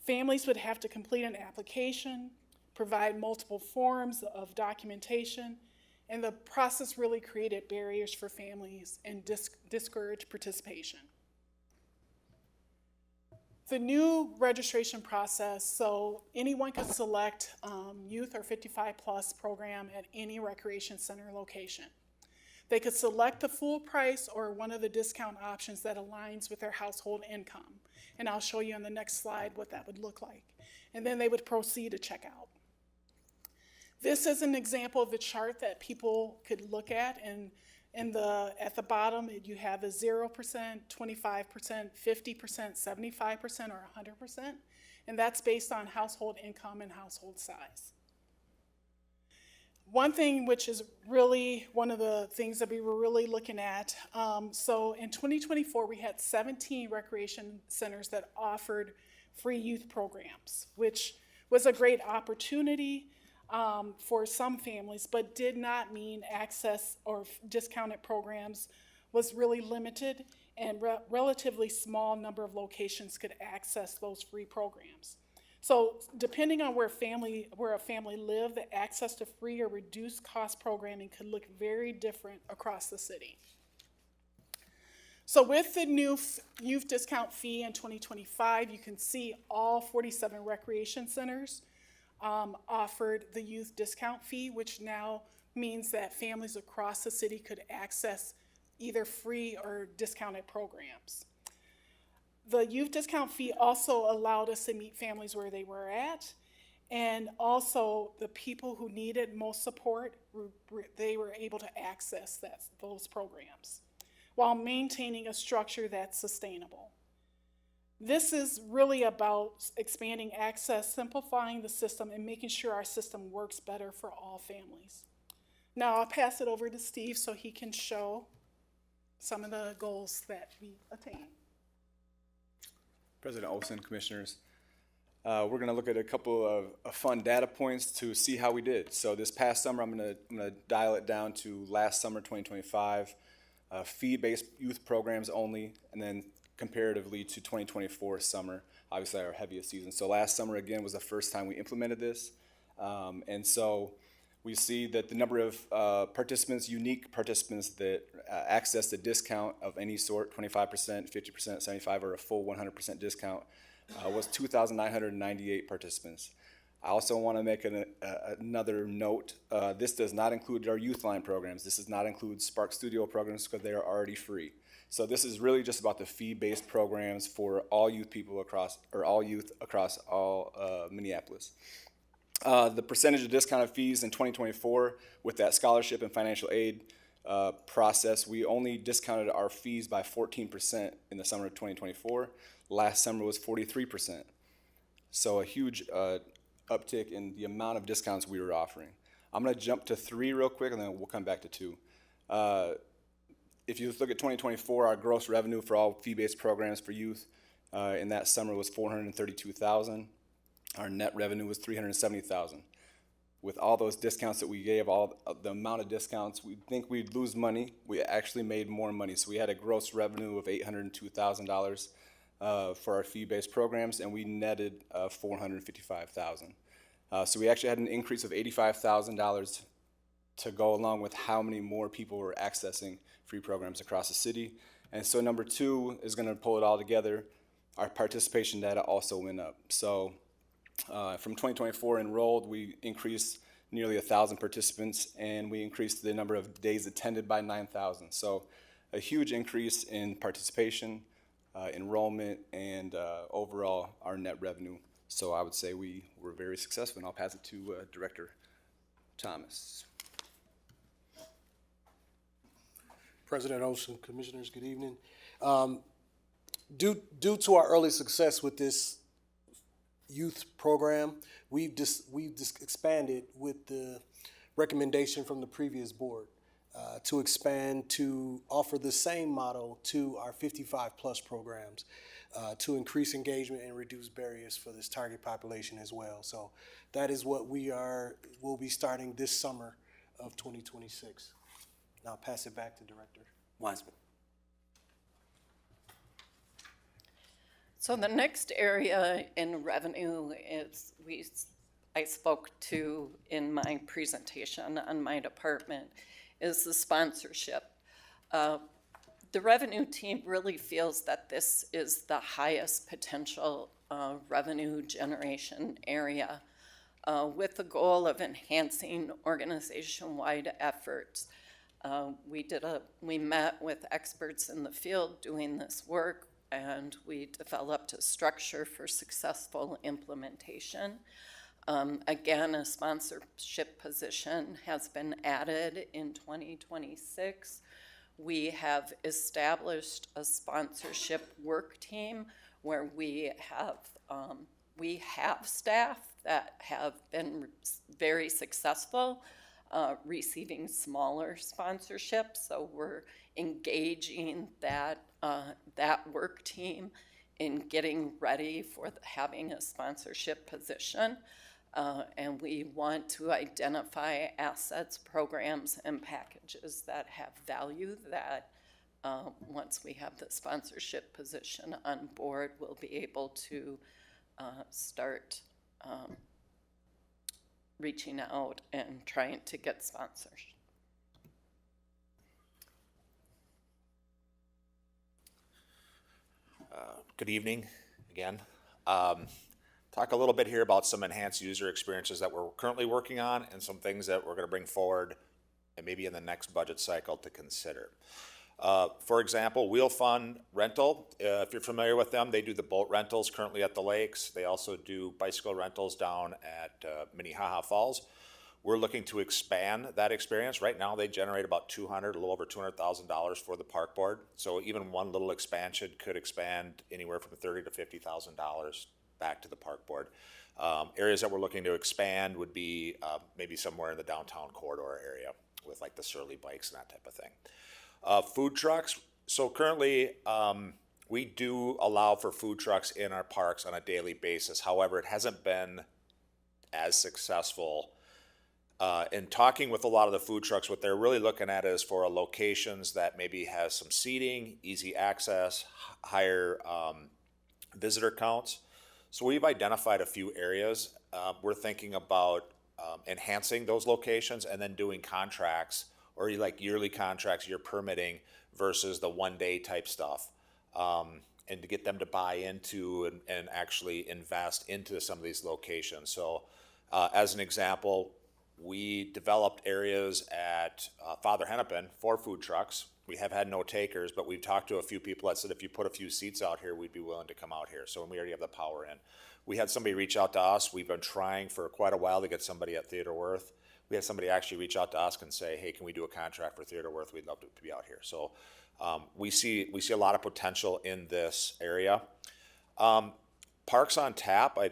Families would have to complete an application, provide multiple forms of documentation, and the process really created barriers for families and discouraged participation. The new registration process, so anyone could select youth or 55 plus program at any recreation center location. They could select the full price or one of the discount options that aligns with their household income. And I'll show you on the next slide what that would look like. And then they would proceed to check out. This is an example of the chart that people could look at, and at the bottom, you have the 0%, 25%, 50%, 75%, or 100%, and that's based on household income and household size. One thing which is really one of the things that we were really looking at, so in 2024, we had 17 recreation centers that offered free youth programs, which was a great opportunity for some families, but did not mean access or discounted programs was really limited, and relatively small number of locations could access those free programs. So depending on where a family lived, the access to free or reduced cost programming could look very different across the city. So with the new youth discount fee in 2025, you can see all 47 recreation centers offered the youth discount fee, which now means that families across the city could access either free or discounted programs. The youth discount fee also allowed us to meet families where they were at, and also the people who needed most support, they were able to access those programs while maintaining a structure that's sustainable. This is really about expanding access, simplifying the system, and making sure our system works better for all families. Now I'll pass it over to Steve so he can show some of the goals that we attained. President Olson, Commissioners. We're going to look at a couple of fun data points to see how we did. So this past summer, I'm going to dial it down to last summer, 2025, fee-based youth programs only, and then comparatively to 2024 summer, obviously our heaviest season. So last summer, again, was the first time we implemented this. And so we see that the number of participants, unique participants that access the discount of any sort, 25%, 50%, 75%, or a full 100% discount, was 2,998 participants. I also want to make another note. This does not include our youth line programs. This does not include Spark Studio programs because they are already free. So this is really just about the fee-based programs for all youth people across, or all youth across all Minneapolis. The percentage of discounted fees in 2024 with that scholarship and financial aid process, we only discounted our fees by 14% in the summer of 2024. Last summer was 43%. So a huge uptick in the amount of discounts we were offering. I'm going to jump to 3 real quick, and then we'll come back to 2. If you look at 2024, our gross revenue for all fee-based programs for youth in that summer was $432,000. Our net revenue was $370,000. With all those discounts that we gave, all the amount of discounts, we think we'd lose money. We actually made more money. So we had a gross revenue of $802,000 for our fee-based programs, and we netted $455,000. So we actually had an increase of $85,000 to go along with how many more people were accessing free programs across the city. And so number 2 is going to pull it all together. Our participation data also went up. So from 2024 enrolled, we increased nearly 1,000 participants, and we increased the number of days attended by 9,000. So a huge increase in participation, enrollment, and overall our net revenue. So I would say we were very successful, and I'll pass it to Director Thomas. President Olson, Commissioners, good evening. Due to our early success with this youth program, we've just expanded with the recommendation from the previous board to expand to offer the same model to our 55-plus programs to increase engagement and reduce barriers for this target population as well. So that is what we'll be starting this summer of 2026. And I'll pass it back to Director Wiseman. So the next area in revenue is I spoke to in my presentation on my department is the sponsorship. The revenue team really feels that this is the highest potential revenue generation area with the goal of enhancing organization-wide efforts. We met with experts in the field doing this work, and we developed a structure for successful implementation. Again, a sponsorship position has been added in 2026. We have established a sponsorship work team where we have staff that have been very successful receiving smaller sponsorships. So we're engaging that work team in getting ready for having a sponsorship position. And we want to identify assets, programs, and packages that have value that once we have the sponsorship position on board, we'll be able to start reaching out and trying to get sponsors. Good evening again. Talk a little bit here about some enhanced user experiences that we're currently working on and some things that we're going to bring forward and maybe in the next budget cycle to consider. For example, Wheel Fun Rental, if you're familiar with them, they do the boat rentals currently at the lakes. They also do bicycle rentals down at Minnehaha Falls. We're looking to expand that experience. Right now, they generate about a little over $200,000 for the park board. So even one little expansion could expand anywhere from $30,000 to $50,000 back to the park board. Areas that we're looking to expand would be maybe somewhere in the downtown corridor area with like the Surly bikes and that type of thing. Food trucks. So currently, we do allow for food trucks in our parks on a daily basis. However, it hasn't been as successful. In talking with a lot of the food trucks, what they're really looking at is for locations that maybe has some seating, easy access, higher visitor counts. So we've identified a few areas. We're thinking about enhancing those locations and then doing contracts or like yearly contracts, year permitting versus the one-day type stuff. And to get them to buy into and actually invest into some of these locations. So as an example, we developed areas at Father Hennepin for food trucks. We have had no takers, but we've talked to a few people that said if you put a few seats out here, we'd be willing to come out here. So we already have the power in. We had somebody reach out to us. We've been trying for quite a while to get somebody at Theodore Wirth. We had somebody actually reach out to us and say, hey, can we do a contract for Theodore Wirth? We'd love to be out here. So we see a lot of potential in this area. Parks on Tap, I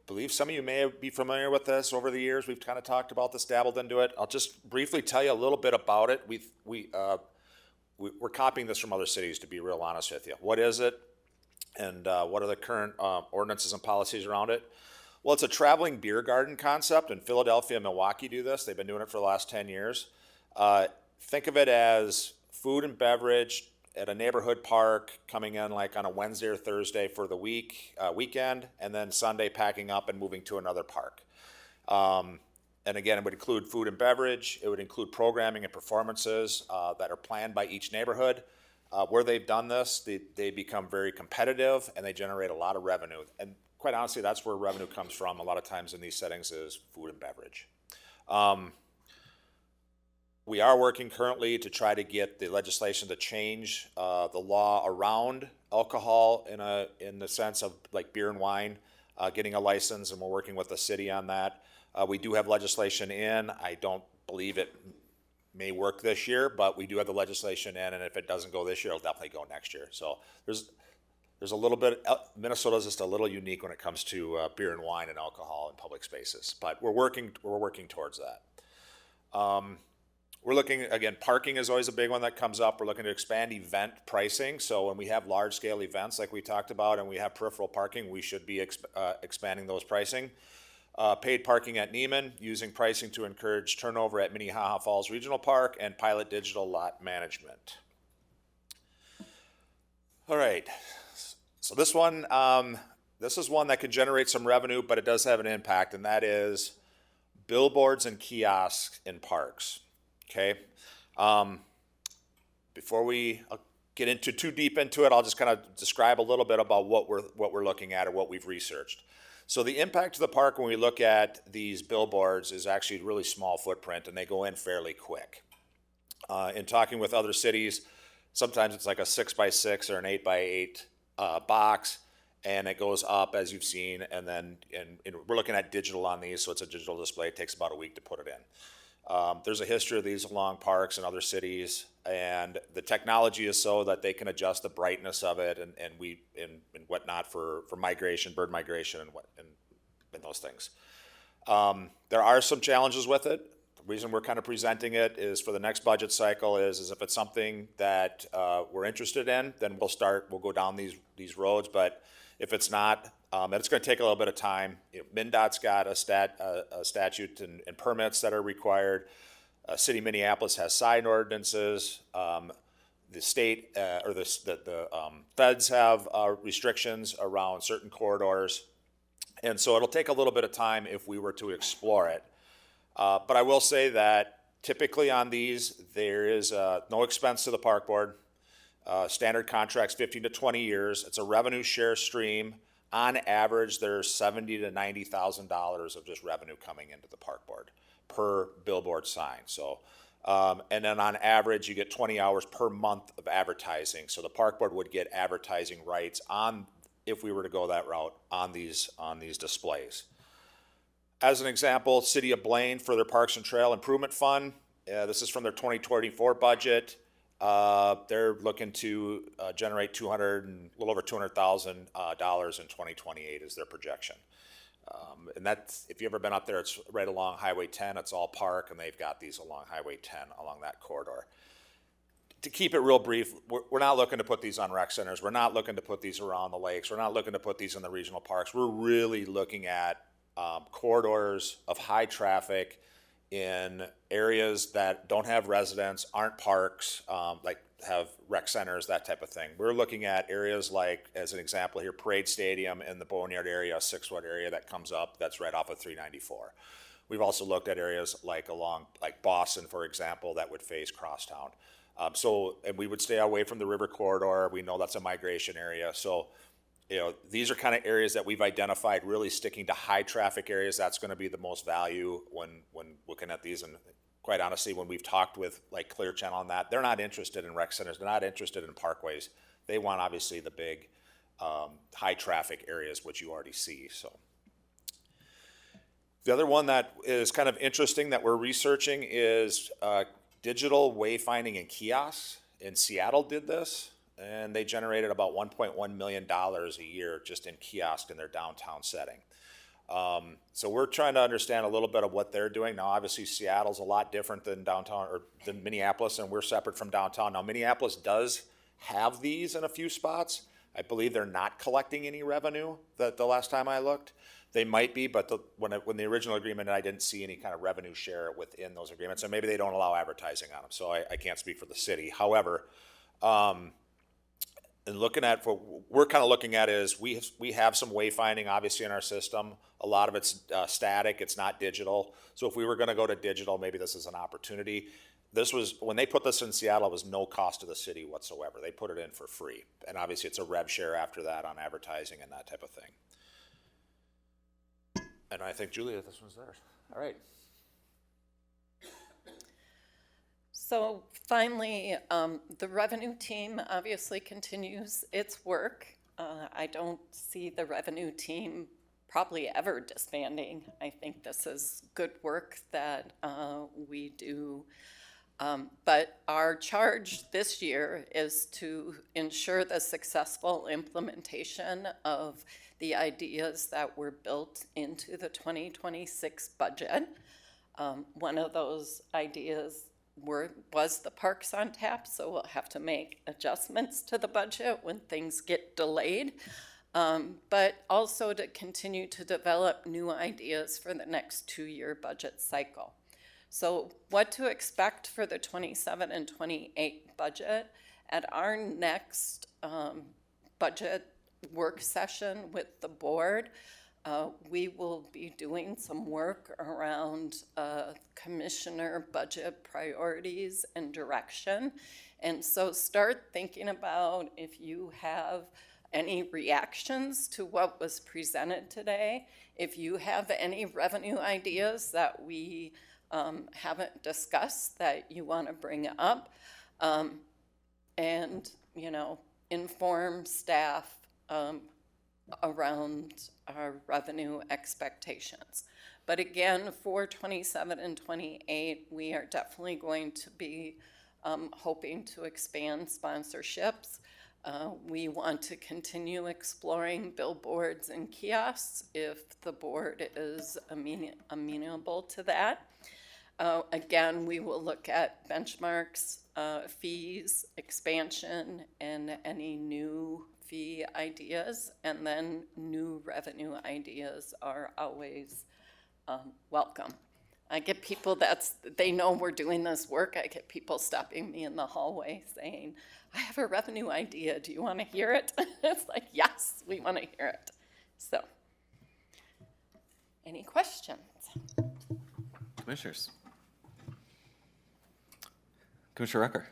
believe some of you may be familiar with this over the years. We've kind of talked about this, dabbled into it. I'll just briefly tell you a little bit about it. We're copying this from other cities, to be real honest with you. What is it? And what are the current ordinances and policies around it? Well, it's a traveling beer garden concept. In Philadelphia and Milwaukee do this. They've been doing it for the last 10 years. Think of it as food and beverage at a neighborhood park coming in like on a Wednesday or Thursday for the weekend, and then Sunday packing up and moving to another park. And again, it would include food and beverage. It would include programming and performances that are planned by each neighborhood. Where they've done this, they become very competitive and they generate a lot of revenue. And quite honestly, that's where revenue comes from a lot of times in these settings is food and beverage. We are working currently to try to get the legislation to change the law around alcohol in the sense of like beer and wine, getting a license, and we're working with the city on that. We do have legislation in. I don't believe it may work this year, but we do have the legislation in, and if it doesn't go this year, it'll definitely go next year. So there's a little bit, Minnesota's just a little unique when it comes to beer and wine and alcohol in public spaces, but we're working towards that. We're looking, again, parking is always a big one that comes up. We're looking to expand event pricing. So when we have large scale events like we talked about and we have peripheral parking, we should be expanding those pricing. Paid parking at Neiman, using pricing to encourage turnover at Minnehaha Falls Regional Park, and pilot digital lot management. All right, so this one, this is one that can generate some revenue, but it does have an impact, and that is billboards and kiosks in parks. Okay, before we get into too deep into it, I'll just kind of describe a little bit about what we're looking at or what we've researched. So the impact to the park when we look at these billboards is actually really small footprint, and they go in fairly quick. In talking with other cities, sometimes it's like a 6x6 or an 8x8 box, and it goes up as you've seen, and then we're looking at digital on these, so it's a digital display. It takes about a week to put it in. There's a history of these along parks and other cities, and the technology is so that they can adjust the brightness of it and whatnot for migration, bird migration, and those things. There are some challenges with it. The reason we're kind of presenting it is for the next budget cycle is if it's something that we're interested in, then we'll go down these roads. But if it's not, and it's going to take a little bit of time. MnDOT's got a statute and permits that are required. City of Minneapolis has sign ordinances. The state or the feds have restrictions around certain corridors. And so it'll take a little bit of time if we were to explore it. But I will say that typically on these, there is no expense to the park board. Standard contracts, 15 to 20 years. It's a revenue share stream. On average, there's $70,000 to $90,000 of just revenue coming into the park board per billboard sign. So, and then on average, you get 20 hours per month of advertising. So the park board would get advertising rights on, if we were to go that route, on these displays. As an example, City of Blaine for their Parks and Trail Improvement Fund. This is from their 2024 budget. They're looking to generate a little over $200,000 in 2028 is their projection. And that's, if you've ever been up there, it's right along Highway 10. It's all park, and they've got these along Highway 10 along that corridor. To keep it real brief, we're not looking to put these on rec centers. We're not looking to put these around the lakes. We're not looking to put these in the regional parks. We're really looking at corridors of high traffic in areas that don't have residents, aren't parks, like have rec centers, that type of thing. We're looking at areas like, as an example here, Parade Stadium in the Boneyard area, 6-foot area that comes up, that's right off of 394. We've also looked at areas like along, like Boston, for example, that would face Crosstown. And we would stay away from the river corridor. We know that's a migration area. So, these are kind of areas that we've identified really sticking to high traffic areas. That's going to be the most value when looking at these. And quite honestly, when we've talked with like Clear Channel on that, they're not interested in rec centers. They're not interested in parkways. They want obviously the big high traffic areas, which you already see. So the other one that is kind of interesting that we're researching is digital wayfinding and kiosks. In Seattle did this. And they generated about $1.1 million a year just in kiosks in their downtown setting. So we're trying to understand a little bit of what they're doing. Now, obviously, Seattle's a lot different than downtown or than Minneapolis, and we're separate from downtown. Now, Minneapolis does have these in a few spots. I believe they're not collecting any revenue the last time I looked. They might be, but when the original agreement, I didn't see any kind of revenue share within those agreements, and maybe they don't allow advertising on them, so I can't speak for the city. However, and looking at what we're kind of looking at is we have some wayfinding obviously in our system. A lot of it's static, it's not digital. So if we were going to go to digital, maybe this is an opportunity. This was, when they put this in Seattle, it was no cost to the city whatsoever. They put it in for free. And obviously it's a rev share after that on advertising and that type of thing. And I think, Julia, this one's theirs. All right. So finally, the revenue team obviously continues its work. I don't see the revenue team probably ever disbanding. I think this is good work that we do. But our charge this year is to ensure the successful implementation of the ideas that were built into the 2026 budget. One of those ideas was the Parks on Tap, so we'll have to make adjustments to the budget when things get delayed. But also to continue to develop new ideas for the next 2-year budget cycle. So what to expect for the 27 and 28 budget? At our next budget work session with the board, we will be doing some work around commissioner budget priorities and direction. And so start thinking about if you have any reactions to what was presented today, if you have any revenue ideas that we haven't discussed that you want to bring up, and, you know, inform staff around our revenue expectations. But again, for 27 and 28, we are definitely going to be hoping to expand sponsorships. We want to continue exploring billboards and kiosks if the board is amenable to that. Again, we will look at benchmarks, fees, expansion, and any new fee ideas, and then new revenue ideas are always welcome. I get people they know we're doing this work. I get people stopping me in the hallway saying, I have a revenue idea. Do you want to hear it? It's like, yes, we want to hear it. So, any questions? Commissioners. Commissioner Rucker.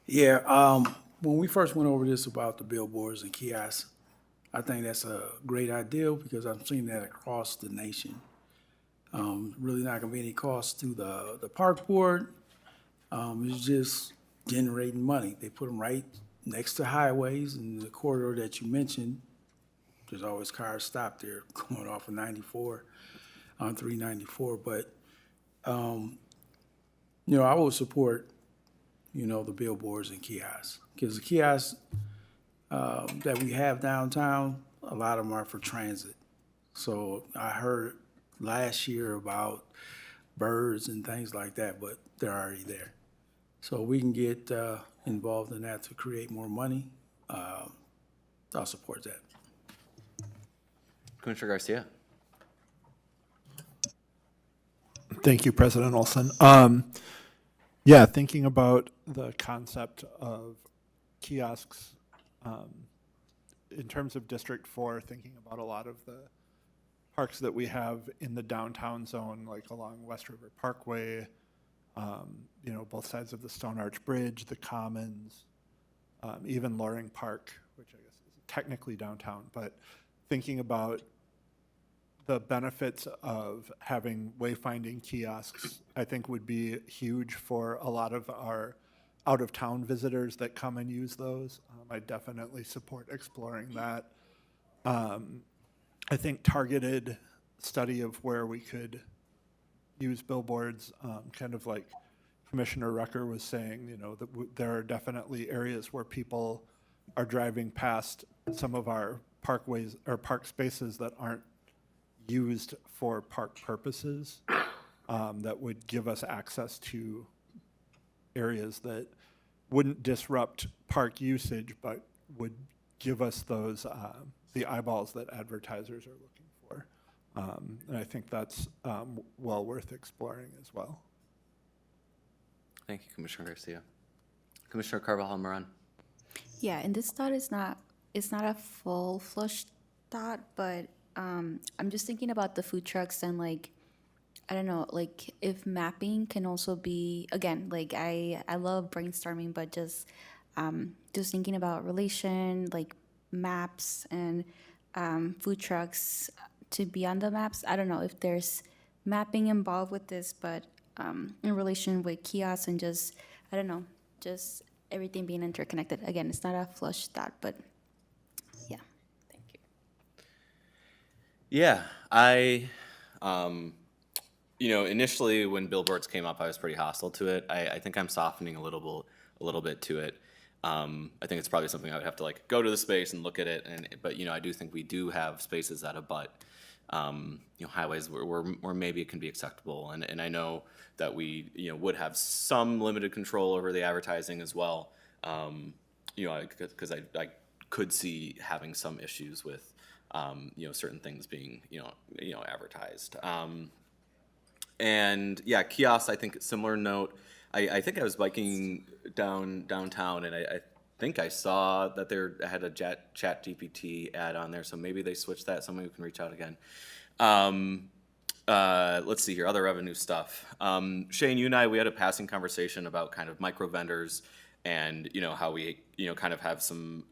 Yeah, when we first went over this about the billboards and kiosks, I think that's a great idea because I'm seeing that across the nation. Really not gonna be any cost to the park board. It's just generating money. They put them right next to highways and the corridor that you mentioned. There's always cars stopped there going off of 94 on 394. But, you know, I would support, you know, the billboards and kiosks because the kiosks that we have downtown, a lot of them are for transit. So I heard last year about birds and things like that, but they're already there. So we can get involved in that to create more money. I'll support that. Commissioner Garcia. Thank you, President Olson. Yeah, thinking about the concept of kiosks, in terms of District 4, thinking about a lot of the parks that we have in the downtown zone, like along West River Parkway, you know, both sides of the Stone Arch Bridge, the Commons, even Loring Park, which I guess is technically downtown, but thinking about the benefits of having wayfinding kiosks, I think would be huge for a lot of our out-of-town visitors that come and use those. I definitely support exploring that. I think targeted study of where we could use billboards, kind of like Commissioner Rucker was saying, you know, that there are definitely areas where people are driving past some of our parkways or park spaces that aren't used for park purposes, that would give us access to areas that wouldn't disrupt park usage, but would give us those, the eyeballs that advertisers are looking for. And I think that's well worth exploring as well. Thank you, Commissioner Garcia. Commissioner Carvajal Moran. Yeah, and this thought is not, it's not a full-fledged thought, but I'm just thinking about the food trucks and like, I don't know, like if mapping can also be, again, like I love brainstorming, but just thinking about relation, like maps and food trucks to be on the maps. I don't know if there's mapping involved with this, but in relation with kiosks and just, I don't know, just everything being interconnected. Again, it's not a flush thought, but yeah. Yeah, initially when billboards came up, I was pretty hostile to it. I think I'm softening a little bit to it. I think it's probably something I would have to like go to the space and look at it. But I do think we do have spaces that abut, highways where maybe it can be acceptable. And I know that we, would have some limited control over the advertising as well. Because I could see having some issues with, certain things being, advertised. And yeah, kiosks, I think similar note. I think I was biking downtown and I think I saw that I had a Chat GPT ad on there, so maybe they switched that. Somebody can reach out again. Let's see here, other revenue stuff. Shane, you and I, we had a passing conversation about kind of micro vendors and, how we, kind of have some,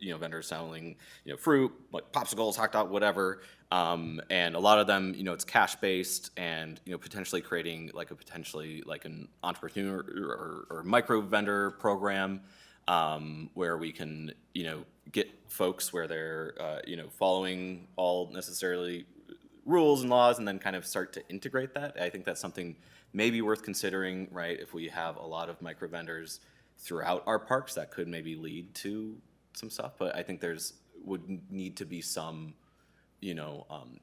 vendors selling, fruit, like popsicles, hot dog, whatever. And a lot of them, it's cash-based and, potentially creating like an entrepreneur or micro vendor program, where we can, get folks where they're, following all necessarily rules and laws and then kind of start to integrate that. I think that's something maybe worth considering, right? If we have a lot of micro vendors throughout our parks, that could maybe lead to some stuff, but I think would need to be some,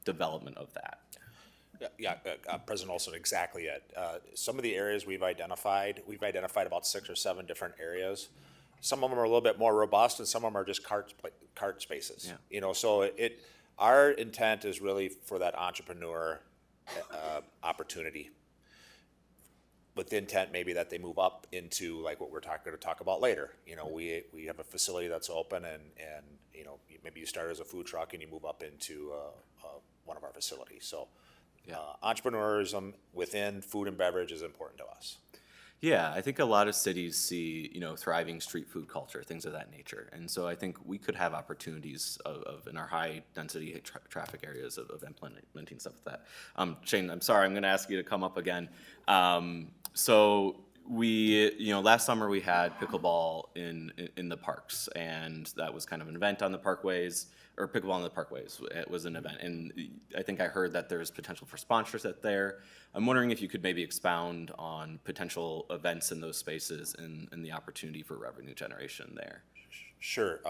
development of that. Yeah, President Olson, exactly it. Some of the areas we've identified about 6 or 7 different areas. Some of them are a little bit more robust and some of them are just cart spaces. Yeah. So our intent is really for that entrepreneur opportunity, with the intent maybe that they move up into like what we're going to talk about later. We have a facility that's open and maybe you start as a food truck and you move up into one of our facilities. So entrepreneurism within food and beverage is important to us. Yeah, I think a lot of cities see, thriving street food culture, things of that nature. And so I think we could have opportunities of in our high density traffic areas of implementing stuff like that. Shane, I'm sorry, I'm going to ask you to come up again. So we, last summer we had pickleball in the parks, and that was kind of an event on the parkways, or pickleball on the parkways. It was an event, and I think I heard that there's potential for sponsorship there. I'm wondering if you could maybe expound on potential events in those spaces and the opportunity for revenue generation there. Sure,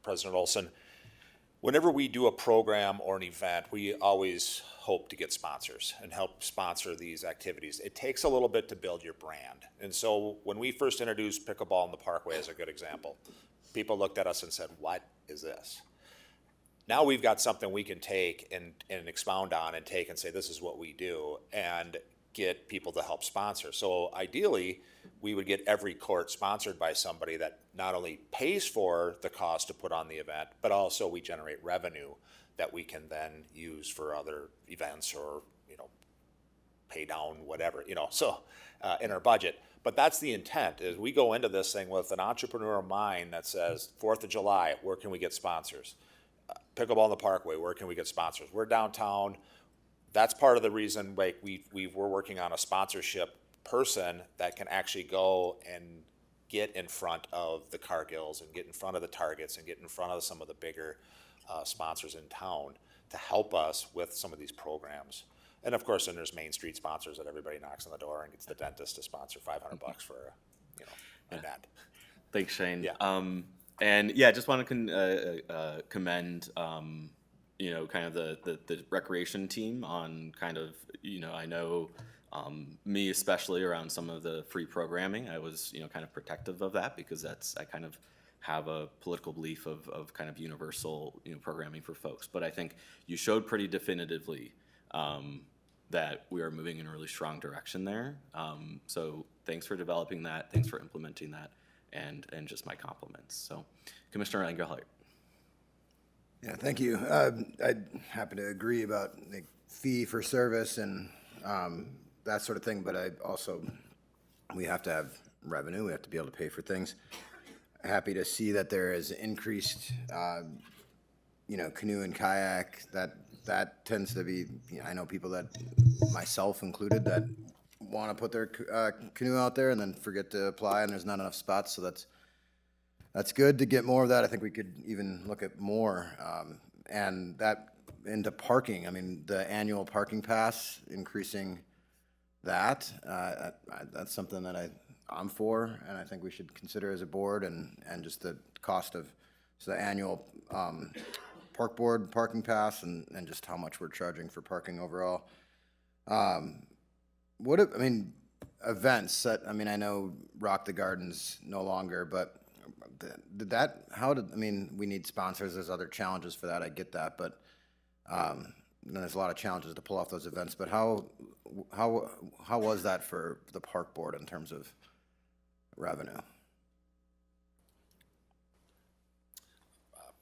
President Olson. Whenever we do a program or an event, we always hope to get sponsors and help sponsor these activities. It takes a little bit to build your brand. And so when we first introduced pickleball in the parkway as a good example, people looked at us and said, what is this? Now we've got something we can take and expound on and take and say, this is what we do, and get people to help sponsor. So ideally, we would get every court sponsored by somebody that not only pays for the cost to put on the event, but also we generate revenue that we can then use for other events or, pay down whatever, so in our budget. But that's the intent, is we go into this thing with an entrepreneurial mind that says, 4th of July, where can we get sponsors? Pickleball in the parkway, where can we get sponsors? We're downtown. That's part of the reason we're working on a sponsorship person that can actually go and get in front of the Cargills and get in front of the Targets and get in front of some of the bigger sponsors in town to help us with some of these programs. And of course, then there's Main Street sponsors that everybody knocks on the door and gets the dentist to sponsor $500 for an event. Thanks, Shane. Yeah. And yeah, just want to commend, kind of the recreation team on kind of, I know me especially around some of the free programming. I was, kind of protective of that because I kind of have a political belief of kind of universal, programming for folks. But I think you showed pretty definitively that we are moving in a really strong direction there. So thanks for developing that. Thanks for implementing that. And just my compliments. So, Commissioner Engelhardt. Yeah, thank you. I happen to agree about the fee for service and that sort of thing, but we have to have revenue. We have to be able to pay for things. Happy to see that there is increased, canoe and kayak. that tends to be, I know people that, myself included, that want to put their canoe out there and then forget to apply, and there's not enough spots, so that's good to get more of that. I think we could even look at more, and that into parking. I mean, the annual parking pass, increasing that, that's something that I'm for, and I think we should consider as a board, and just the cost of, so the annual park board parking pass, and just how much we're charging for parking overall. Events that, I know Rock the Garden's no longer, but we need sponsors, there's other challenges for that, I get that, but there's a lot of challenges to pull off those events, but how was that for the park board in terms of revenue?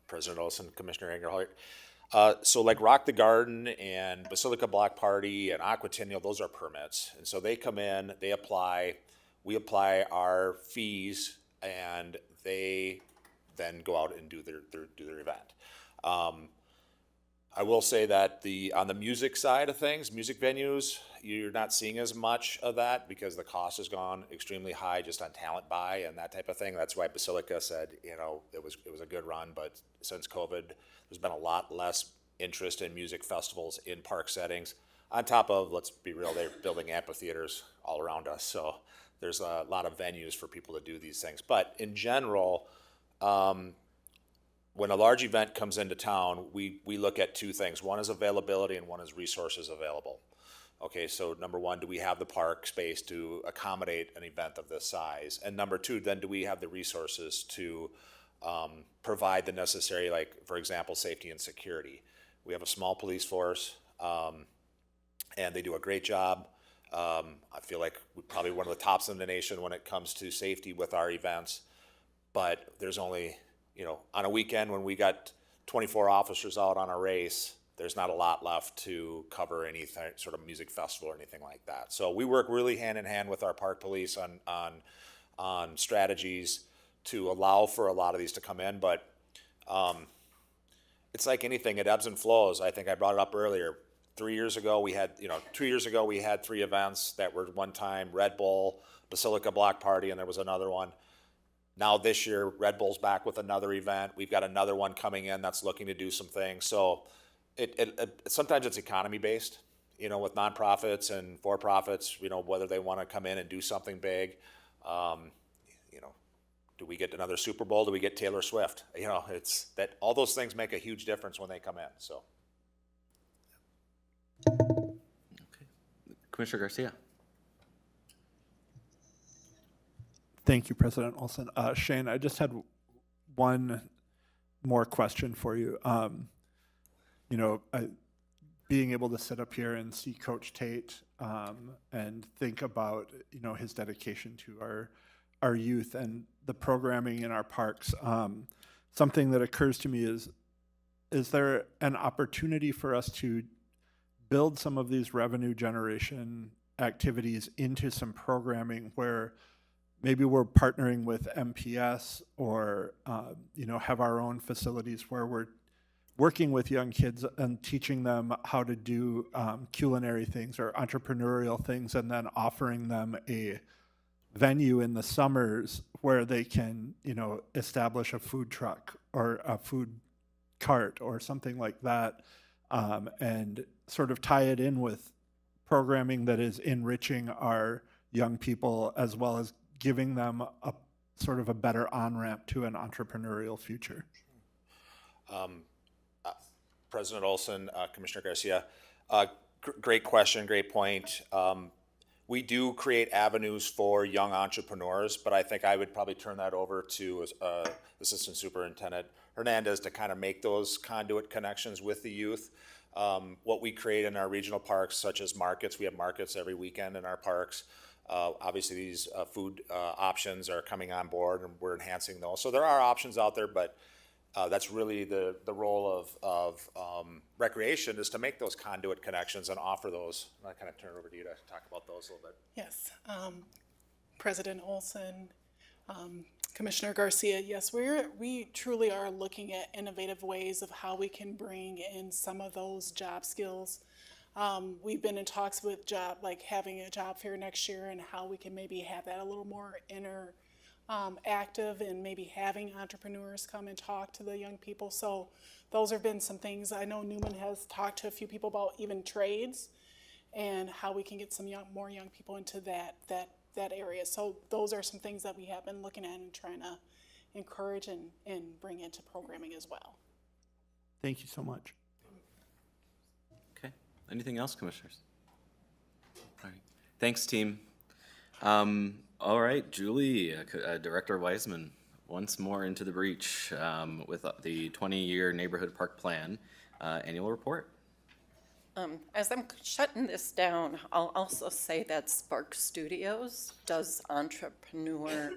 President Olson, Commissioner Engelhardt. So like Rock the Garden and Basilica Block Party and Aquatennial, those are permits. And so they come in, they apply, we apply our fees, and they then go out and do their event. I will say that on the music side of things, music venues, you're not seeing as much of that because the cost has gone extremely high just on talent buy and that type of thing. That's why Basilica said, it was a good run, but since COVID, there's been a lot less interest in music festivals in park settings. On top of, let's be real, they're building amphitheaters all around us, so there's a lot of venues for people to do these things. But in general, when a large event comes into town, we look at two things. One is availability and one is resources available. Okay, so number one, do we have the park space to accommodate an event of this size? And number two, then do we have the resources to provide the necessary, like, for example, safety and security? We have a small police force, and they do a great job. I feel like we're probably one of the tops in the nation when it comes to safety with our events, but there's only, on a weekend when we got 24 officers out on a race, there's not a lot left to cover any sort of music festival or anything like that. So we work really hand in hand with our park police on strategies to allow for a lot of these to come in, but it's like anything, it ebbs and flows. I think I brought it up earlier. 2 years ago we had 3 events that were one time: Red Bull, Basilica Block Party, and there was another one. Now this year, Red Bull's back with another event. We've got another one coming in that's looking to do some things. So sometimes it's economy based, with nonprofits and for-profits, whether they want to come in and do something big. Do we get another Super Bowl? Do we get Taylor Swift? It's that all those things make a huge difference when they come in. So. Commissioner Garcia. Thank you, President Olson. Shane, I just had one more question for you. Being able to sit up here and see Coach Tate and think about, his dedication to our youth and the programming in our parks, something that occurs to me is there an opportunity for us to build some of these revenue generation activities into some programming where maybe we're partnering with MPS or, have our own facilities where we're working with young kids and teaching them how to do culinary things or entrepreneurial things, and then offering them a venue in the summers where they can, establish a food truck or a food cart or something like that, and sort of tie it in with programming that is enriching our young people as well as giving them a sort of a better on-ramp to an entrepreneurial future. President Olson, Commissioner Garcia, great question, great point. We do create avenues for young entrepreneurs, but I think I would probably turn that over to Assistant Superintendent Hernandez to kind of make those conduit connections with the youth. What we create in our regional parks, such as markets, we have markets every weekend in our parks. Obviously, these food options are coming on board, and we're enhancing those. So there are options out there, but that's really the role of recreation, is to make those conduit connections and offer those. I kind of turn it over to you to talk about those a little bit. Yes, President Olson, Commissioner Garcia, yes, we truly are looking at innovative ways of how we can bring in some of those job skills. We've been in talks with having a job fair next year and how we can maybe have that a little more active and maybe having entrepreneurs come and talk to the young people. So those have been some things. I know Newman has talked to a few people about even trades and how we can get some more young people into that area. So those are some things that we have been looking at and trying to encourage and bring into programming as well. Thank you so much. Okay. Anything else, commissioners? All right. Thanks, team. All right, Julie, Director Wiseman, once more into the breach with the 20-year Neighborhood Park Plan annual report. As I'm shutting this down, I'll also say that Spark Studios does entrepreneur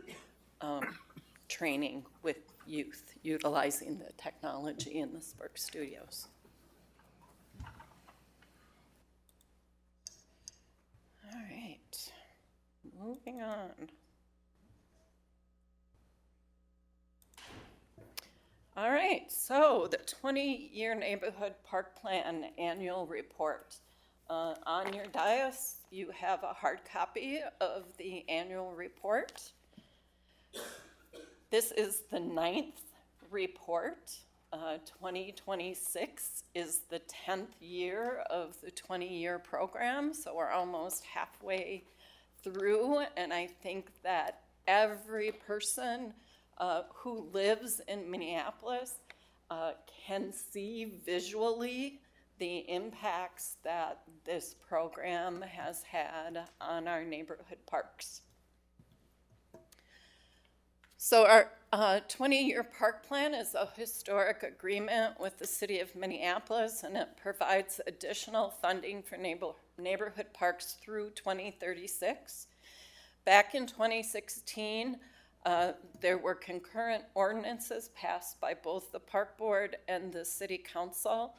training with youth, utilizing the technology in the Spark Studios. All right, moving on. All right, so the 20-year Neighborhood Park Plan Annual Report. On your dais, you have a hard copy of the annual report. This is the 9th report. 2026 is the 10th year of the 20-year program, so we're almost halfway through, and I think that every person who lives in Minneapolis can see visually the impacts that this program has had on our neighborhood parks. So our 20-year park plan is a historic agreement with the city of Minneapolis, and it provides additional funding for neighborhood parks through 2036. Back in 2016, there were concurrent ordinances passed by both the Park Board and the City Council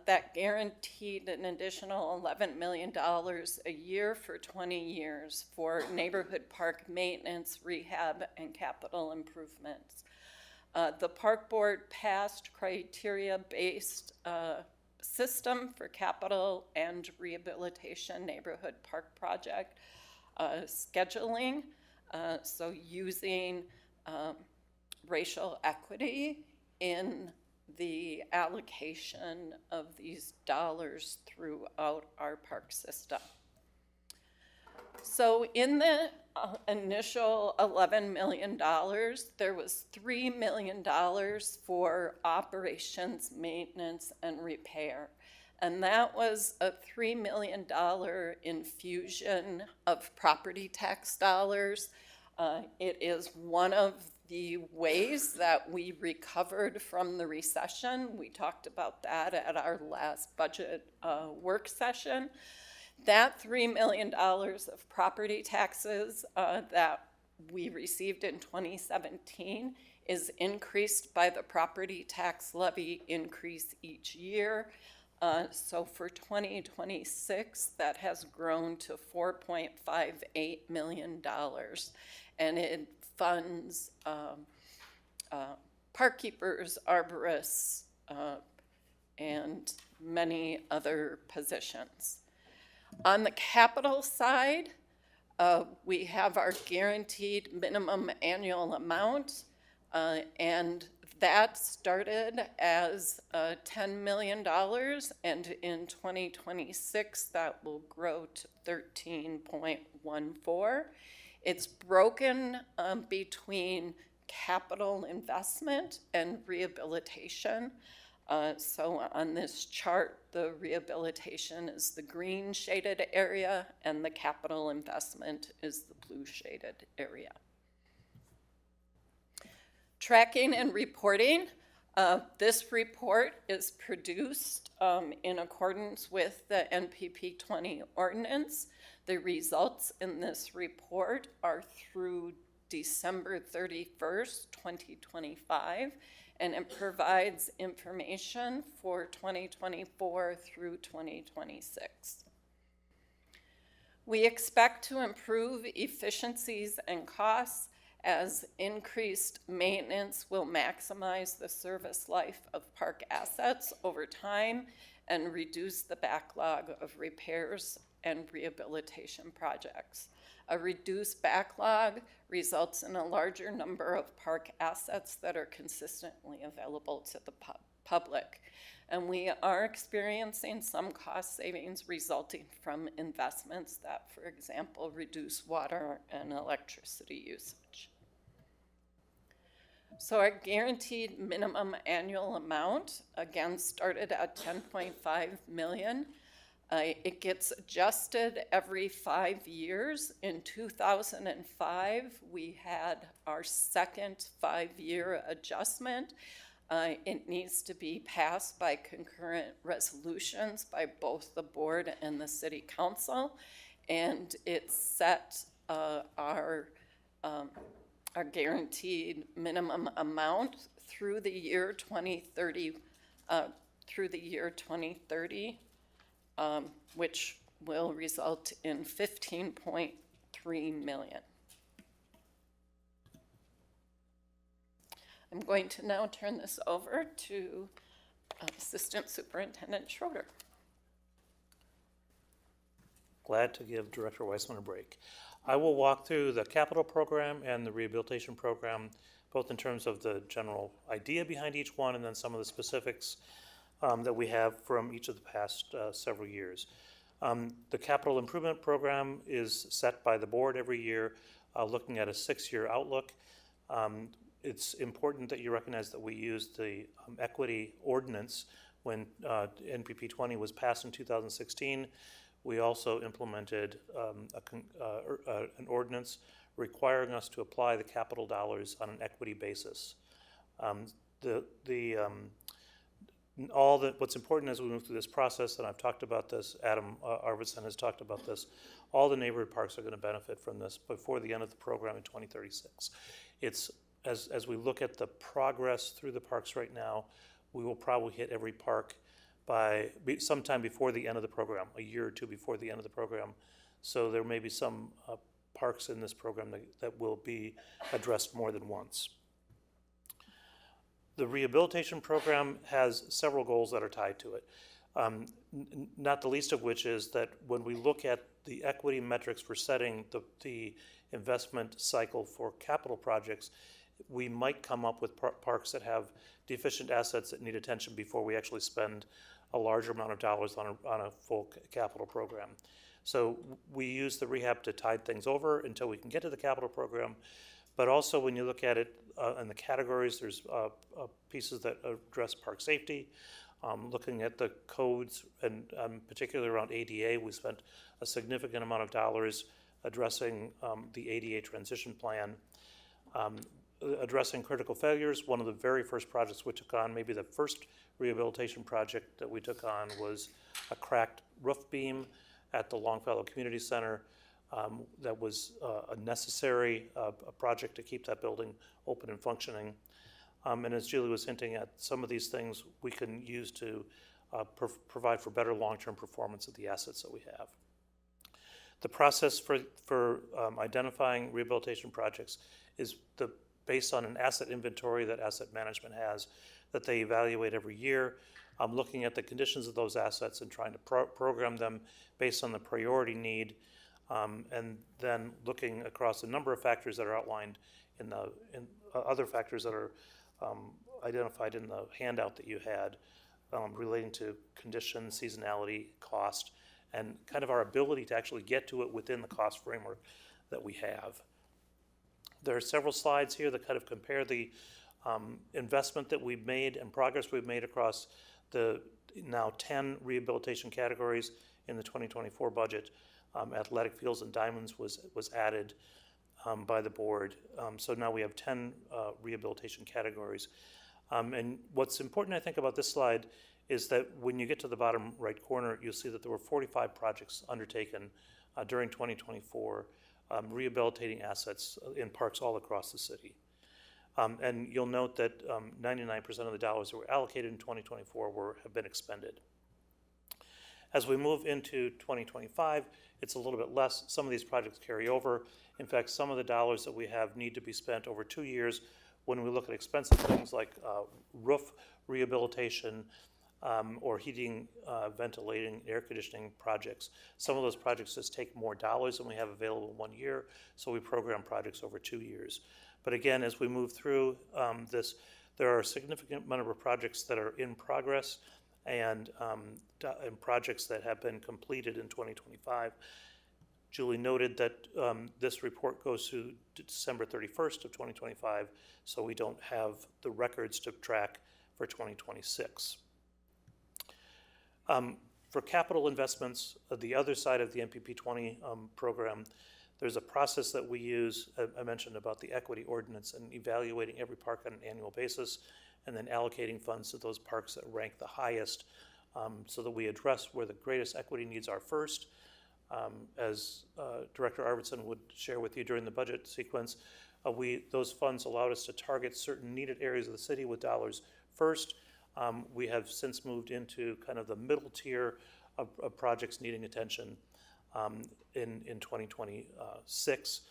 that guaranteed an additional $11 million a year for 20 years for neighborhood park maintenance, rehab, and capital improvements. The Park Board passed criteria-based system for capital and rehabilitation neighborhood park project scheduling. So using racial equity in the allocation of these dollars throughout our park system. So in the initial $11 million, there was $3 million for operations, maintenance, and repair. And that was a $3 million infusion of property tax dollars. It is one of the ways that we recovered from the recession. We talked about that at our last budget work session. That $3 million of property taxes that we received in 2017 is increased by the property tax levy increase each year. So for 2026, that has grown to $4.58 million. And it funds park keepers, arborists, and many other positions. On the capital side, we have our guaranteed minimum annual amount, and that started as $10 million, and in 2026, that will grow to 13.14. It's broken between capital investment and rehabilitation. So on this chart, the rehabilitation is the green shaded area and the capital investment is the blue shaded area. Tracking and reporting. This report is produced in accordance with the NPP 20 ordinance. The results in this report are through December 31st, 2025, and it provides information for 2024 through 2026. We expect to improve efficiencies and costs as increased maintenance will maximize the service life of park assets over time and reduce the backlog of repairs and rehabilitation projects. A reduced backlog results in a larger number of park assets that are consistently available to the public. And we are experiencing some cost savings resulting from investments that, for example, reduce water and electricity usage. So our guaranteed minimum annual amount, again, started at 10.5 million. It gets adjusted every 5 years. In 2005, we had our second 5-year adjustment. It needs to be passed by concurrent resolutions by both the board and the city council, and it set our guaranteed minimum amount through the year 2030, which will result in 15.3 million. I'm going to now turn this over to Assistant Superintendent Schroeder. Glad to give Director Weissman a break. I will walk through the capital program and the rehabilitation program, both in terms of the general idea behind each one and then some of the specifics that we have from each of the past several years. The capital improvement program is set by the board every year, looking at a 6-year outlook. It's important that you recognize that we used the equity ordinance when NPP 20 was passed in 2016. We also implemented an ordinance requiring us to apply the capital dollars on an equity basis. What's important as we move through this process, and I've talked about this, Adam Arvidsson has talked about this, all the neighborhood parks are going to benefit from this before the end of the program in 2036. It's as we look at the progress through the parks right now, we will probably hit every park by sometime before the end of the program, a year or two before the end of the program. So there may be some parks in this program that will be addressed more than once. The rehabilitation program has several goals that are tied to it. Not the least of which is that when we look at the equity metrics for setting the investment cycle for capital projects, we might come up with parks that have deficient assets that need attention before we actually spend a larger amount of dollars on a full capital program. So we use the rehab to tide things over until we can get to the capital program. But also when you look at it in the categories, there's pieces that address park safety. Looking at the codes, and particularly around ADA, we spent a significant amount of dollars addressing the ADA transition plan. Addressing critical failures, one of the very first projects we took on, maybe the first rehabilitation project that we took on, was a cracked roof beam at the Longfellow Community Center. That was a necessary project to keep that building open and functioning. And as Julie was hinting at, some of these things we can use to provide for better long-term performance of the assets that we have. The process for identifying rehabilitation projects is based on an asset inventory that asset management has that they evaluate every year. Looking at the conditions of those assets and trying to program them based on the priority need, and then looking across a number of factors that are outlined in other factors that are identified in the handout that you had, relating to condition, seasonality, cost, and kind of our ability to actually get to it within the cost framework that we have. There are several slides here that kind of compare the investment that we've made and progress we've made across the now 10 rehabilitation categories in the 2024 budget. Athletic fields and diamonds was added by the board. So now we have 10 rehabilitation categories. And what's important, I think, about this slide is that when you get to the bottom right corner, you'll see that there were 45 projects undertaken during 2024, rehabilitating assets in parks all across the city. And you'll note that 99% of the dollars that were allocated in 2024 have been expended. As we move into 2025, it's a little bit less. Some of these projects carry over. In fact, some of the dollars that we have need to be spent over 2 years. When we look at expensive things like roof rehabilitation or heating, ventilating, air conditioning projects, some of those projects just take more dollars than we have available in 1 year, so we program projects over 2 years. But again, as we move through this, there are a significant number of projects that are in progress and projects that have been completed in 2025. Julie noted that this report goes through December 31st of 2025, so we don't have the records to track for 2026. For capital investments, the other side of the MPP 20 program, there's a process that we use. I mentioned about the equity ordinance and evaluating every park on an annual basis, and then allocating funds to those parks that rank the highest, so that we address where the greatest equity needs are first. As Director Arvidsson would share with you during the budget sequence, those funds allowed us to target certain needed areas of the city with dollars first. We have since moved into kind of the middle tier of projects needing attention in 2026.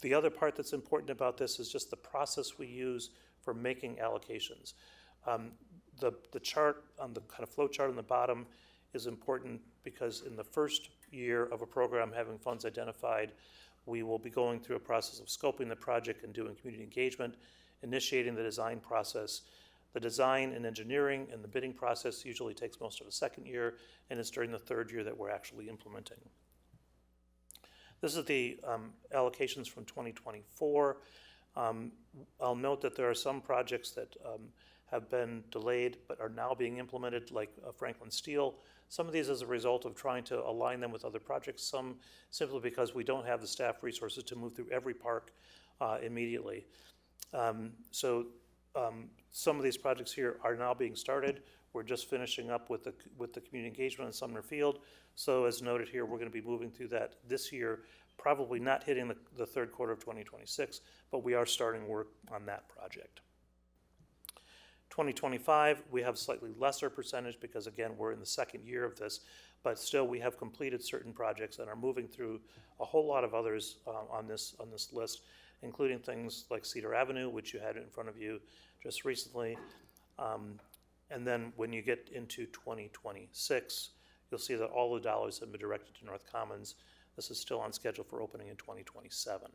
The other part that's important about this is just the process we use for making allocations. The chart on the kind of flow chart on the bottom is important because in the first year of a program having funds identified, we will be going through a process of scoping the project and doing community engagement, initiating the design process. The design and engineering and the bidding process usually takes most of the second year, and it's during the third year that we're actually implementing. This is the allocations from 2024. I'll note that there are some projects that have been delayed but are now being implemented, like Franklin Steel. Some of these as a result of trying to align them with other projects, some simply because we don't have the staff resources to move through every park immediately. Some of these projects here are now being started. We're just finishing up with the community engagement in Sumner Field. So as noted here, we're going to be moving through that this year, probably not hitting the third quarter of 2026, but we are starting work on that project. 2025, we have slightly lesser percentage because again, we're in the second year of this, but still we have completed certain projects and are moving through a whole lot of others on this list, including things like Cedar Avenue, which you had in front of you just recently. And then when you get into 2026, you'll see that all the dollars have been directed to North Commons. This is still on schedule for opening in 2027.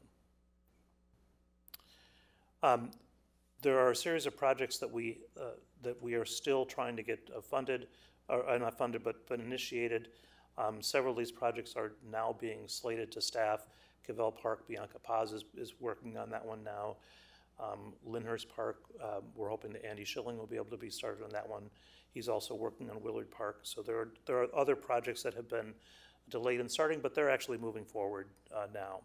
There are a series of projects that we are still trying to get funded, or not funded, but initiated. Several of these projects are now being slated to staff. Cavell Park, Bianca Paz is working on that one now. Lyndhurst Park, we're hoping that Andy Schilling will be able to be started on that one. He's also working on Willard Park. So there are other projects that have been delayed in starting, but they're actually moving forward now.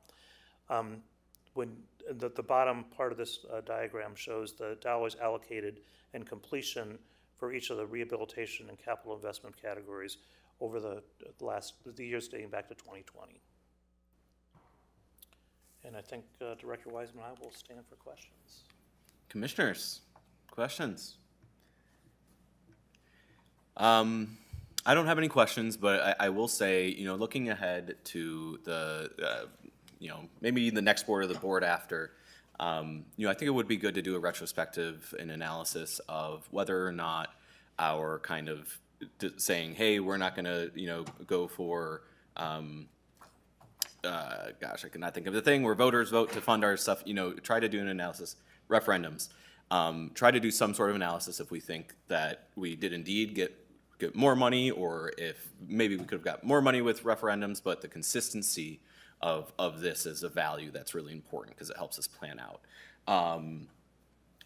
When the bottom part of this diagram shows the dollars allocated and completion for each of the rehabilitation and capital investment categories over the years dating back to 2020. And I think Director Wiseman and I will stand for questions. Commissioners, questions? I don't have any questions, but I will say, looking ahead to the, maybe the next board or the board after, I think it would be good to do a retrospective and analysis of whether or not our kind of saying, hey, we're not going to, go for, gosh, I cannot think of the thing where voters vote to fund our stuff, try to do an analysis, referendums, try to do some sort of analysis if we think that we did indeed get more money, or if maybe we could have got more money with referendums, but the consistency of this is a value that's really important because it helps us plan out.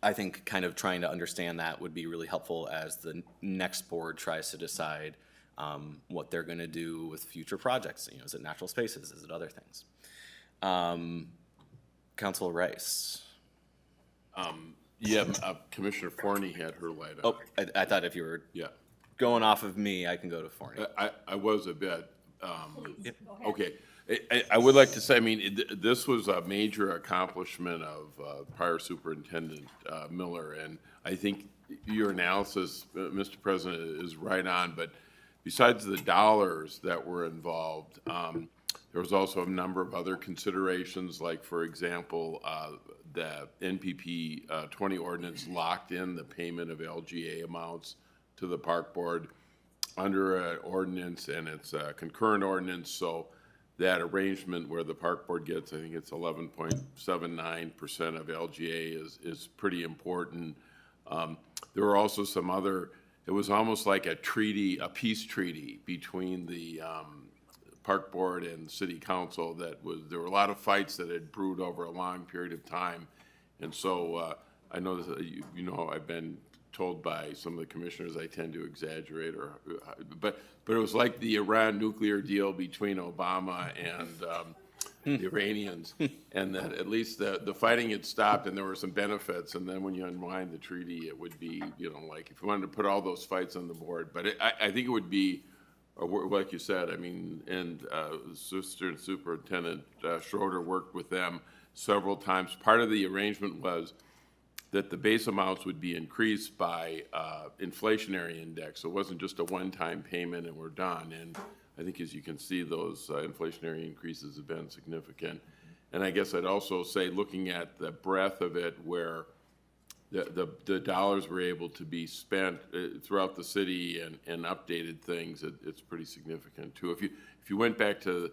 I think kind of trying to understand that would be really helpful as the next board tries to decide what they're going to do with future projects. Is it natural spaces? Is it other things? Councilor Rice. Commissioner Forney had her light up. Oh, I thought if you were going off of me, I can go to Forney. I was a bit. Okay. I would like to say, this was a major accomplishment of prior Superintendent Miller, and I think your analysis, Mr. President, is right on, but besides the dollars that were involved, there was also a number of other considerations, like, for example, the NPP 20 ordinance locked in the payment of LGA amounts to the park board under an ordinance, and it's a concurrent ordinance, so that arrangement where the park board gets, I think it's 11.79% of LGA is pretty important. There were also some other, it was almost like a treaty, a peace treaty between the park board and city council that was, there were a lot of fights that had brewed over a long period of time. And so I know that, you know, I've been told by some of the commissioners I tend to exaggerate, but it was like the Iran nuclear deal between Obama and the Iranians, and that at least the fighting had stopped and there were some benefits, and then when you unwind the treaty, it would be, you know, like if you wanted to put all those fights on the board. But I think it would be, like you said, I mean, and Assistant Superintendent Schroeder worked with them several times. Part of the arrangement was that the base amounts would be increased by inflationary index. So it wasn't just a one-time payment and we're done. And I think, as you can see, those inflationary increases have been significant. And I guess I'd also say, looking at the breadth of it, where the dollars were able to be spent throughout the city and updated things, it's pretty significant too. If you went back to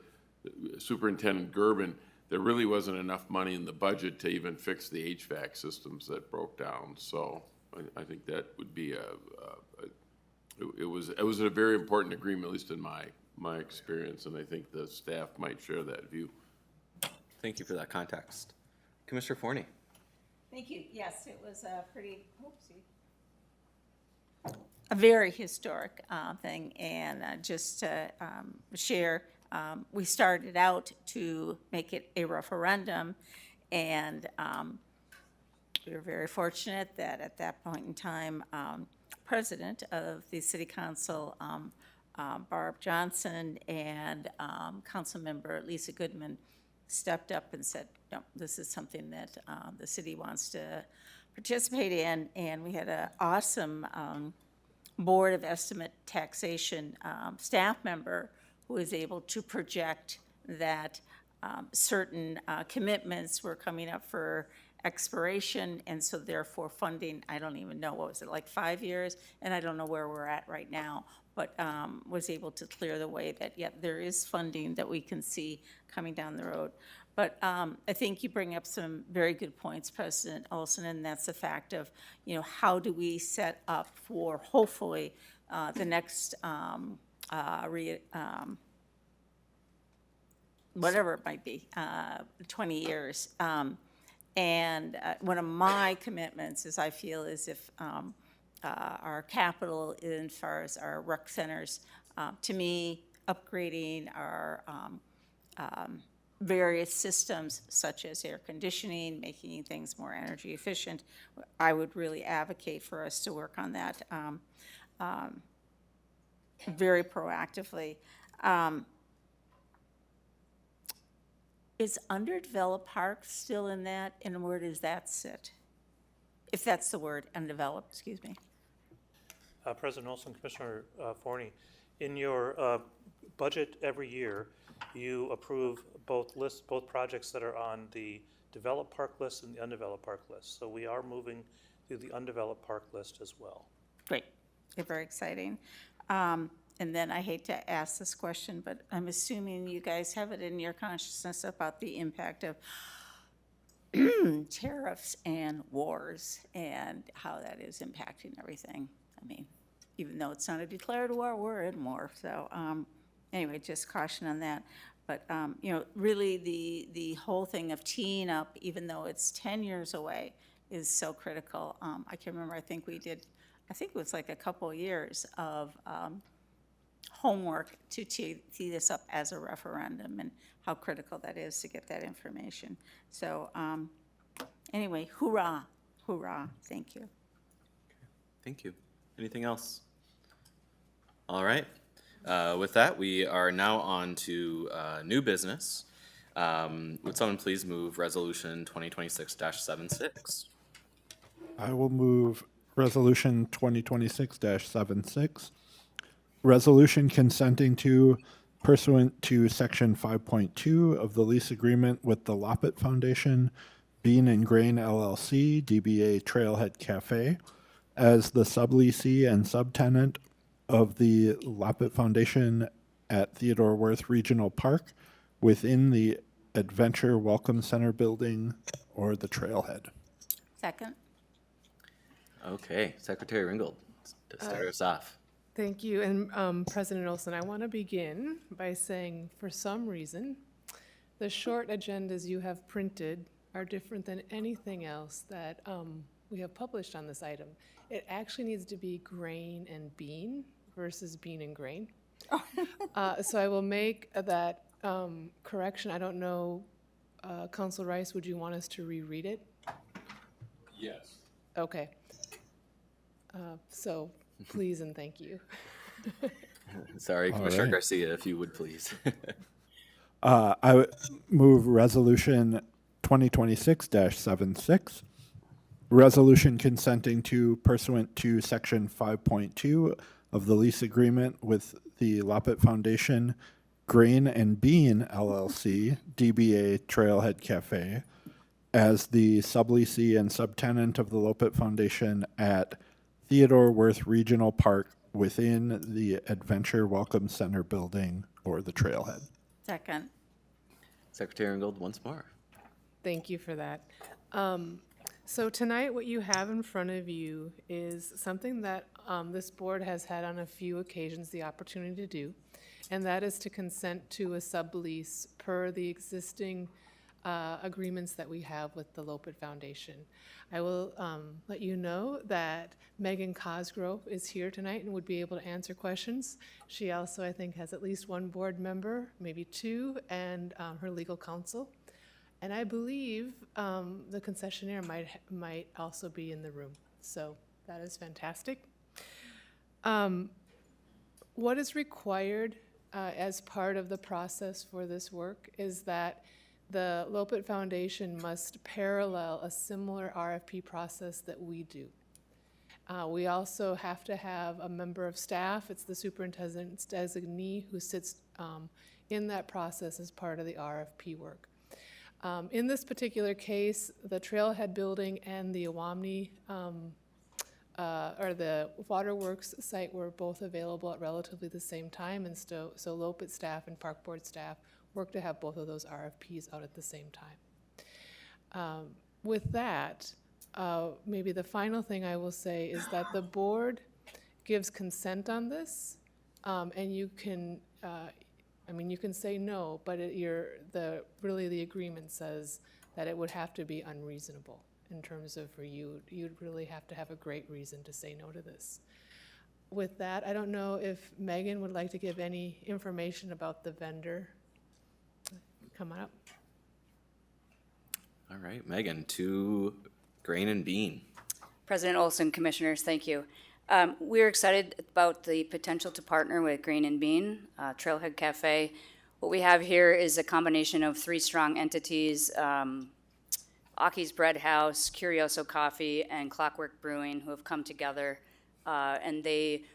Superintendent Gerben, there really wasn't enough money in the budget to even fix the HVAC systems that broke down. So I think that would be it was a very important agreement, at least in my experience, and I think the staff might share that view. Thank you for that context. Commissioner Forney. Thank you. Yes, it was a pretty, a very historic thing, and just to share, we started out to make it a referendum, and we were very fortunate that at that point in time, President of the City Council, Barb Johnson, and Councilmember Lisa Goodman stepped up and said, no, this is something that the city wants to participate in, and we had an awesome Board of Estimate Taxation staff member who was able to project that certain commitments were coming up for expiration, and so therefore funding, I don't even know, what was it, like 5 years? And I don't know where we're at right now, but was able to clear the way that, yeah, there is funding that we can see coming down the road. But I think you bring up some very good points, President Olson, and that's the fact of, you know, how do we set up for hopefully the next whatever it might be, 20 years. And one of my commitments is I feel as if our capital, as far as our rec centers, to me, upgrading our various systems such as air conditioning, making things more energy efficient, I would really advocate for us to work on that very proactively. Is underdeveloped park still in that, and where does that sit? If that's the word, undeveloped, excuse me. President Olson, Commissioner Forney, in your budget every year, you approve both projects that are on the developed park list and the undeveloped park list. So we are moving to the undeveloped park list as well. Great, very exciting. And then I hate to ask this question, but I'm assuming you guys have it in your consciousness about the impact of tariffs and wars and how that is impacting everything. I mean, even though it's not a declared war, we're in war. So anyway, just caution on that. But you know, really the whole thing of teeing up, even though it's 10 years away, is so critical. I can remember, I think it was like a couple of years of homework to tee this up as a referendum, and how critical that is to get that information. So anyway, hoorah, hoorah, thank you. Thank you. Anything else? All right. With that, we are now on to new business. Would someone please move Resolution 2026-76? I will move Resolution 2026-76. resolution consenting to, pursuant to Section 5.2 of the lease agreement with the Loppet Foundation, Bean and Grain LLC, DBA Trailhead Cafe, as the subleasee and subtenant of the Loppet Foundation at Theodore Wirth Regional Park within the Adventure Welcome Center building or the Trailhead. Second. Okay, Secretary Ringgold, to start us off. Thank you. And President Olson, I want to begin by saying, for some reason, the short agendas you have printed are different than anything else that we have published on this item. It actually needs to be grain and bean versus bean and grain. So I will make that correction. I don't know, Council Rice, would you want us to reread it? Yes. Okay. So please and thank you. Sorry, All Commissioner right. Garcia, if you would please. I would move Resolution 2026-76. Resolution consenting to, pursuant to Section 5.2 of the lease agreement with the Loppet Foundation, Grain and Bean LLC, DBA Trailhead Cafe, as the subleasee and subtenant of the Loppet Foundation at Theodore Wirth Regional Park within the Adventure Welcome Center building or the Trailhead. Second. Secretary Ringgold, once more. Thank you for that. So tonight, what you have in front of you is something that this board has had on a few occasions the opportunity to do, and that is to consent to a sublease per the existing agreements that we have with the Loppet Foundation. I will let you know that Megan Cosgrove is here tonight and would be able to answer questions. She also, I think, has at least one board member, maybe two, and her legal counsel. And I believe the concessionaire might also be in the room. So that is fantastic. What is required as part of the process for this work is that the Loppet Foundation must parallel a similar RFP process that we do. We also have to have a member of staff, it's the superintendent's designee, who sits in that process as part of the RFP work. In this particular case, the Trailhead Building and the Awamni, or the Waterworks site were both available at relatively the same time, and so Loppet staff and Park Board staff worked to have both of those RFPs out at the same time. With that, maybe the final thing I will say is that the board gives consent on this, and you can, I mean, you can say no, but really the agreement says that it would have to be unreasonable in terms of for you, you'd really have to have a great reason to say no to this. With that, I don't know if Megan would like to give any information about the vendor. Come on up. All right, Megan, to Grain and Bean. President Olson, Commissioners, thank you. We're excited about the potential to partner with Grain and Bean, Trailhead Cafe. What we have here is a combination of three strong entities, Aki's Bread House, Curioso Coffee, and Clockwork Brewing, who have come together. And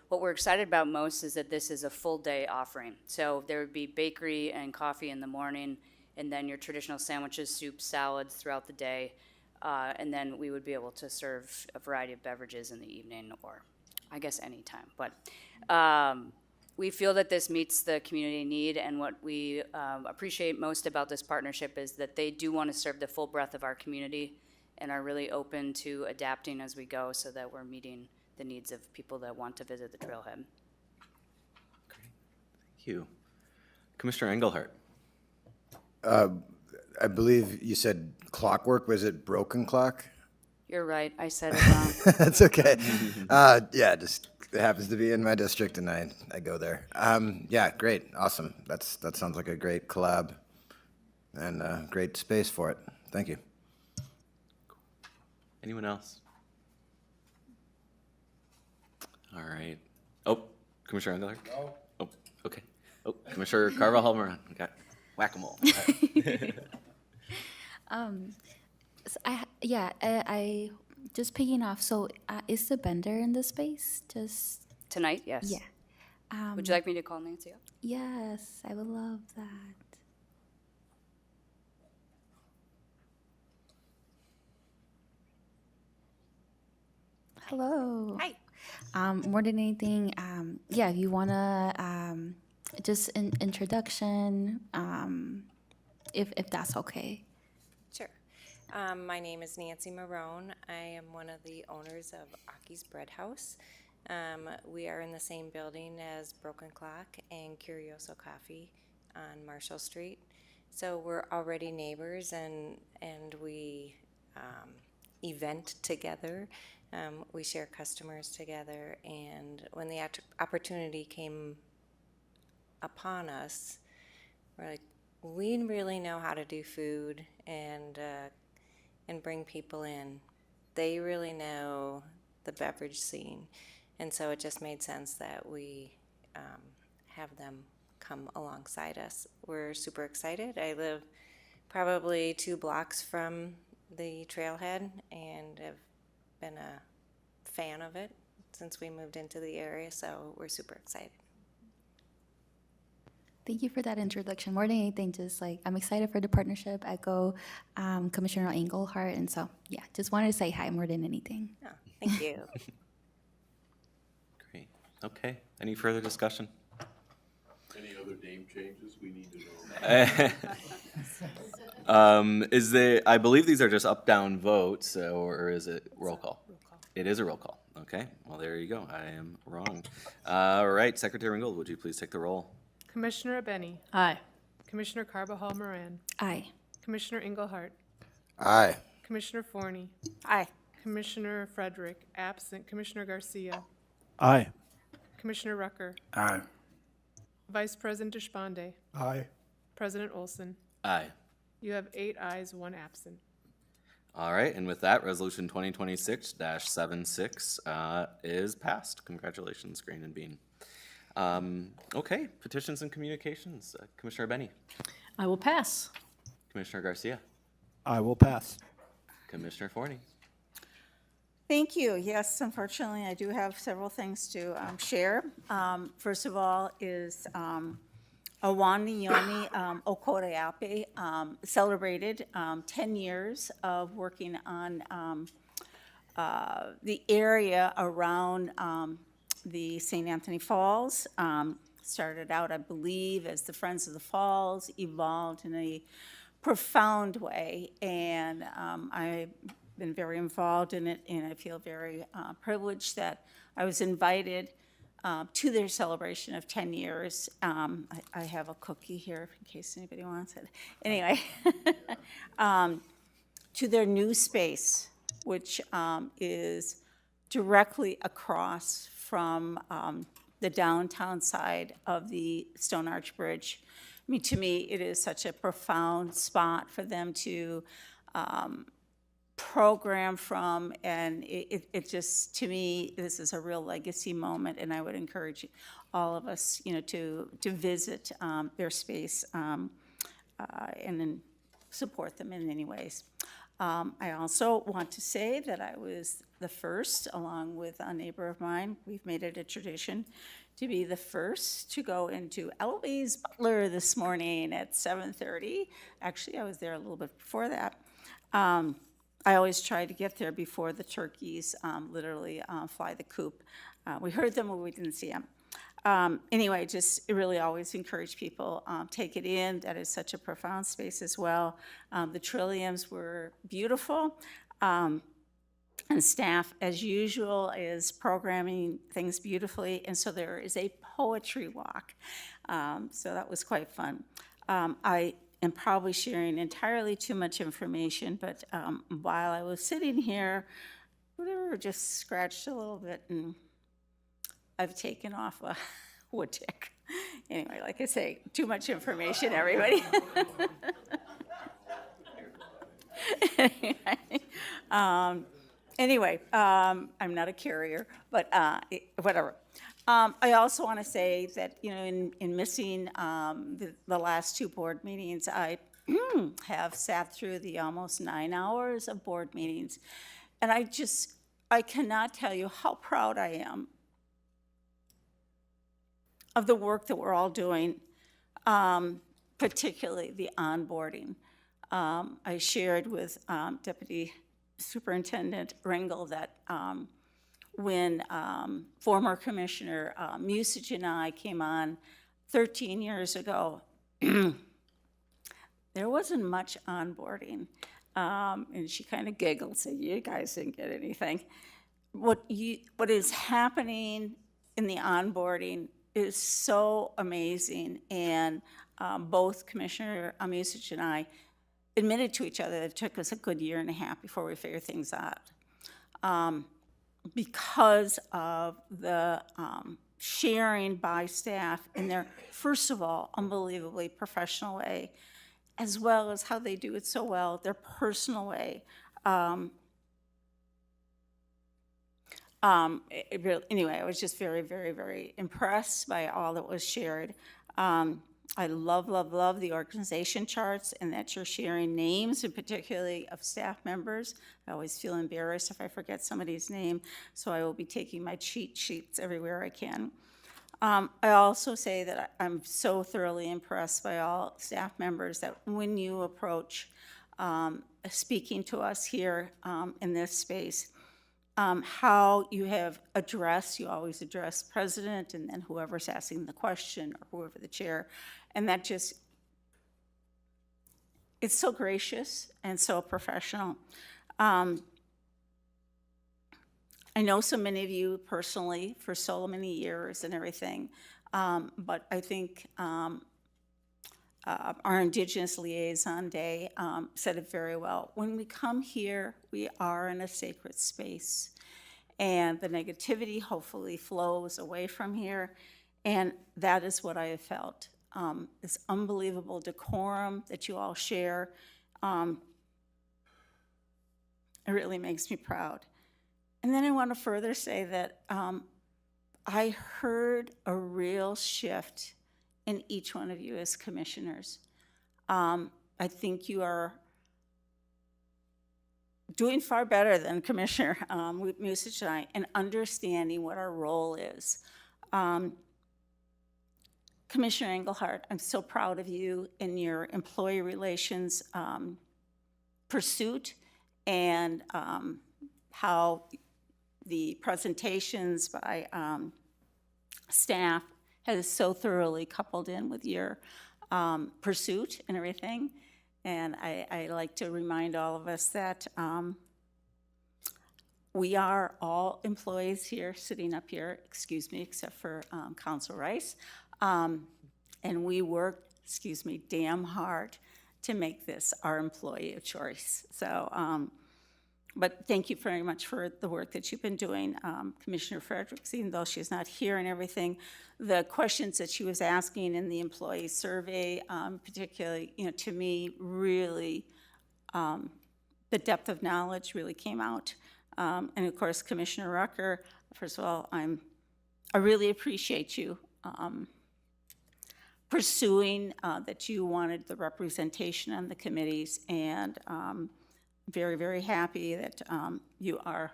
what we're excited about most is that this is a full day offering. So there would be bakery and coffee in the morning, and then your traditional sandwiches, soups, salads throughout the day. And then we would be able to serve a variety of beverages in the evening, or I guess anytime. But we feel that this meets the community need, and what we appreciate most about this partnership is that they do want to serve the full breadth of our community and are really open to adapting as we go so that we're meeting the needs of people that want to visit the trailhead. Thank you. Commissioner Engelhardt. I believe you said Clockwork. Was it Broken Clock? You're right, I said it wrong. That's okay. Yeah, just it happens to be in my district, and I go there. Yeah, great, awesome. That sounds like a great collab, and a great space for it. Thank you. Anyone else? All right. Oh, Commissioner Engelhardt? No. Oh, okay. Oh, Commissioner Carvajal-Moran. Got whack-a-mole. So I just picking off. So is the vendor in the space? Just tonight, yes. Yeah. Would you like me to call Nancy up? Yes, I would love that. Hello. Hi. More than anything, yeah, if you wanna just an introduction, if that's okay. Sure. My name is Nancy Marone. I am one of the owners of Aki's Bread House. We are in the same building as Broken Clock and Curioso Coffee on Marshall Street. So we're already neighbors, and we event together. We share customers together, and when the opportunity came upon us, we're like, we really know how to do food and bring people in. They really know the beverage scene, and so it just made sense that we have them come alongside us. We're super excited. I live probably 2 blocks from the trailhead and have been a fan of it since we moved into the area, so we're super excited. Thank you for that introduction. More than anything, just like I'm excited for the partnership. Echo Commissioner Engelhardt, and so yeah, just wanted to say hi more than anything. Oh, thank you. Great. Okay. Any further discussion? Any other name changes we need to know? Is there? I believe these are just up-down votes, or is it roll call? It is a roll call. Okay. Well, there you go. I am wrong. All right, Secretary Ringgold, would you please take the roll? Commissioner Abeni. Aye. Commissioner Carbajal Moran. Aye. Commissioner Engelhardt. Aye. Commissioner Forney. Aye. Commissioner Frederick, absent. Commissioner Garcia. Aye. Commissioner Rucker. Aye. Vice President Deshpande. Aye. President Olson. Aye. You have 8 ayes, 1 absent. All right, and with that, Resolution 2026-76 is passed. Congratulations, Grain and Bean. Okay, petitions and communications. Commissioner Benny. I will pass. Commissioner Garcia. I will pass. Commissioner Forney. Thank you. Yes, unfortunately, I do have several things to share. First of all is Awani Yomi Okoreape celebrated 10 years of working on the area around the St. Anthony Falls. Started out, I believe, as the Friends of the Falls, evolved in a profound way, and I've been very involved in it, and I feel very privileged that I was invited to their celebration of 10 years. I have a cookie here in case anybody wants it. Anyway, to their new space, which is directly across from the downtown side of the Stone Arch Bridge. I mean, to me, it is such a profound spot for them to program from, and it just, to me, this is a real legacy moment, and I would encourage all of us, to visit their space and then support them in any ways. I also want to say that I was the first, along with a neighbor of mine, we've made it a tradition to be the first to go into Elby's Butler this morning at 7:30. Actually, I was there a little bit before that. I always try to get there before the turkeys literally fly the coop. We heard them, but we didn't see them. Anyway, just really always encourage people, take it in. That is such a profound space as well. The Trilliums were beautiful. And staff, as usual, is programming things beautifully. And so there is a poetry walk. So that was quite fun. I am probably sharing entirely too much information, but while I was sitting here, whatever, just scratched a little bit, and I've taken off a wood tick. Anyway, like I say, too much information, everybody. Anyway, I'm not a carrier, but whatever. I also want to say that, in missing the last 2 board meetings, I have sat through the almost 9 hours of board meetings. And I cannot tell you how proud I am of the work that we're all doing, particularly the onboarding. I shared with Deputy Superintendent Ringel that when former Commissioner Musich and I came on 13 years ago, there wasn't much onboarding. And she kind of giggled, said, "You guys didn't get anything." What is happening in the onboarding is so amazing, and both Commissioner Musich and I admitted to each other that it took us a good year and a half before we figured things out. Because of the sharing by staff in their, first of all, unbelievably professional way, as well as how they do it so well, their personal way. Anyway, I was just very, very, very impressed by all that was shared. I love, love, love the organization charts and that you're sharing names, and particularly of staff members. I always feel embarrassed if I forget somebody's name, so I will be taking my cheat sheets everywhere I can. I also say that I'm so thoroughly impressed by all staff members that when you approach speaking to us here in this space, how you have addressed, you always address president and then whoever's asking the question or whoever the chair, and that just, it's so gracious and so professional. I know so many of you personally for so many years and everything, but I think our Indigenous Liaison Day said it very well. When we come here, we are in a sacred space, and the negativity hopefully flows away from here, and that is what I have felt. This unbelievable decorum that you all share, it really makes me proud. And then I want to further say that I heard a real shift in each one of you as commissioners. I think you are doing far better than Commissioner Musich and I in understanding what our role is. Commissioner Engelhardt, I'm so proud of you in your employee relations pursuit, and how the presentations by staff has so thoroughly coupled in with your pursuit and everything. And I like to remind all of us that we are all employees here, sitting up here, excuse me, except for Council Rice. And we work, excuse me, damn hard to make this our employee of choice. So, but thank you very much for the work that you've been doing. Commissioner Fredericks, even though she's not here and everything, the questions that she was asking in the employee survey, particularly, to me, really, the depth of knowledge really came out. And of course, Commissioner Rucker, first of all, I really appreciate you pursuing that you wanted the representation on the committees, and very, very happy that you are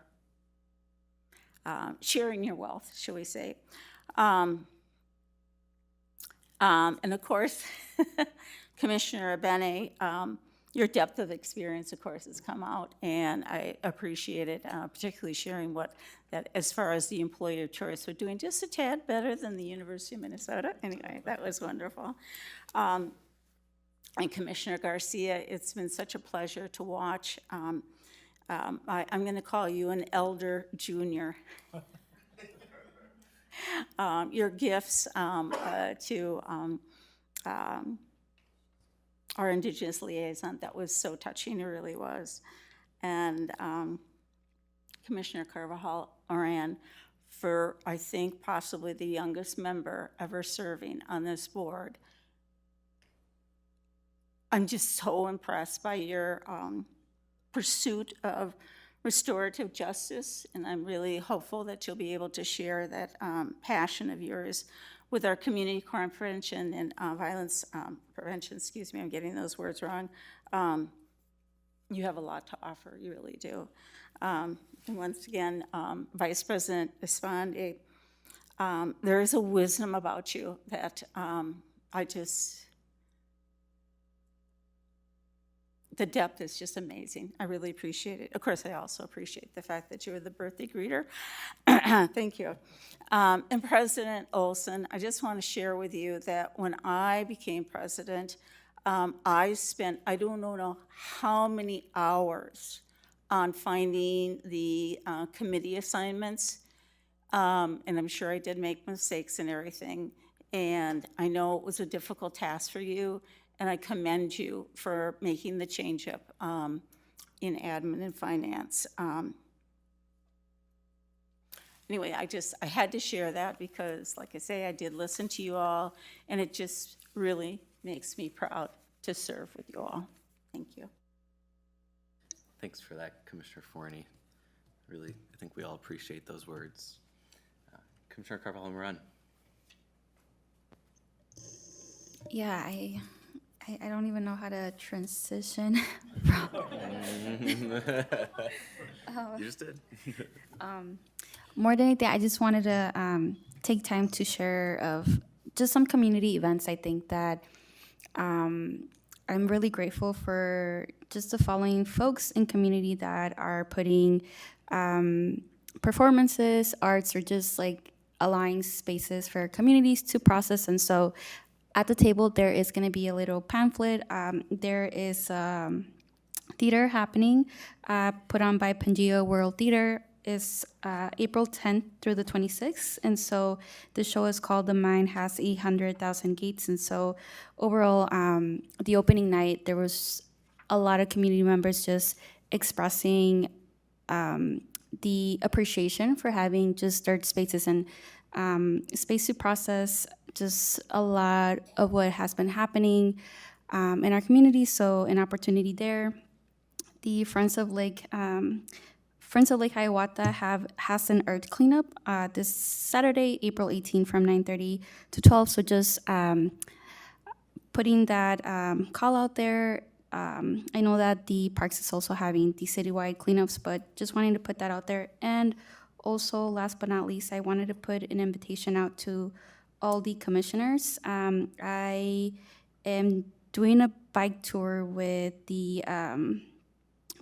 sharing your wealth, shall we say. And of course, Commissioner Abene, your depth of experience, of course, has come out, and I appreciate it, particularly sharing that as far as the employer of choice, we're doing just a tad better than the University of Minnesota. Anyway, that was wonderful. And Commissioner Garcia, it's been such a pleasure to watch. I'm going to call you an elder junior. Your gifts to our Indigenous liaison, that was so touching, it really was. And Commissioner Carvajal Oran, for I think possibly the youngest member ever serving on this board. I'm just so impressed by your pursuit of restorative justice, and I'm really hopeful that you'll be able to share that passion of yours with our community crime prevention and violence prevention, excuse me, I'm getting those words wrong. You have a lot to offer, you really do. And once again, Vice President Esponde, there is a wisdom about you that the depth is just amazing. I really appreciate it. Of course, I also appreciate the fact that you were the birthday greeter. Thank you. And President Olson, I just want to share with you that when I became president, I spent, I don't know how many hours on finding the committee assignments. And I'm sure I did make mistakes and everything. And I know it was a difficult task for you. And I commend you for making the change up in admin and finance. Anyway, I had to share that because, like I say, I did listen to you all, and it just really makes me proud to serve with you all. Thank you. Thanks for that, Commissioner Forney. Really, I think we all appreciate those words. Commissioner Carvalho-Moran. Yeah, I don't even know how to transition. You just did. More than anything, I just wanted to take time to share of just some community events. I think that I'm really grateful for just the following folks in community that are putting performances, arts, or just like allowing spaces for communities to process. And so at the table, there is going to be a little pamphlet. There is theater happening put on by Pangeo World Theater. Is April 10th through the 26th. And so the show is called The Mind Has 100,000 Gates. And so overall, the opening night, there was a lot of community members just expressing the appreciation for having just third spaces and space to process just a lot of what has been happening in our community. So an opportunity there. The Friends of Lake Hiawatha has an earth cleanup this Saturday, April 18, from 9:30 to 12. So just putting that call out there. I know that the parks is also having the citywide cleanups, but just wanting to put that out there. And also, last but not least, I wanted to put an invitation out to all the commissioners. I am doing a bike tour with the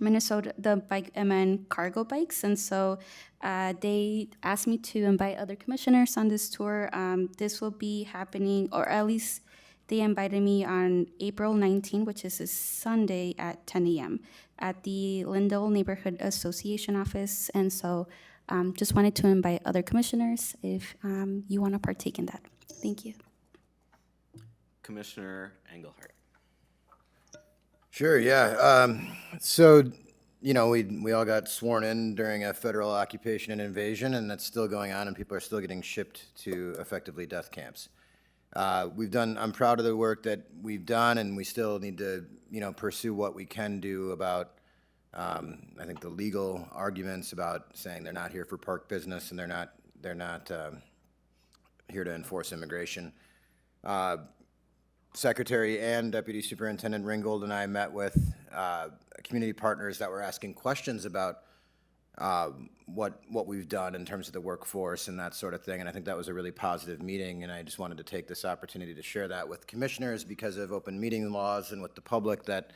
the Bike MN cargo bikes. And so they asked me to invite other commissioners on this tour. This will be happening, or at least they invited me on April 19, which is a Sunday at 10 a.m. at the Lindell Neighborhood Association office. And so just wanted to invite other commissioners if you want to partake in that. Thank you. Commissioner Engelhardt. Sure, yeah. So, you know, we all got sworn in during a federal occupation and invasion, and that's still going on, and people are still getting shipped to effectively death camps. I'm proud of the work that we've done, and we still need to, you know, pursue what we can do about, I think, the legal arguments about saying they're not here for park business and they're not here to enforce immigration. Secretary and Deputy Superintendent Ringgold and I met with community partners that were asking questions about what we've done in terms of the workforce and that sort of thing, and I think that was a really positive meeting, and I just wanted to take this opportunity to share that with commissioners because of open meeting laws and with the public that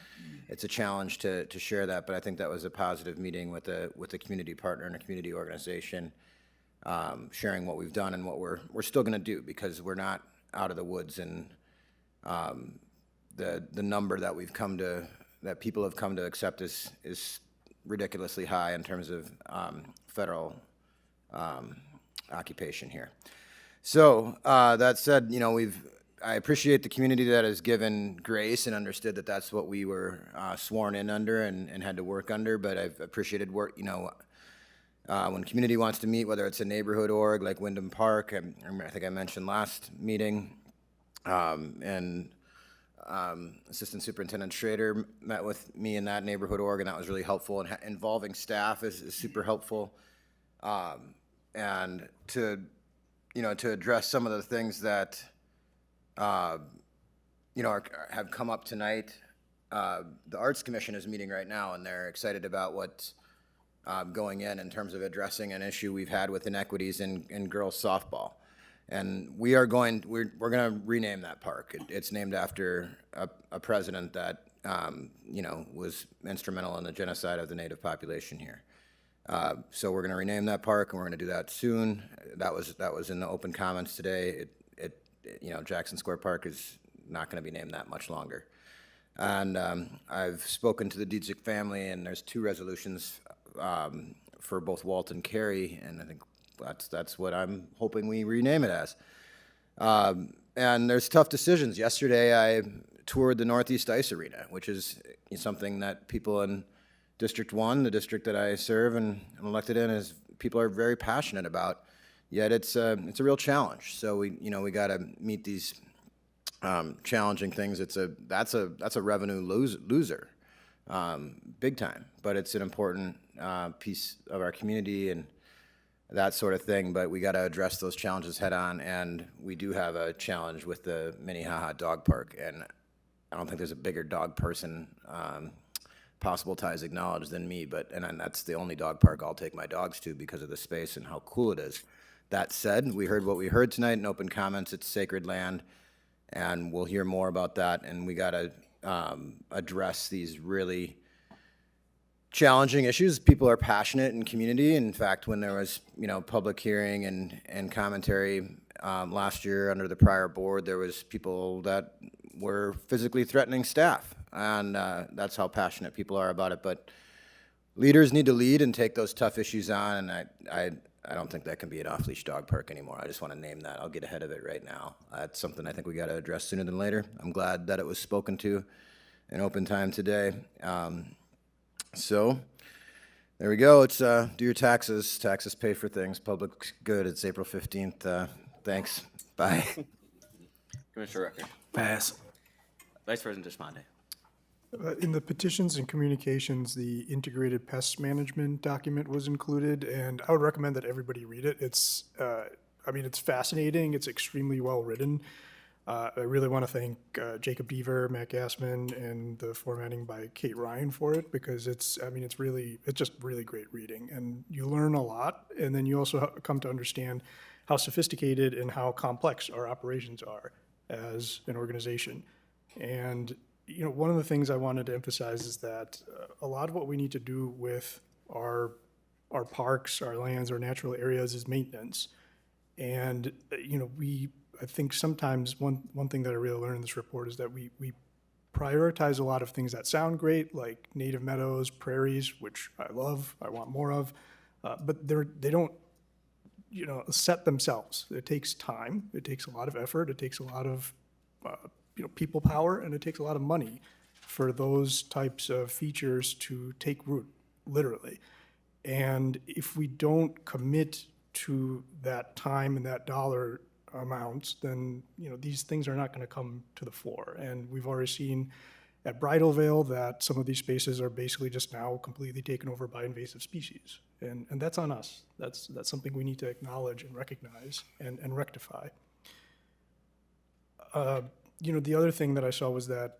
it's a challenge to share that, but I think that was a positive meeting with a community partner and a community organization, sharing what we've done and what we're still going to do because we're not out of the woods, and the number that people have come to accept is ridiculously high in terms of federal occupation here. So that said, you know, I appreciate the community that has given grace and understood that that's what we were sworn in under and had to work under, but I've appreciated work, you know, when community wants to meet, whether it's a neighborhood org like Wyndham Park, I think I mentioned last meeting, and Assistant Superintendent Schrader met with me in that neighborhood org, and that was really helpful, and involving staff is super helpful, and to address some of the things that have come up tonight. The Arts Commission is meeting right now, and they're excited about what's going in terms of addressing an issue we've had with inequities in girls softball. And we're going to rename that park. It's named after a president that, was instrumental in the genocide of the native population here. So we're going to rename that park, and we're going to do that soon. That was in the open comments today. Jackson Square Park is not going to be named that much longer. And I've spoken to the Dietzick family, and there's 2 resolutions for both Walt and Cary, and I think that's what I'm hoping we rename it as. And there's tough decisions. Yesterday, I toured the Northeast Ice Arena, which is something that people in District 1, the district that I serve and am elected in, people are very passionate about. Yet it's a real challenge. So we got to meet these challenging things. That's a revenue loser, big time. But it's an important piece of our community and that sort of thing. But we got to address those challenges head on. And we do have a challenge with the Minnehaha Dog Park. And I don't think there's a bigger dog person. Possible ties acknowledged than me, and that's the only dog park I'll take my dogs to because of the space and how cool it is. That said, we heard what we heard tonight in open comments. It's sacred land, and we'll hear more about that. And we got to address these really challenging issues. People are passionate in community. In fact, when there was public hearing and commentary last year under the prior board, there was people that were physically threatening staff. And that's how passionate people are about it. But leaders need to lead and take those tough issues on, and I don't think that can be an off-leash dog park anymore. I just want to name that. I'll get ahead of it right now. That's something I think we got to address sooner than later. I'm glad that it was spoken to in open time today. So there we go. It's do your taxes. Taxes pay for things. Public good. It's April 15th. Thanks. Bye. Commissioner Rucker. Pass. Vice President Deshmande. In the petitions and communications, the integrated pest management document was included, and I would recommend that everybody read it. It's fascinating. It's extremely well written. I really want to thank Jacob Deaver, Matt Gassman, and the formatting by Kate Ryan for it, because it's just really great reading, and you learn a lot, and then you also come to understand how sophisticated and how complex our operations are as an organization. And one of the things I wanted to emphasize is that a lot of what we need to do with our parks, our lands, our natural areas is maintenance. And, I think sometimes one thing that I really learned in this report is that we prioritize a lot of things that sound great, like native meadows, prairies, which I love, I want more of, but they don't, set themselves. It takes time, it takes a lot of effort, it takes a lot of people power, and it takes a lot of money for those types of features to take root, literally. And if we don't commit to that time and that dollar amounts, then these things are not going to come to the fore. And we've already seen at Bridal Veil that some of these spaces are basically just now completely taken over by invasive species, and that's on us. That's something we need to acknowledge and recognize and rectify. The other thing that I saw was that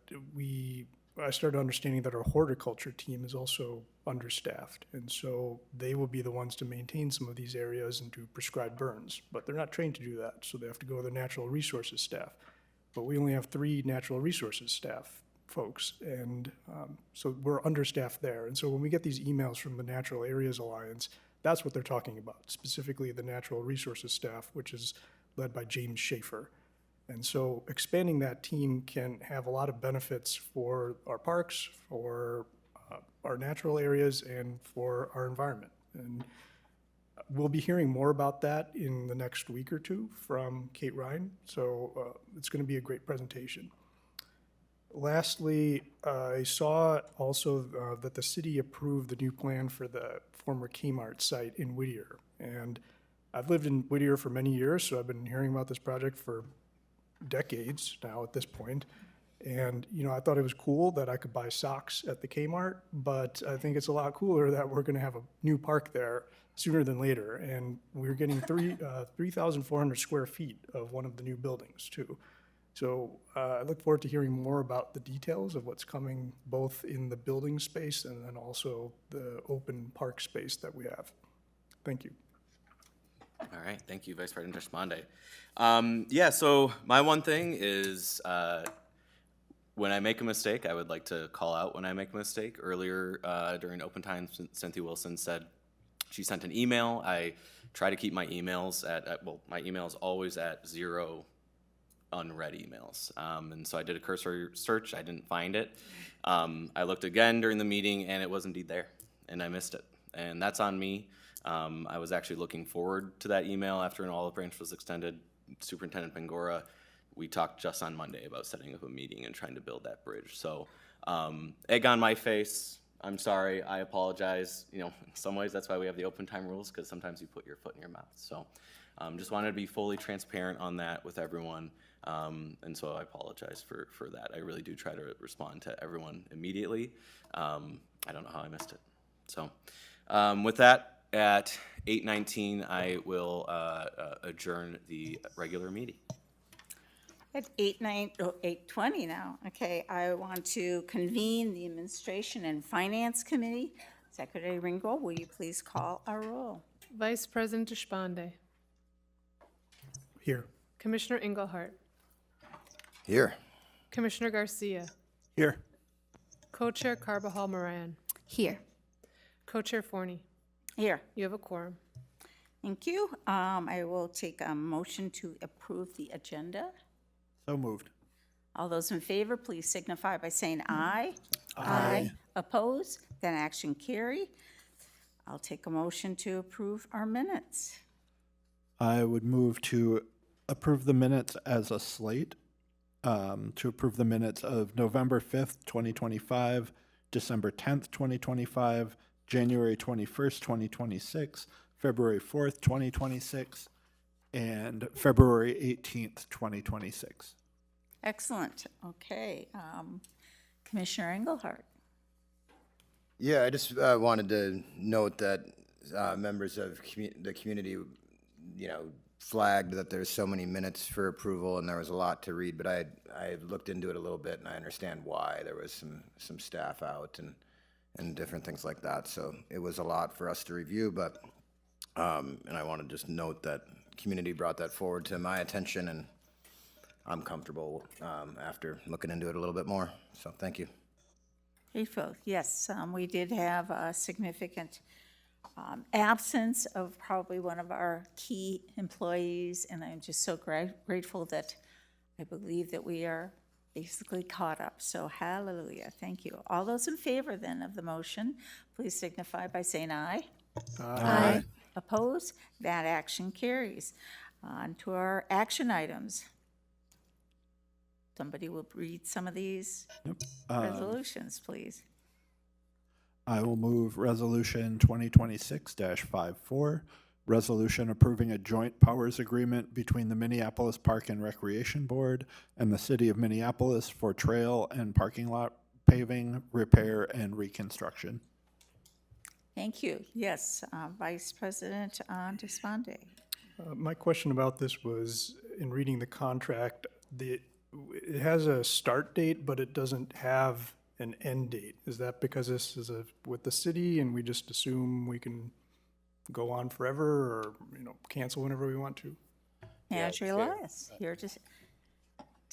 I started understanding that our horticulture team is also understaffed, and so they will be the ones to maintain some of these areas and to prescribe burns, but they're not trained to do that, so they have to go to the natural resources staff. But we only have 3 natural resources staff folks, and so we're understaffed there. And so when we get these emails from the Natural Areas Alliance, that's what they're talking about, specifically the natural resources staff, which is led by James Schaefer. And so expanding that team can have a lot of benefits for our parks, for our natural areas, and for our environment. And we'll be hearing more about that in the next week or two from Kate Ryan. So it's going to be a great presentation. Lastly, I saw also that the city approved the new plan for the former Kmart site in Whittier. And I've lived in Whittier for many years, so I've been hearing about this project for decades now at this point. And, I thought it was cool that I could buy socks at the Kmart, but I think it's a lot cooler that we're going to have a new park there sooner than later. And we're getting 3,400 square feet of one of the new buildings, too. So I look forward to hearing more about the details of what's coming both in the building space and then also the open park space that we have. Thank you. All right, thank you, Vice President Deshpande. Yeah, so my one thing is when I make a mistake, I would like to call out when I make a mistake. Earlier during open time, Cynthia Wilson said she sent an email. I try to keep my emails well, my email is always at 0 unread emails. And so I did a cursor search, I didn't find it. I looked again during the meeting and it was indeed there, and I missed it. And that's on me. I was actually looking forward to that email after an olive branch was extended. Superintendent Bangora, we talked just on Monday about setting up a meeting and trying to build that bridge. So egg on my face. I'm sorry, I apologize. You know, in some ways that's why we have the open time rules, because sometimes you put your foot in your mouth. So just wanted to be fully transparent on that with everyone. And so I apologize for that. I really do try to respond to everyone immediately. I don't know how I missed it. So with that, at 8:19, I will adjourn the regular meeting. At 8:20 now, okay, I want to convene the Administration and Finance Committee. Secretary Ringgold, will you please call our roll? Vice President Deshpande. Here. Commissioner Engelhardt. Here. Commissioner Garcia. Here. Co-Chair Carbajal Moran. Here. Co-Chair Forney. Here. You have a quorum. Thank you. I will take a motion to approve the agenda. So moved. All those in favor, please signify by saying aye. Aye. Opposed? Then action carry. I'll take a motion to approve our minutes. I would move to approve the minutes as a slate, to approve the minutes of November 5th, 2025, December 10th, 2025, January 21st, 2026, February 4th, 2026, and February 18th, 2026. Excellent. Okay. Commissioner Engelhardt. Yeah, I just wanted to note that members of the community, you know, flagged that there's so many minutes for approval and there was a lot to read, but I looked into it a little bit and I understand why. There was some staff out and different things like that, so it was a lot for us to review, but, and I want to just note that community brought that forward to my attention, and I'm comfortable after looking into it a little bit more, so thank you. Hayfield, yes, we did have a significant absence of probably one of our key employees, and I'm just so grateful that I believe that we are basically caught up. So hallelujah, thank you. All those in favor then of the motion, please signify by saying aye. Aye. Opposed? That action carries. On to our action items. Somebody will read some of these resolutions, please. I will move Resolution 2026-54, resolution approving a joint powers agreement between the Minneapolis Park and Recreation Board and the City of Minneapolis for trail and parking lot paving, repair, and reconstruction. Thank you. Yes, Vice President Deshpande. My question about this was, in reading the contract, it has a start date, but it doesn't have an end date. Is that because this is with the city and we just assume we can go on forever or, you know, cancel whenever we want to? Manager Elias, here to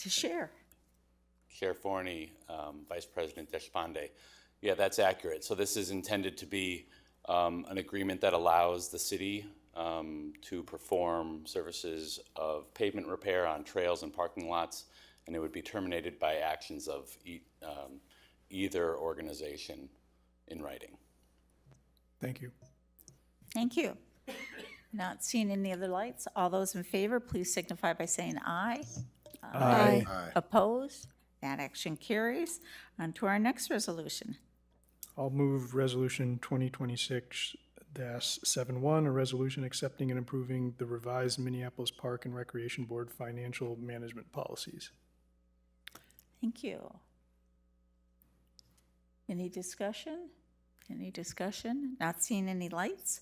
share. Chair Forney, Vice President Deshpande. Yeah, that's accurate. So this is intended to be an agreement that allows the city to perform services of pavement repair on trails and parking lots, and it would be terminated by actions of either organization in writing. Thank you. Thank you. Not seeing any other lights. All those in favor, please signify by saying aye. Aye. Aye. Opposed? That action carries. On to our next resolution. I'll move Resolution 2026-71, a resolution accepting and approving the revised Minneapolis Park and Recreation Board financial management policies. Thank you. Any discussion? Any discussion? Not seeing any lights?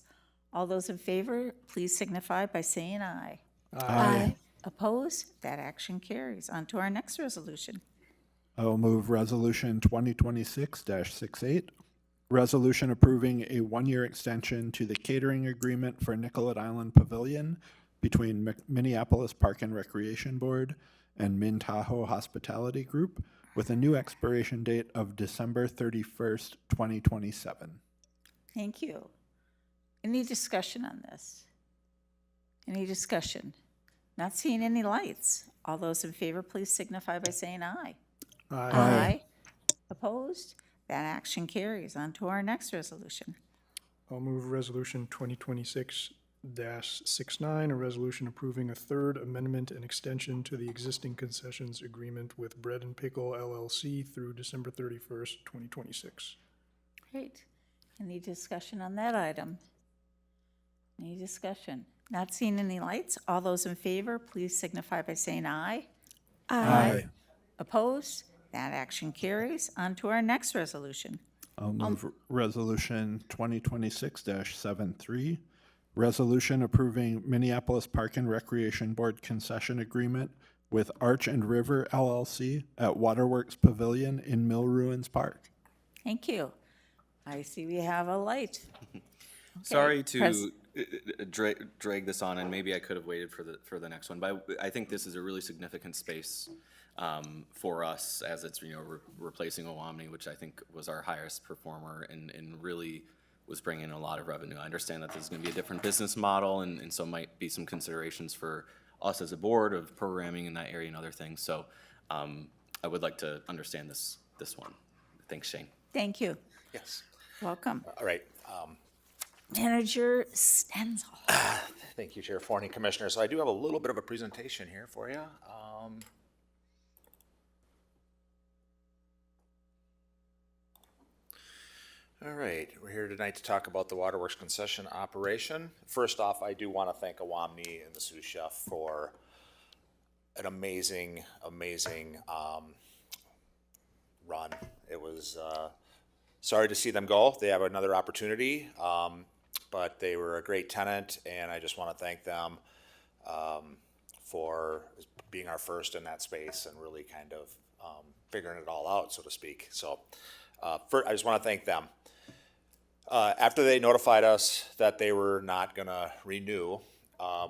All those in favor, please signify by saying aye. Aye. Opposed? That action carries. On to our next resolution. I will move Resolution 2026-68, resolution approving a one-year extension to the catering agreement for Nicollet Island Pavilion between Minneapolis Park and Recreation Board and Min Tahoe Hospitality Group with a new expiration date of December 31st, 2027. Thank you. Any discussion on this? Any discussion? Not seeing any lights. All those in favor, please signify by saying aye. Aye. Opposed? That action carries. On to our next resolution. I'll move Resolution 2026-69, a resolution approving a third amendment and extension to the existing concessions agreement with Bread and Pickle LLC through December 31st, 2026. Great. Any discussion on that item? Any discussion? Not seeing any lights. All those in favor, please signify by saying aye. Aye. Opposed? That action carries. On to our next resolution. I'll move Resolution 2026-73, resolution approving Minneapolis Park and Recreation Board concession agreement with Arch and River LLC at Waterworks Pavilion in Mill Ruins Park. Thank you. I see we have a light. Sorry Pres- to drag this on, and maybe I could have waited for the next one, but I think this is a really significant space for us, as it's replacing Owamni, which I think was our highest performer and really was bringing in a lot of revenue. I understand that this is going to be a different business model, and so might be some considerations for us as a board of programming in that area and other things. So I would like to understand this one. Thanks, Shane. Thank you. Yes. Welcome. All right. Manager Stenzel. Thank you, Chair Forney, Commissioner. So I do have a little bit of a presentation here for you. All right, we're here tonight to talk about the Waterworks concession operation. First off, I do want to thank Owamni and the sous chef for an amazing run. It was sorry to see them go. They have another opportunity, but they were a great tenant, and I just want to thank them for being our first in that space and really kind of figuring it all out, so to speak. So first, I just want to thank them. After they notified us that they were not going to renew,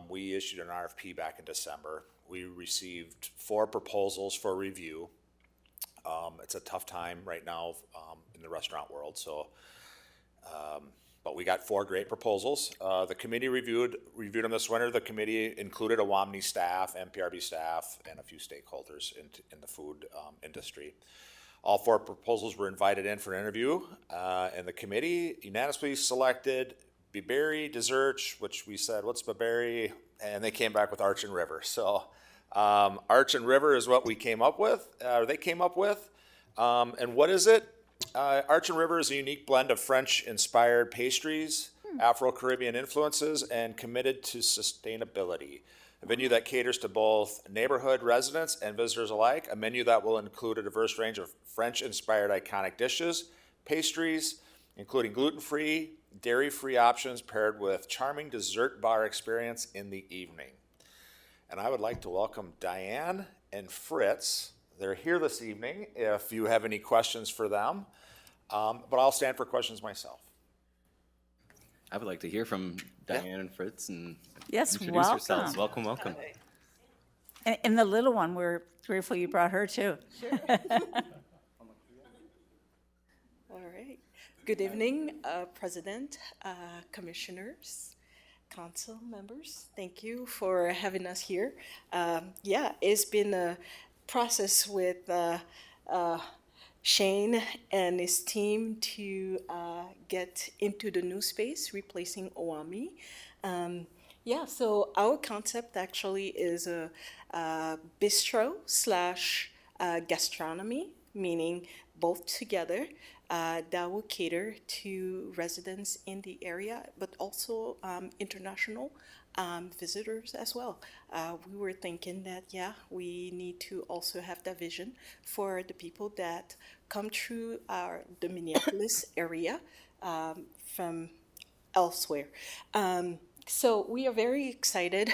we issued an RFP back in December. We received 4 proposals for review. It's a tough time right now in the restaurant world, so but we got 4 great proposals. The committee reviewed them this winter. The committee included Owamni staff, MPRB staff, and a few stakeholders in the food industry. All 4 proposals were invited in for an interview, and the committee unanimously selected Biberry Desserts, which we said, what's Biberry? And they came back with Arch and River. So Arch and River is what we came up with, or they came up with. And what is it? Arch and River is a unique blend of French-inspired pastries, Afro-Caribbean influences, and committed to sustainability. A venue that caters to both neighborhood residents and visitors alike, a menu that will include a diverse range of French-inspired iconic dishes, pastries, including gluten-free, dairy-free options paired with charming dessert bar experience in the evening. And I would like to welcome Diane and Fritz. They're here this evening if you have any questions for them, but I'll stand for questions myself. I would like to hear from Diane and Fritz and Yes, introduce yourselves. Welcome, welcome. And the little one, we're grateful you brought her too. All right. Good evening, President, Commissioners, Council members. Thank you for having us here. Yeah, it's been a process with Shane and his team to get into the new space, replacing Owamni. Yeah, so our concept actually is a bistro slash gastronomy, meaning both together, that will cater to residents in the area, but also international visitors as well. We were thinking that, yeah, we need to also have that vision for the people that come through the Minneapolis area from elsewhere. So we are very excited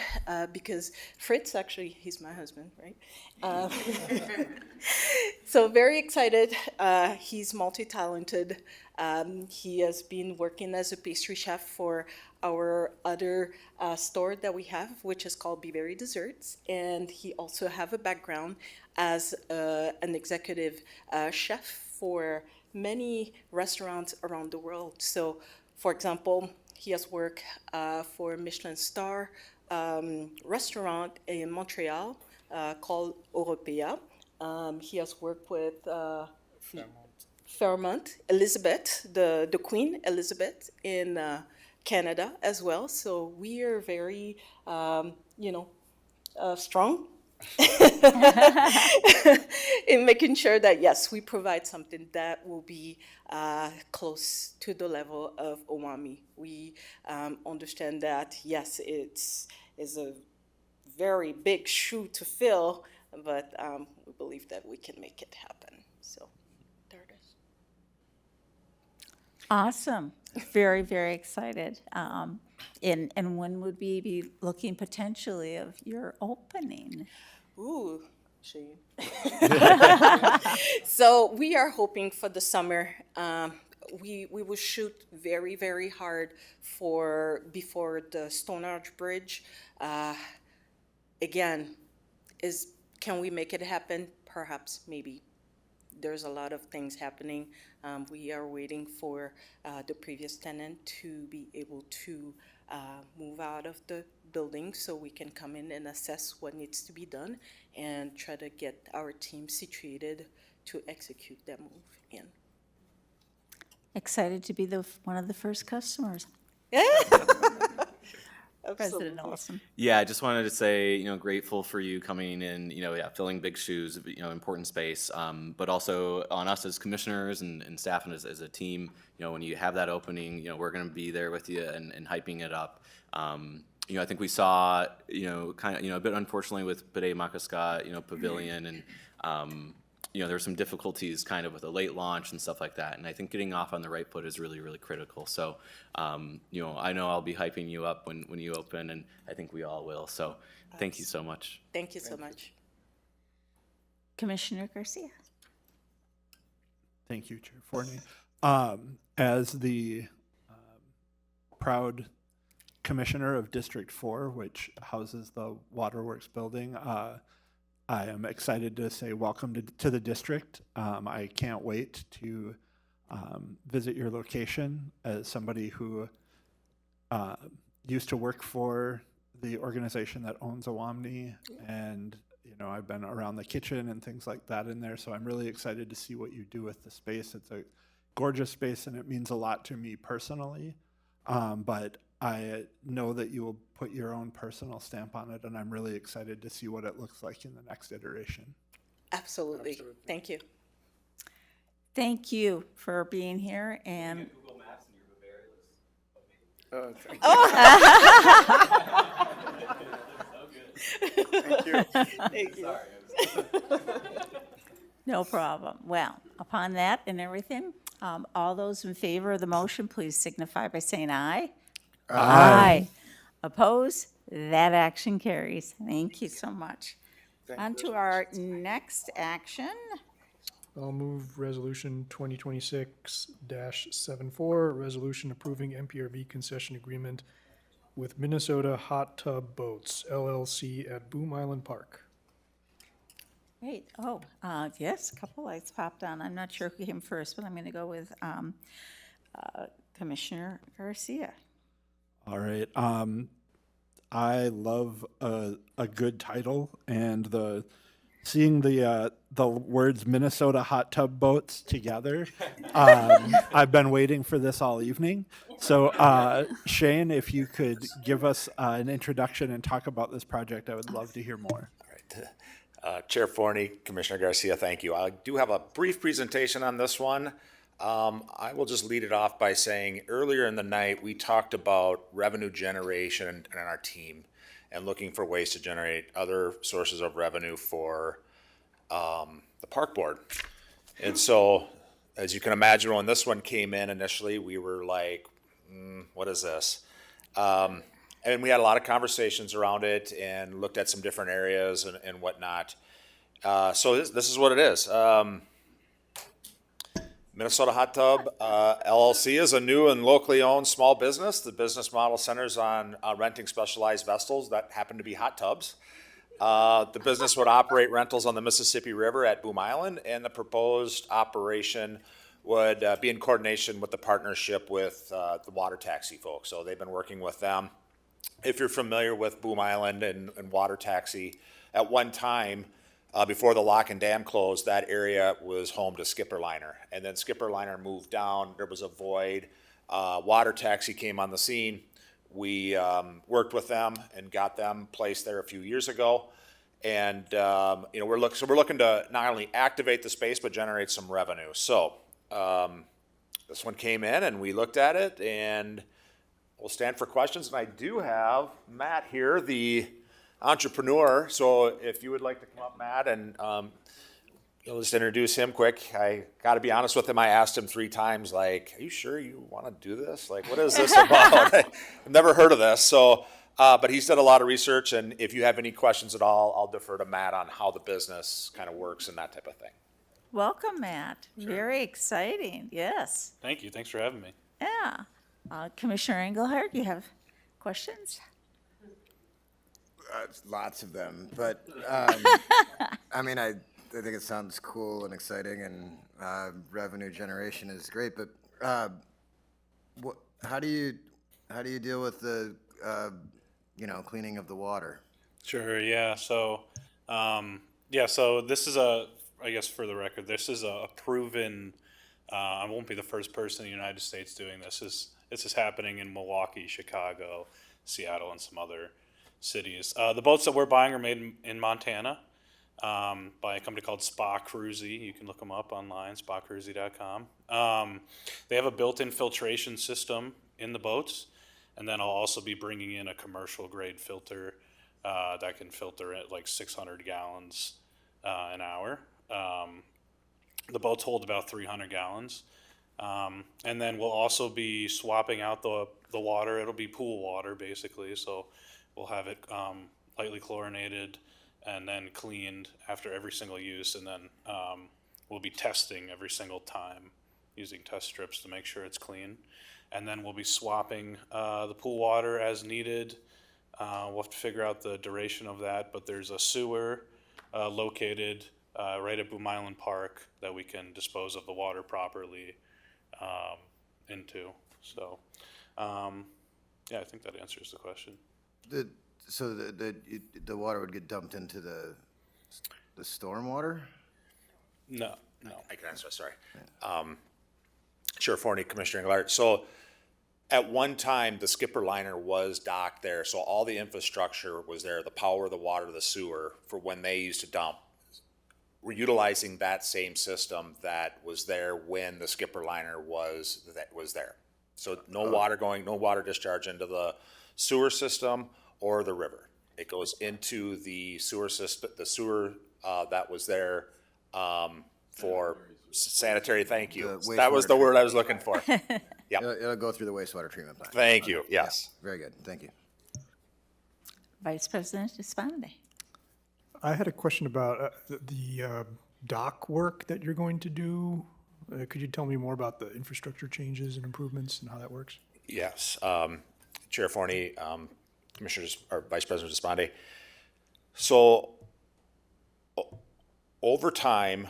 because Fritz, actually, he's my husband, right? So very excited. He's multi-talented. He has been working as a pastry chef for our other store that we have, which is called Be Berry Desserts. And he also have a background as an executive chef for many restaurants around the world. So, for example, he has worked for a Michelin star restaurant in Montreal called Europea. He has worked with Fairmont, Elizabeth, the Queen Elizabeth in Canada as well. So we are very, strong in making sure that, yes, we provide something that will be close to the level of Owami. We understand that, yes, it's a very big shoe to fill, but we believe that we can make it happen. So there it is. Awesome. Very, very excited. And when would we be looking potentially of your opening? Ooh, Shane. So we are hoping for the summer. We will shoot very, very hard before the Stone Arch Bridge. Again, can we make it happen? Perhaps, maybe. There's a lot of things happening. We are waiting for the previous tenant to be able to move out of the building so we can come in and assess what needs to be done and try to get our team situated to execute that move in. Excited to be one of the first customers. President Olson. Yeah, I just wanted to say, grateful for you coming in, filling big shoes, important space, but also on us as commissioners and staff and as a team, when you have that opening, we're going to be there with you and hyping it up. I think we saw, a bit unfortunately with Bide Makaska, Pavilion, and, there were some difficulties kind of with a late launch and stuff like that. And I think getting off on the right foot is really, really critical. So, I know I'll be hyping you up when you open, and I think we all will. So thank you so much. Thank you so much. Commissioner Garcia. Thank you, Chair Forney. As the proud commissioner of District 4, which houses the Waterworks building, I am excited to say welcome to the district. I can't wait to visit your location as somebody who used to work for the organization that owns Owamni, and I've been around the kitchen and things like that in there, so I'm really excited to see what you do with the space. It's a gorgeous space and it means a lot to me personally, but I know that you will put your own personal stamp on it, and I'm really excited to see what it looks like in the next iteration. Absolutely. Thank you. Thank you for being here. And Google Maps and Oh, your thank you. Thank you. No problem. Well, upon that and everything, all those in favor of the motion, please signify by saying aye. Aye. Oppose? That action carries. Thank you so much. On to our next action. I'll move Resolution 2026-74, resolution approving MPRV concession agreement with Minnesota Hot Tub Boats LLC at Boom Island Park. Great. Oh, yes, a couple lights popped on. I'm not sure who came first, but I'm going to go with Commissioner Garcia. All right. I love a good title, and seeing the words Minnesota Hot Tub Boats together. I've been waiting for this all evening. So Shane, if you could give us an introduction and talk about this project, I would love to hear more. Chair Forney, Commissioner Garcia, thank you. I do have a brief presentation on this one. I will just lead it off by saying earlier in the night, we talked about revenue generation and our team and looking for ways to generate other sources of revenue for the park board. And so, as you can imagine, when this one came in initially, we were like, what is this? And we had a lot of conversations around it and looked at some different areas and whatnot. So this is what it is. Minnesota Hot Tub LLC is a new and locally owned small business. The business model centers on renting specialized vessels that happen to be hot tubs. The business would operate rentals on the Mississippi River at Boom Island, and the proposed operation would be in coordination with the partnership with the water taxi folks. So they've been working with them. If you're familiar with Boom Island and water taxi, at one time, before the lock and dam closed, that area was home to Skipper Liner. And then Skipper Liner moved down, there was a void. Water taxi came on the scene. We worked with them and got them placed there a few years ago. And we're looking to not only activate the space, but generate some revenue. So this one came in and we looked at it, and we'll stand for questions. And I do have Matt here, the entrepreneur. So if you would like to come up, Matt, and you'll just introduce him quick. I got to be honest with him. I asked him 3 times, like, are you sure you want to do this? Like, what is this about? I've never heard of this. So, but he's done a lot of research. And if you have any questions at all, I'll defer to Matt on how the business kind of works and that type of thing. Welcome, Matt. Very exciting. Yes. Thank you. Thanks for having me. Yeah. Commissioner Engelhardt, you have questions? Lots of them, but I mean, I think it sounds cool and exciting, and revenue generation is great. But how do you deal with the cleaning of the water? Sure. Yeah. So, so this is I guess for the record, this is a proven. I won't be the first person in the United States doing this. This is happening in Milwaukee, Chicago, Seattle, and some other cities. The boats that we're buying are made in Montana by a company called Spa Cruisy. You can look them up online, spacruisy.com. They have a built-in filtration system in the boats, and then I'll also be bringing in a commercial grade filter that can filter it like 600 gallons an hour. The boats hold about 300 gallons. And then we'll also be swapping out the water. It'll be pool water, basically. So we'll have it lightly chlorinated and then cleaned after every single use. And then we'll be testing every single time using test strips to make sure it's clean. And then we'll be swapping the pool water as needed. We'll have to figure out the duration of that. But there's a sewer located right at Boom Island Park that we can dispose of the water properly into. So, I think that answers the question. So the water would get dumped into the storm water? No. I can answer that, sorry. Chair Forney, Commissioner Engelhardt. So at one time, the Skipper Liner was docked there, so all the infrastructure was there, the power, the water, the sewer, for when they used to dump. We're utilizing that same system that was there when the Skipper Liner was there. So no water discharge into the sewer system or the river. It goes into the sewer system, that was there for sanitary. Thank you. That was the word I was looking for. Yeah. It'll go through the wastewater treatment plant. Thank you. Yes. Very good. Thank you. Vice President Despande. I had a question about the dock work that you're going to do. Could you tell me more about the infrastructure changes and improvements and how that works? Yes. Chair Forney, Commissioners, or Vice President Despande. So over time,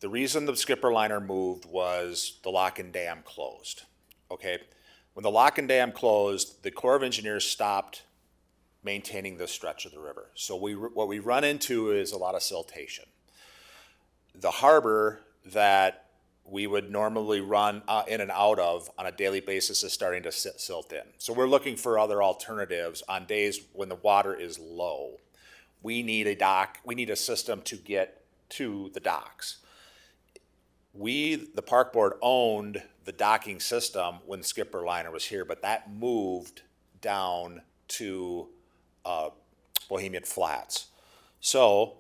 the reason the Skipper Liner moved was the lock and dam closed. Okay. When the lock and dam closed, the Corps of Engineers stopped maintaining this stretch of the river. So what we run into is a lot of siltation. The harbor that we would normally run in and out of on a daily basis is starting to silt in. So we're looking for other alternatives on days when the water is low. We need a dock, we need a system to get to the docks. The park board owned the docking system when Skipper Liner was here, but that moved down to Bohemian Flats. So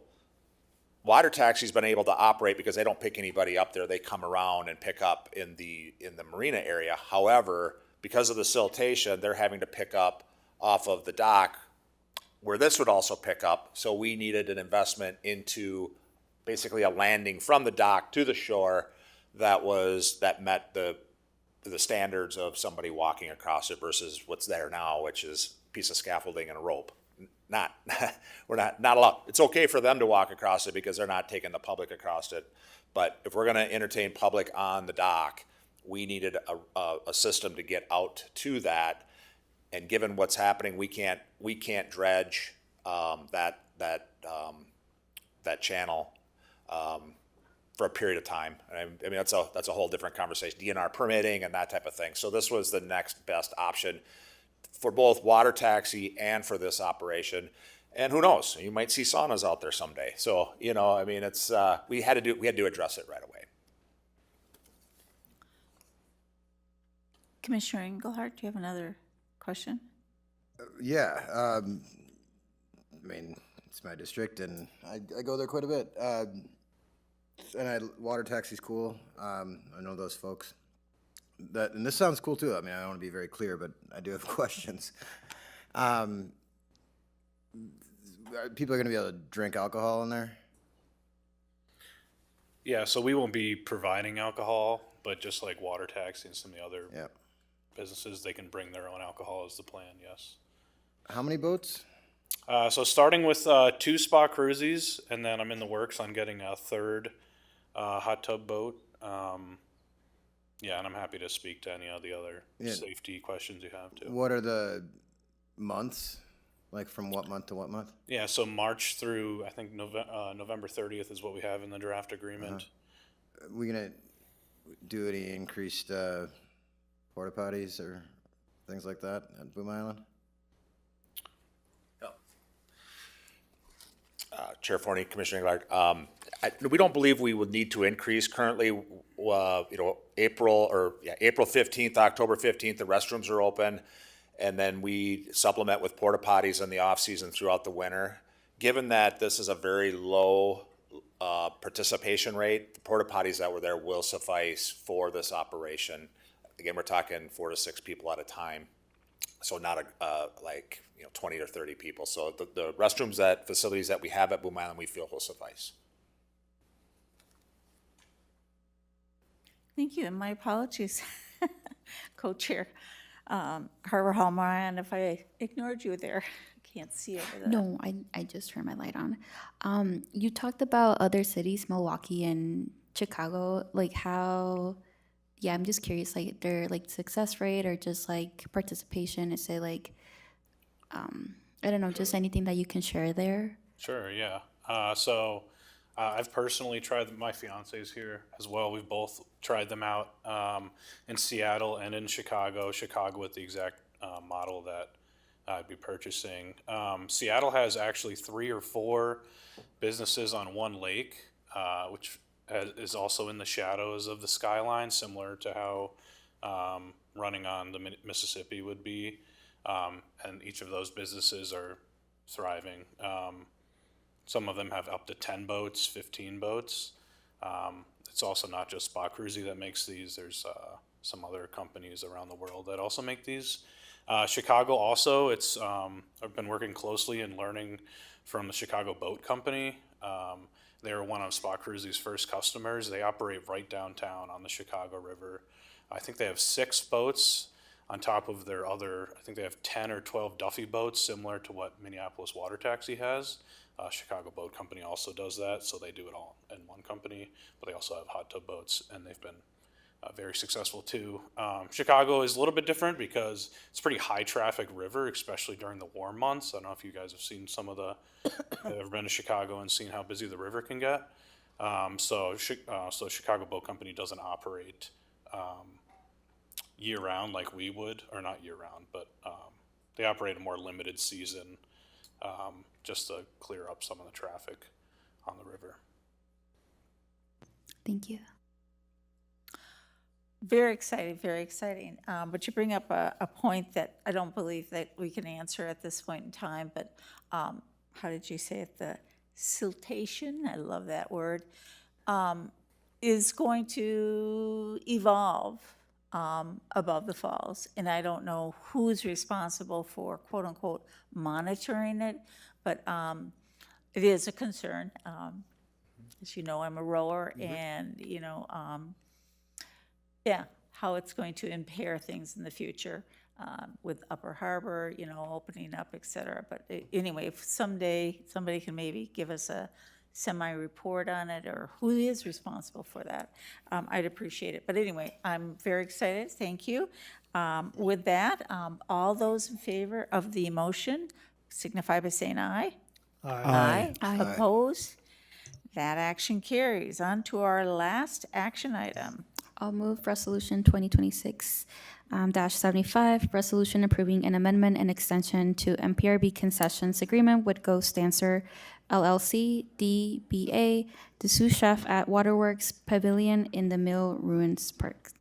water taxi's been able to operate because they don't pick anybody up there. They come around and pick up in the marina area. However, because of the siltation, they're having to pick up off of the dock where this would also pick up. So we needed an investment into basically a landing from the dock to the shore that met the standards of somebody walking across it versus what's there now, which is a piece of scaffolding and a rope. We're not allowed. It's okay for them to walk across it because they're not taking the public across it. But if we're going to entertain public on the dock, we needed a system to get out to that. And given what's happening, we can't dredge that channel for a period of time. I mean, that's a whole different conversation, DNR permitting and that type of thing. So this was the next best option for both water taxi and for this operation. And who knows, you might see saunas out there someday. So, I mean, it's, we had to address it right away. Commissioner Engelhardt, do you have another question? Yeah, I mean, it's my district, and I go there quite a bit. And water taxi's cool. I know those folks. And this sounds cool too. I mean, I want to be very clear, but I do have questions. People are going to be able to drink alcohol in there? Yeah, so we won't be providing alcohol, but just like water taxi and some of the other businesses, they can bring their own alcohol is the plan, yes. How many boats? So starting with 2 spa cruises, and then I'm in the works on getting a 3rd hot tub boat. Yeah, and I'm happy to speak to any of the other safety questions you have too. What are the months? Like from what month to what month? Yeah, so March through, I think, November 30th is what we have in the draft agreement. We gonna do any increased porta potties or things like that at Boom Island? Chair Forney, Commissioner Engelhardt, we don't believe we would need to increase currently. April 15th, October 15th, the restrooms are open, and then we supplement with porta potties in the off season throughout the winter. Given that this is a very low participation rate, the porta potties that were there will suffice for this operation. Again, we're talking 4 to 6 people at a time, so not 20 or 30 people. So the restrooms, facilities that we have at Boom Island, we feel will suffice. Thank you, and my apologies, Co-Chair Harbor Hall Moran, if I ignored you there. Can't see over there. No, I just turned my light on. You talked about other cities, Milwaukee and Chicago, like how, I'm just curious, like their like success rate or just like participation, is it like, I don't know, just anything that you can share there? Sure, yeah. I've personally tried them. My fiance's here as well. We've both tried them out in Seattle and in Chicago. Chicago with the exact model that I'd be purchasing. Seattle has actually 3 or 4 businesses on one lake, which is also in the shadows of the skyline, similar to how running on the Mississippi would be. And each of those businesses are thriving. Some of them have up to 10 boats, 15 boats. It's also not just Spa Cruzy that makes these. There's some other companies around the world that also make these. Chicago also, I've been working closely and learning from the Chicago Boat Company. They were one of Spa Cruzy's first customers. They operate right downtown on the Chicago River. I think they have 6 boats on top of their other, I think they have 10 or 12 Duffy boats, similar to what Minneapolis Water Taxi has. Chicago Boat Company also does that, so they do it all in one company, but they also have hot tub boats, and they've been very successful too. Chicago is a little bit different because it's a pretty high traffic river, especially during the warm months. I don't know if you guys have seen have ever been to Chicago and seen how busy the river can get. So Chicago Boat Company doesn't operate year round like we would, or not year round, but they operate a more limited season just to clear up some of the traffic on the river. Thank you. Very exciting, very exciting. But you bring up a point that I don't believe that we can answer at this point in time, but how did you say it? The siltation, I love that word, is going to evolve above the falls. And I don't know who's responsible for quote-unquote monitoring it, but it is a concern. As you know, I'm a rower, and, you know, yeah, how it's going to impair things in the future with Upper Harbor, you know, opening up, et cetera. But anyway, if someday somebody can maybe give us a semi-report on it, or who is responsible for that, I'd appreciate it. But anyway, I'm very excited. Thank you. With that, all those in favor of the motion signify by saying aye. Aye. Aye. Opposed? That action carries. On to our last action item. I'll move Resolution 2026-75, resolution approving an amendment and extension to MPRB concessions agreement with Ghost Dancer LLC, DBA, the sous chef at Waterworks Pavilion in the Mill Ruins Park.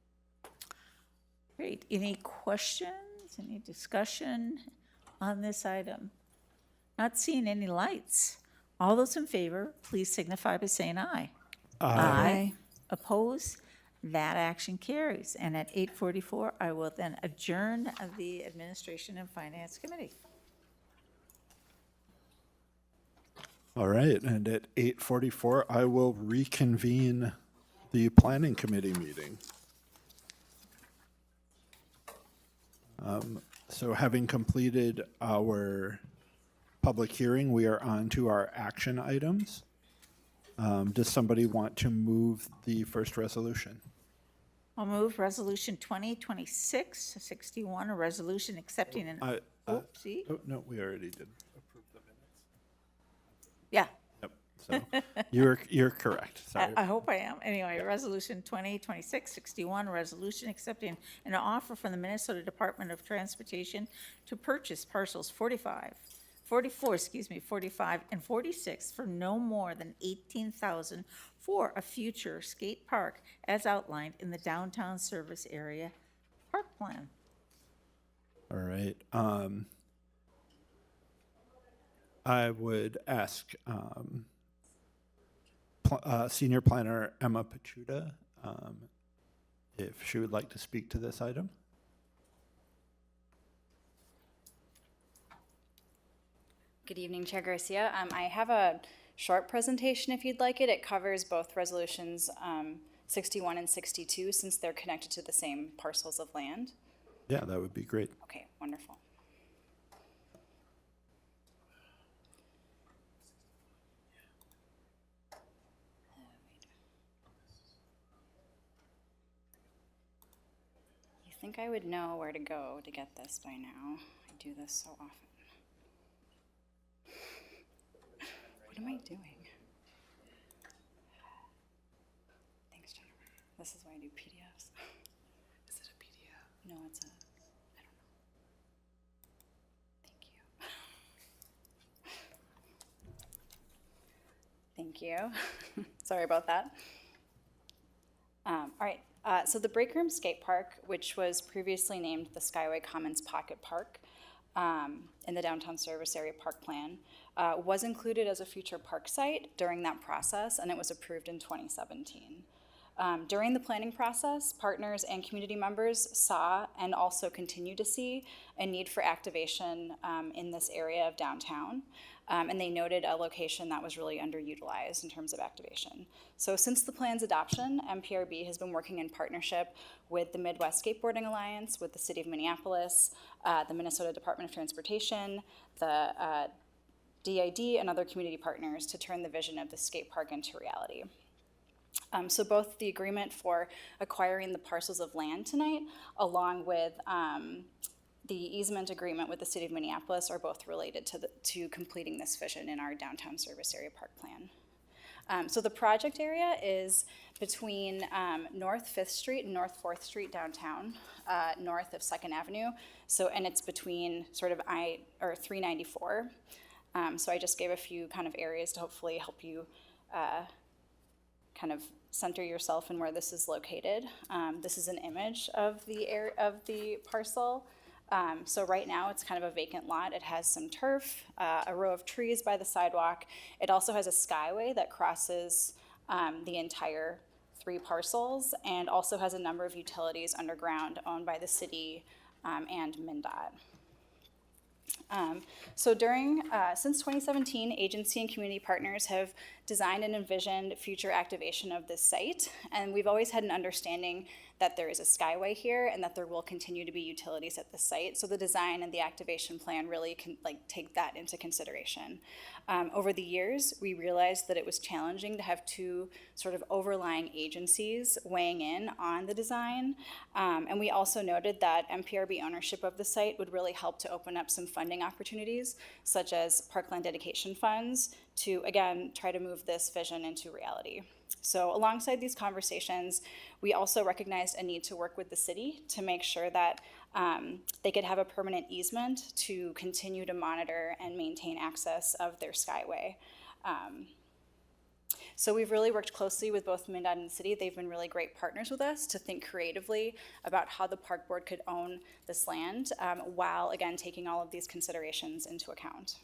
Great. Any questions, any discussion on this item? Not seeing any lights. All those in favor, please signify by saying aye. Aye. Opposed? That action carries. And at 8:44, I will then adjourn the Administration and Finance Committee. All right, and at 8:44, I will reconvene the Planning Committee meeting. So having completed our public hearing, we are on to our action items. Does somebody want to move the first resolution? I'll move Resolution 2026-61, a resolution accepting an, see? Oh, no, we already did approve the minutes. Yeah. Yep, so you're correct, sorry. I hope I am. Anyway, Resolution 2026-61, a resolution accepting an offer from the Minnesota Department of Transportation to purchase parcels 44, and 46 for no more than $18,000 for a future skate park as outlined in the downtown service area park plan. All right. I would ask Senior Planner Emma Pachuta if she would like to speak to this item. Good evening, Chair Garcia. I have a short presentation if you'd like it. It covers both resolutions 61 and 62 since they're connected to the same parcels of land. Yeah, that would be great. Okay, wonderful. You think I would know where to go to get this by now? I do this so often. What am I doing? Thanks, Jennifer. This is why I do PDFs. Is it a PDF? No, it's a, I don't know. Thank you. Thank you. Sorry about that. All right, so the Break Room Skate Park, which was previously named the Skyway Commons Pocket Park, in the downtown service area park plan, was included as a future park site during that process, and it was approved in 2017. During the planning process, partners and community members saw and also continue to see a need for activation in this area of downtown, and they noted a location that was really underutilized in terms of activation. So since the plan's adoption, MPRB has been working in partnership with the Midwest Skateboarding Alliance, with the City of Minneapolis, the Minnesota Department of Transportation, the DID, and other community partners to turn the vision of the skate park into reality. So both the agreement for acquiring the parcels of land tonight, along with the easement agreement with the City of Minneapolis, are both related to completing this vision in our downtown service area park plan. So the project area is between North 5th Street and North 4th Street downtown, north of 2nd Avenue. So, and it's between sort of 394. So I just gave a few kind of areas to hopefully help you kind of center yourself in where this is located. This is an image of the parcel. So right now it's kind of a vacant lot. It has some turf, a row of trees by the sidewalk. It also has a skyway that crosses the entire 3 parcels and also has a number of utilities underground owned by the city and MnDOT. Since 2017, agency and community partners have designed and envisioned future activation of this site, and we've always had an understanding that there is a skyway here and that there will continue to be utilities at the site. So the design and the activation plan really can take that into consideration. Over the years, we realized that it was challenging to have 2 sort of overlying agencies weighing in on the design. And we also noted that MPRB ownership of the site would really help to open up some funding opportunities, such as parkland dedication funds, to, again, try to move this vision into reality. So alongside these conversations, we also recognized a need to work with the city to make sure that they could have a permanent easement to continue to monitor and maintain access of their skyway. So we've really worked closely with both MnDOT and the city. They've been really great partners with us to think creatively about how the park board could own this land while, again, taking all of these considerations into account.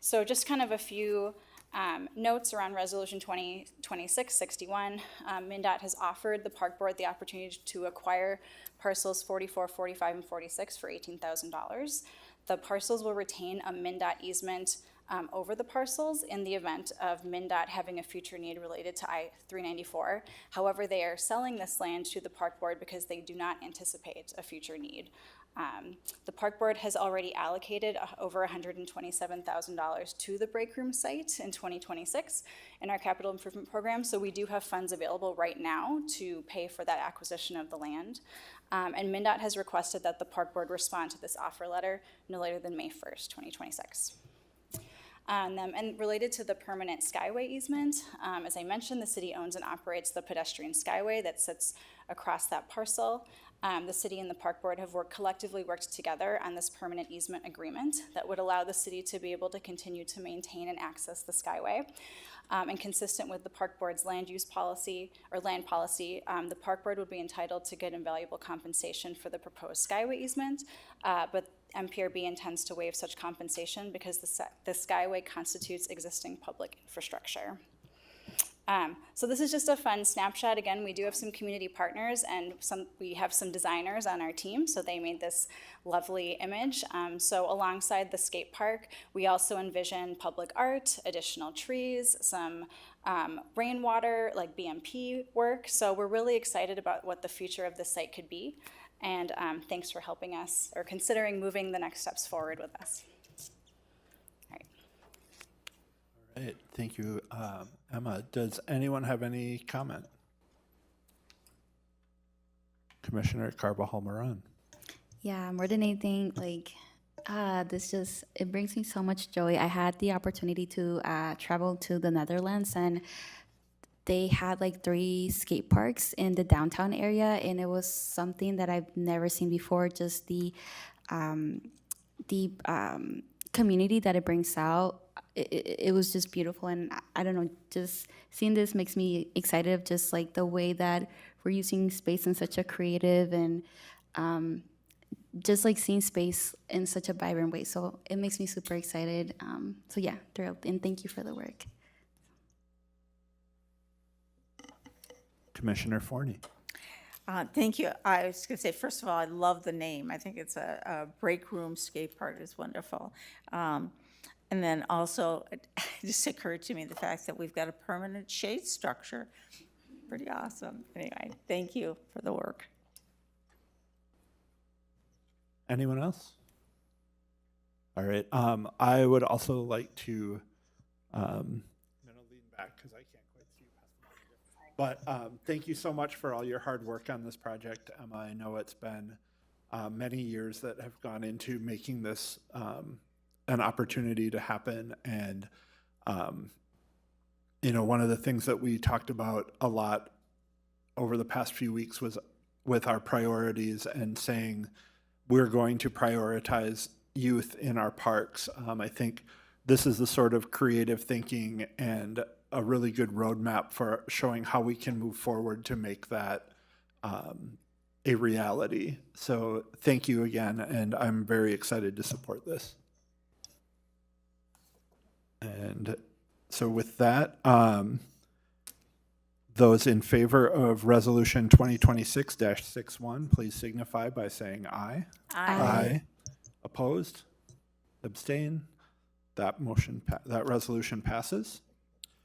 So just kind of a few notes around Resolution 2026-61. MnDOT has offered the park board the opportunity to acquire parcels 44, 45, and 46 for $18,000. The parcels will retain a MnDOT easement over the parcels in the event of MnDOT having a future need related to I-394. However, they are selling this land to the park board because they do not anticipate a future need. The park board has already allocated over $127,000 to the break room site in 2026 in our capital improvement program, so we do have funds available right now to pay for that acquisition of the land. And MnDOT has requested that the park board respond to this offer letter no later than May 1st, 2026. And related to the permanent skyway easement, as I mentioned, the city owns and operates the pedestrian skyway that sits across that parcel. The city and the park board have collectively worked together on this permanent easement agreement that would allow the city to be able to continue to maintain and access the skyway. And consistent with the park board's land use policy or land policy, the park board would be entitled to good and valuable compensation for the proposed skyway easement, but MPRB intends to waive such compensation because the skyway constitutes existing public infrastructure. So this is just a fun snapshot. Again, we do have some community partners and we have some designers on our team, so they made this lovely image. So alongside the skate park, we also envision public art, additional trees, some rainwater, like BMP work. So we're really excited about what the future of the site could be. And thanks for helping us or considering moving the next steps forward with us. All right, thank you, Emma. Does anyone have any comment? Commissioner Carbajal-Moran. Yeah, more than anything, it brings me so much joy. I had the opportunity to travel to the Netherlands, and they had 3 skate parks in the downtown area, and it was something that I've never seen before. Just the community that it brings out. It was just beautiful, and I don't know, just seeing this makes me excited of just the way that we're using space in such a creative and just seeing space in such a vibrant way. So it makes me super excited. So yeah, thrilled, and thank you for the work. Commissioner Forney. Thank you. I was going to say, first of all, I love the name. I think it's a break room skate park is wonderful. And then also, it just occurred to me the fact that we've got a permanent shade structure. Pretty awesome. Anyway, thank you for the work. Anyone else? All right. I would also like to. I'm going to lean back because I can't quite see past the monitor. But thank you so much for all your hard work on this project, Emma. I know it's been many years that have gone into making this an opportunity to happen. And, one of the things that we talked about a lot over the past few weeks was with our priorities and saying we're going to prioritize youth in our parks. I think this is the sort of creative thinking and a really good roadmap for showing how we can move forward to make that a reality. So thank you again, and I'm very excited to support this. And so with that, Those in favor of Resolution 2026-61, please signify by saying aye. Aye. Opposed? Abstain? That resolution passes.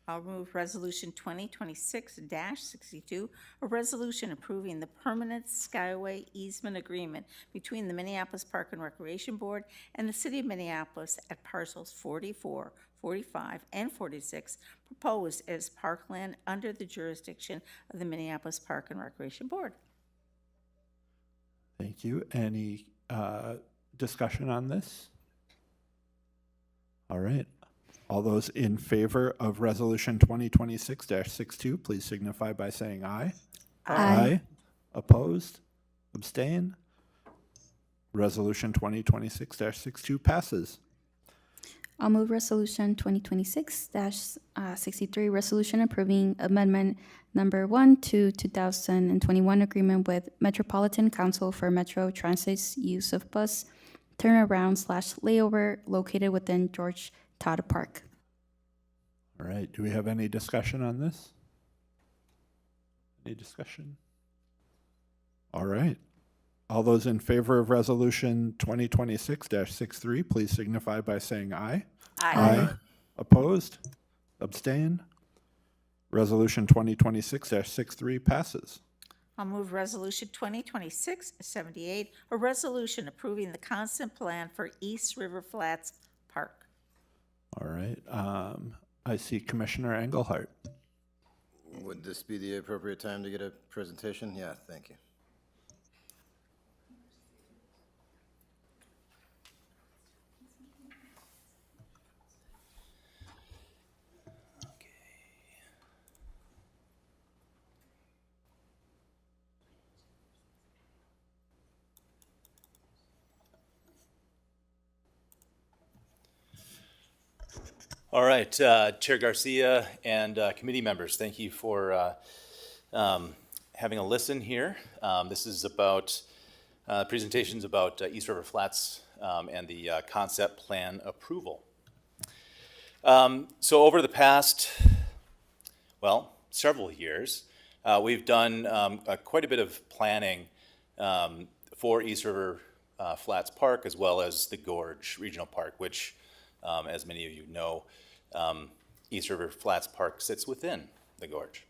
I'll move Resolution 2026-62, a resolution approving the permanent Skyway easement agreement between the Minneapolis Park and Recreation Board and the City of Minneapolis at parcels 44, 45, and 46, proposed as parkland under the jurisdiction of the Minneapolis Park and Recreation Board. Thank you. Any discussion on this? All right. All those in favor of Resolution 2026-62, please signify by saying aye. Aye. Opposed? Abstain? Resolution 2026-62 passes. I'll move Resolution 2026-63, resolution approving Amendment Number 1 to 2021 agreement with Metropolitan Council for Metro Transit's use of bus turnaround/layover located within George Todd Park. All right. Do we have any discussion on this? Any discussion? All right. All those in favor of Resolution 2026-63, please signify by saying aye. Aye. Opposed? Abstain? Resolution 2026-63 passes. I'll move Resolution 2026-78, a resolution approving the constant plan for East River Flats Park. All right. I see Commissioner Engelhardt. Would this be the appropriate time to get a presentation? Yeah, thank you. All right, Chair Garcia and committee members, thank you for having a listen here. This is about presentations about East River Flats and the concept plan approval. So over the past, well, several years, we've done quite a bit of planning for East River Flats Park as well as the Gorge Regional Park, which, as many of you know, East River Flats Park sits within the Gorge.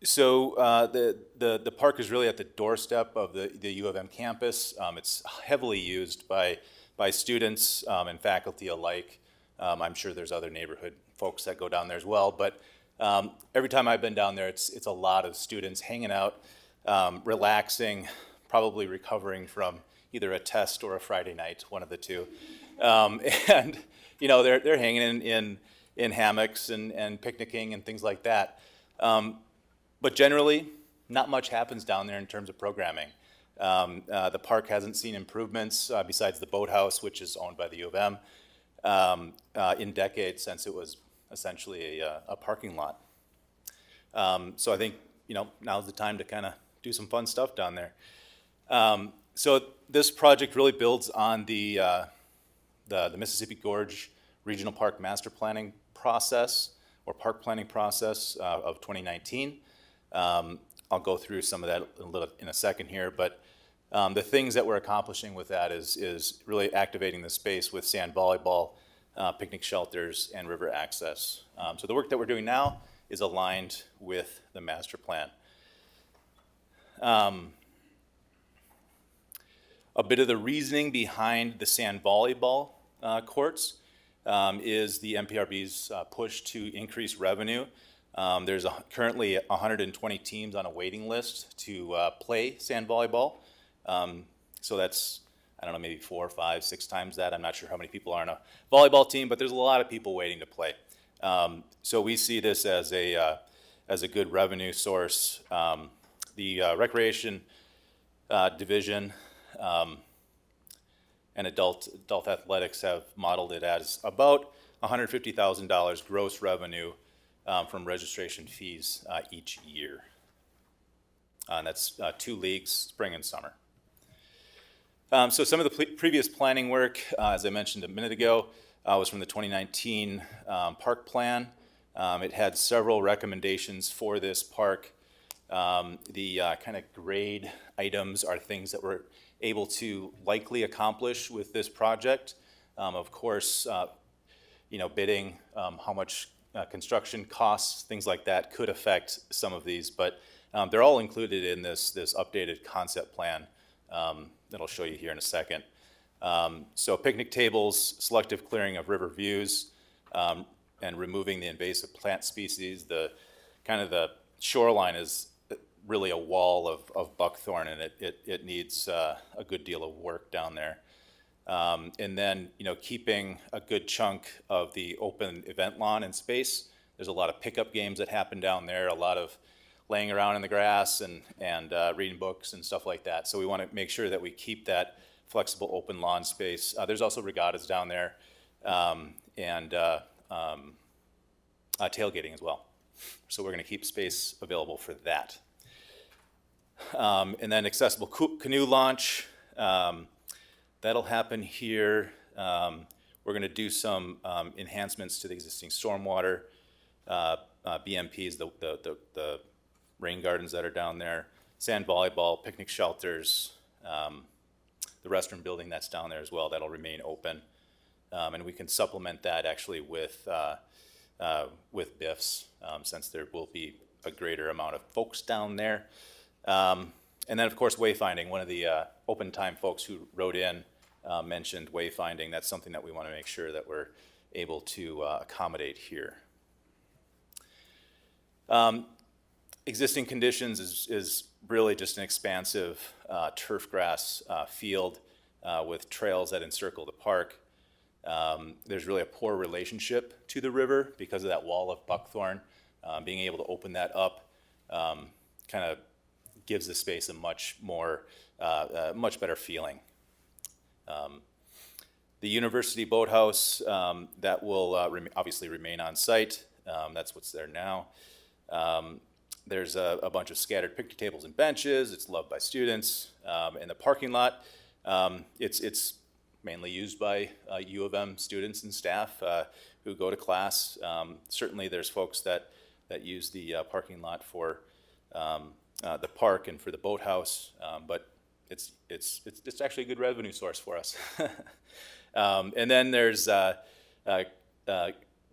So the park is really at the doorstep of the U of M campus. It's heavily used by students and faculty alike. I'm sure there's other neighborhood folks that go down there as well, but every time I've been down there, it's a lot of students hanging out, relaxing, probably recovering from either a test or a Friday night, one of the two. And you know, they're hanging in hammocks and picnicking and things like that. But generally, not much happens down there in terms of programming. The park hasn't seen improvements besides the boathouse, which is owned by the U of M, in decades since it was essentially a parking lot. So I think, you know, now's the time to kind of do some fun stuff down there. So this project really builds on the Mississippi Gorge Regional Park Master Planning process or park planning process of 2019. I'll go through some of that in a second here, but the things that we're accomplishing with that is really activating the space with sand volleyball, picnic shelters, and river access. So the work that we're doing now is aligned with the master plan. A bit of the reasoning behind the sand volleyball courts is the MPRB's push to increase revenue. There's currently 120 teams on a waiting list to play sand volleyball. So that's, I don't know, maybe 4, 5, 6 times that. I'm not sure how many people are on a volleyball team, but there's a lot of people waiting to play. So we see this as a good revenue source. The recreation division and adult athletics have modeled it as about $150,000 gross revenue from registration fees each year. And that's 2 leagues, spring and summer. So some of the previous planning work, as I mentioned a minute ago, was from the 2019 park plan. It had several recommendations for this park. The kind of grade items are things that we're able to likely accomplish with this project. Of course, bidding, how much construction costs, things like that could affect some of these, but they're all included in this updated concept plan that I'll show you here in a second. So picnic tables, selective clearing of river views, and removing the invasive plant species. The shoreline is really a wall of buckthorn, and it needs a good deal of work down there. And then, keeping a good chunk of the open event lawn in space. There's a lot of pickup games that happen down there, a lot of laying around in the grass and reading books and stuff like that. So we want to make sure that we keep that flexible open lawn space. There's also regattas down there, and tailgating as well. So we're going to keep space available for that. And then accessible canoe launch. That'll happen here. We're going to do some enhancements to the existing stormwater BMPs, the rain gardens that are down there, sand volleyball, picnic shelters, the restroom building that's down there as well. That'll remain open, and we can supplement that actually with BIFs, since there will be a greater amount of folks down there. And then, of course, wayfinding. One of the open time folks who wrote in mentioned wayfinding. That's something that we want to make sure that we're able to accommodate here. Existing conditions is really just an expansive turf grass field with trails that encircle the park. There's really a poor relationship to the river because of that wall of buckthorn. Being able to open that up kind of gives the space a much better feeling. The University Boathouse, that will obviously remain on site. That's what's there now. There's a bunch of scattered picnic tables and benches. It's loved by students. In the parking lot, it's mainly used by U of M students and staff who go to class. Certainly there's folks that use the parking lot for the park and for the boathouse, but it's actually a good revenue source for us. And then there's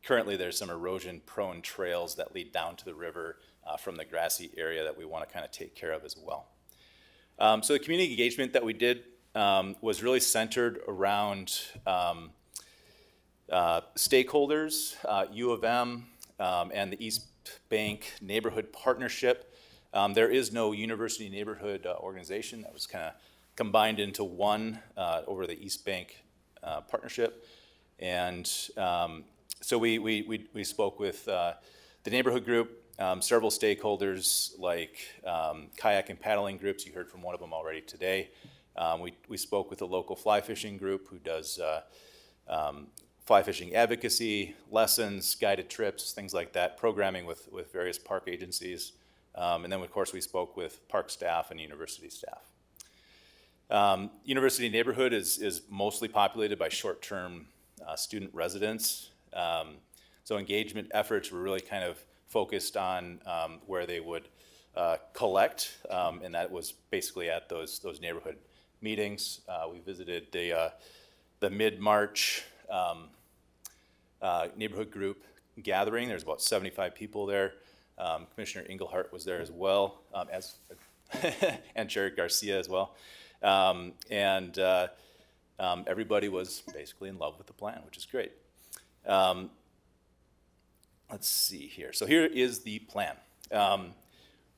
currently there's some erosion-prone trails that lead down to the river from the grassy area that we want to kind of take care of as well. So the community engagement that we did was really centered around stakeholders, U of M, and the East Bank Neighborhood Partnership. There is no university neighborhood organization. That was kind of combined into one over the East Bank Partnership. And so we spoke with the neighborhood group, several stakeholders like kayak and paddling groups. You heard from one of them already today. We spoke with a local fly fishing group who does fly fishing advocacy, lessons, guided trips, things like that, programming with various park agencies. And then, of course, we spoke with park staff and university staff. University neighborhood is mostly populated by short-term student residents. So engagement efforts were really kind of focused on where they would collect, and that was basically at those neighborhood meetings. We visited the mid-March neighborhood group gathering. There's about 75 people there. Commissioner Engelhardt was there as well, and Jared Garcia as well. And everybody was basically in love with the plan, which is great. Let's see here. So here is the plan.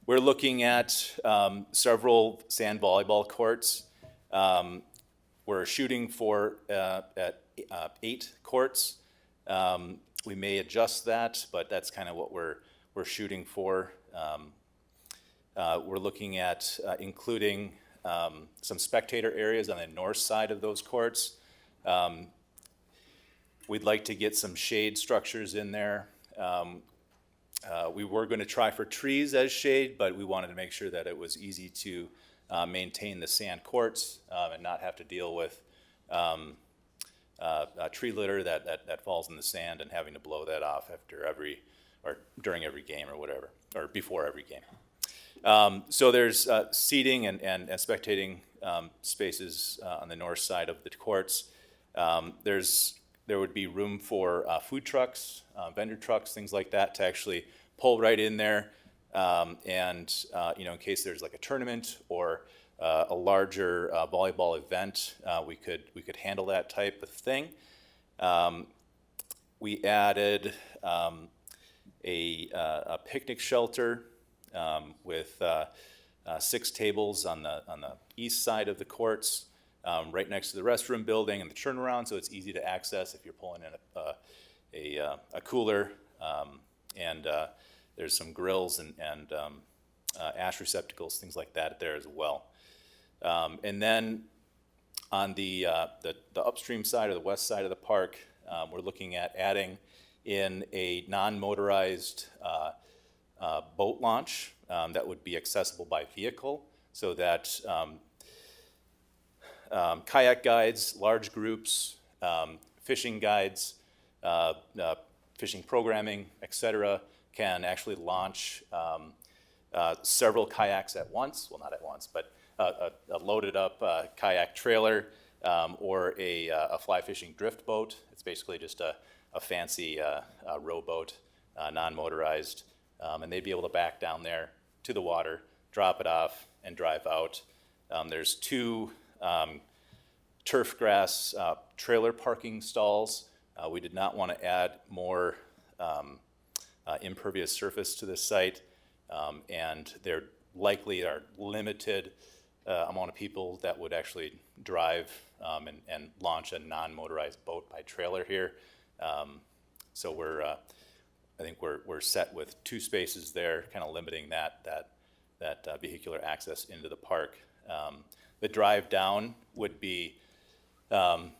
We're looking at several sand volleyball courts. We're shooting for at 8 courts. We may adjust that, but that's kind of what we're shooting for. We're looking at including some spectator areas on the north side of those courts. We'd like to get some shade structures in there. We were going to try for trees as shade, but we wanted to make sure that it was easy to maintain the sand courts and not have to deal with tree litter that falls in the sand and having to blow that off after every or during every game or whatever, or before every game. So there's seating and spectating spaces on the north side of the courts. There would be room for food trucks, vendor trucks, things like that to actually pull right in there. In case there's like a tournament or a larger volleyball event, we could handle that type of thing. We added a picnic shelter with 6 tables on the east side of the courts, right next to the restroom building and the turnaround, so it's easy to access if you're pulling in a cooler. There's some grills and ash receptacles, things like that there as well. And then on the upstream side or the west side of the park, we're looking at adding in a non-motorized boat launch that would be accessible by vehicle, so that kayak guides, large groups, fishing guides, fishing programming, etc., can actually launch several kayaks at once. Well, not at once, but a loaded up kayak trailer or a fly fishing drift boat. It's basically just a fancy rowboat, non-motorized, and they'd be able to back down there to the water, drop it off, and drive out. There's 2 turf grass trailer parking stalls. We did not want to add more impervious surface to this site, and there likely are limited amount of people that would actually drive and launch a non-motorized boat by trailer here. So I think we're set with 2 spaces there, kind of limiting that vehicular access into the park. The drive down would be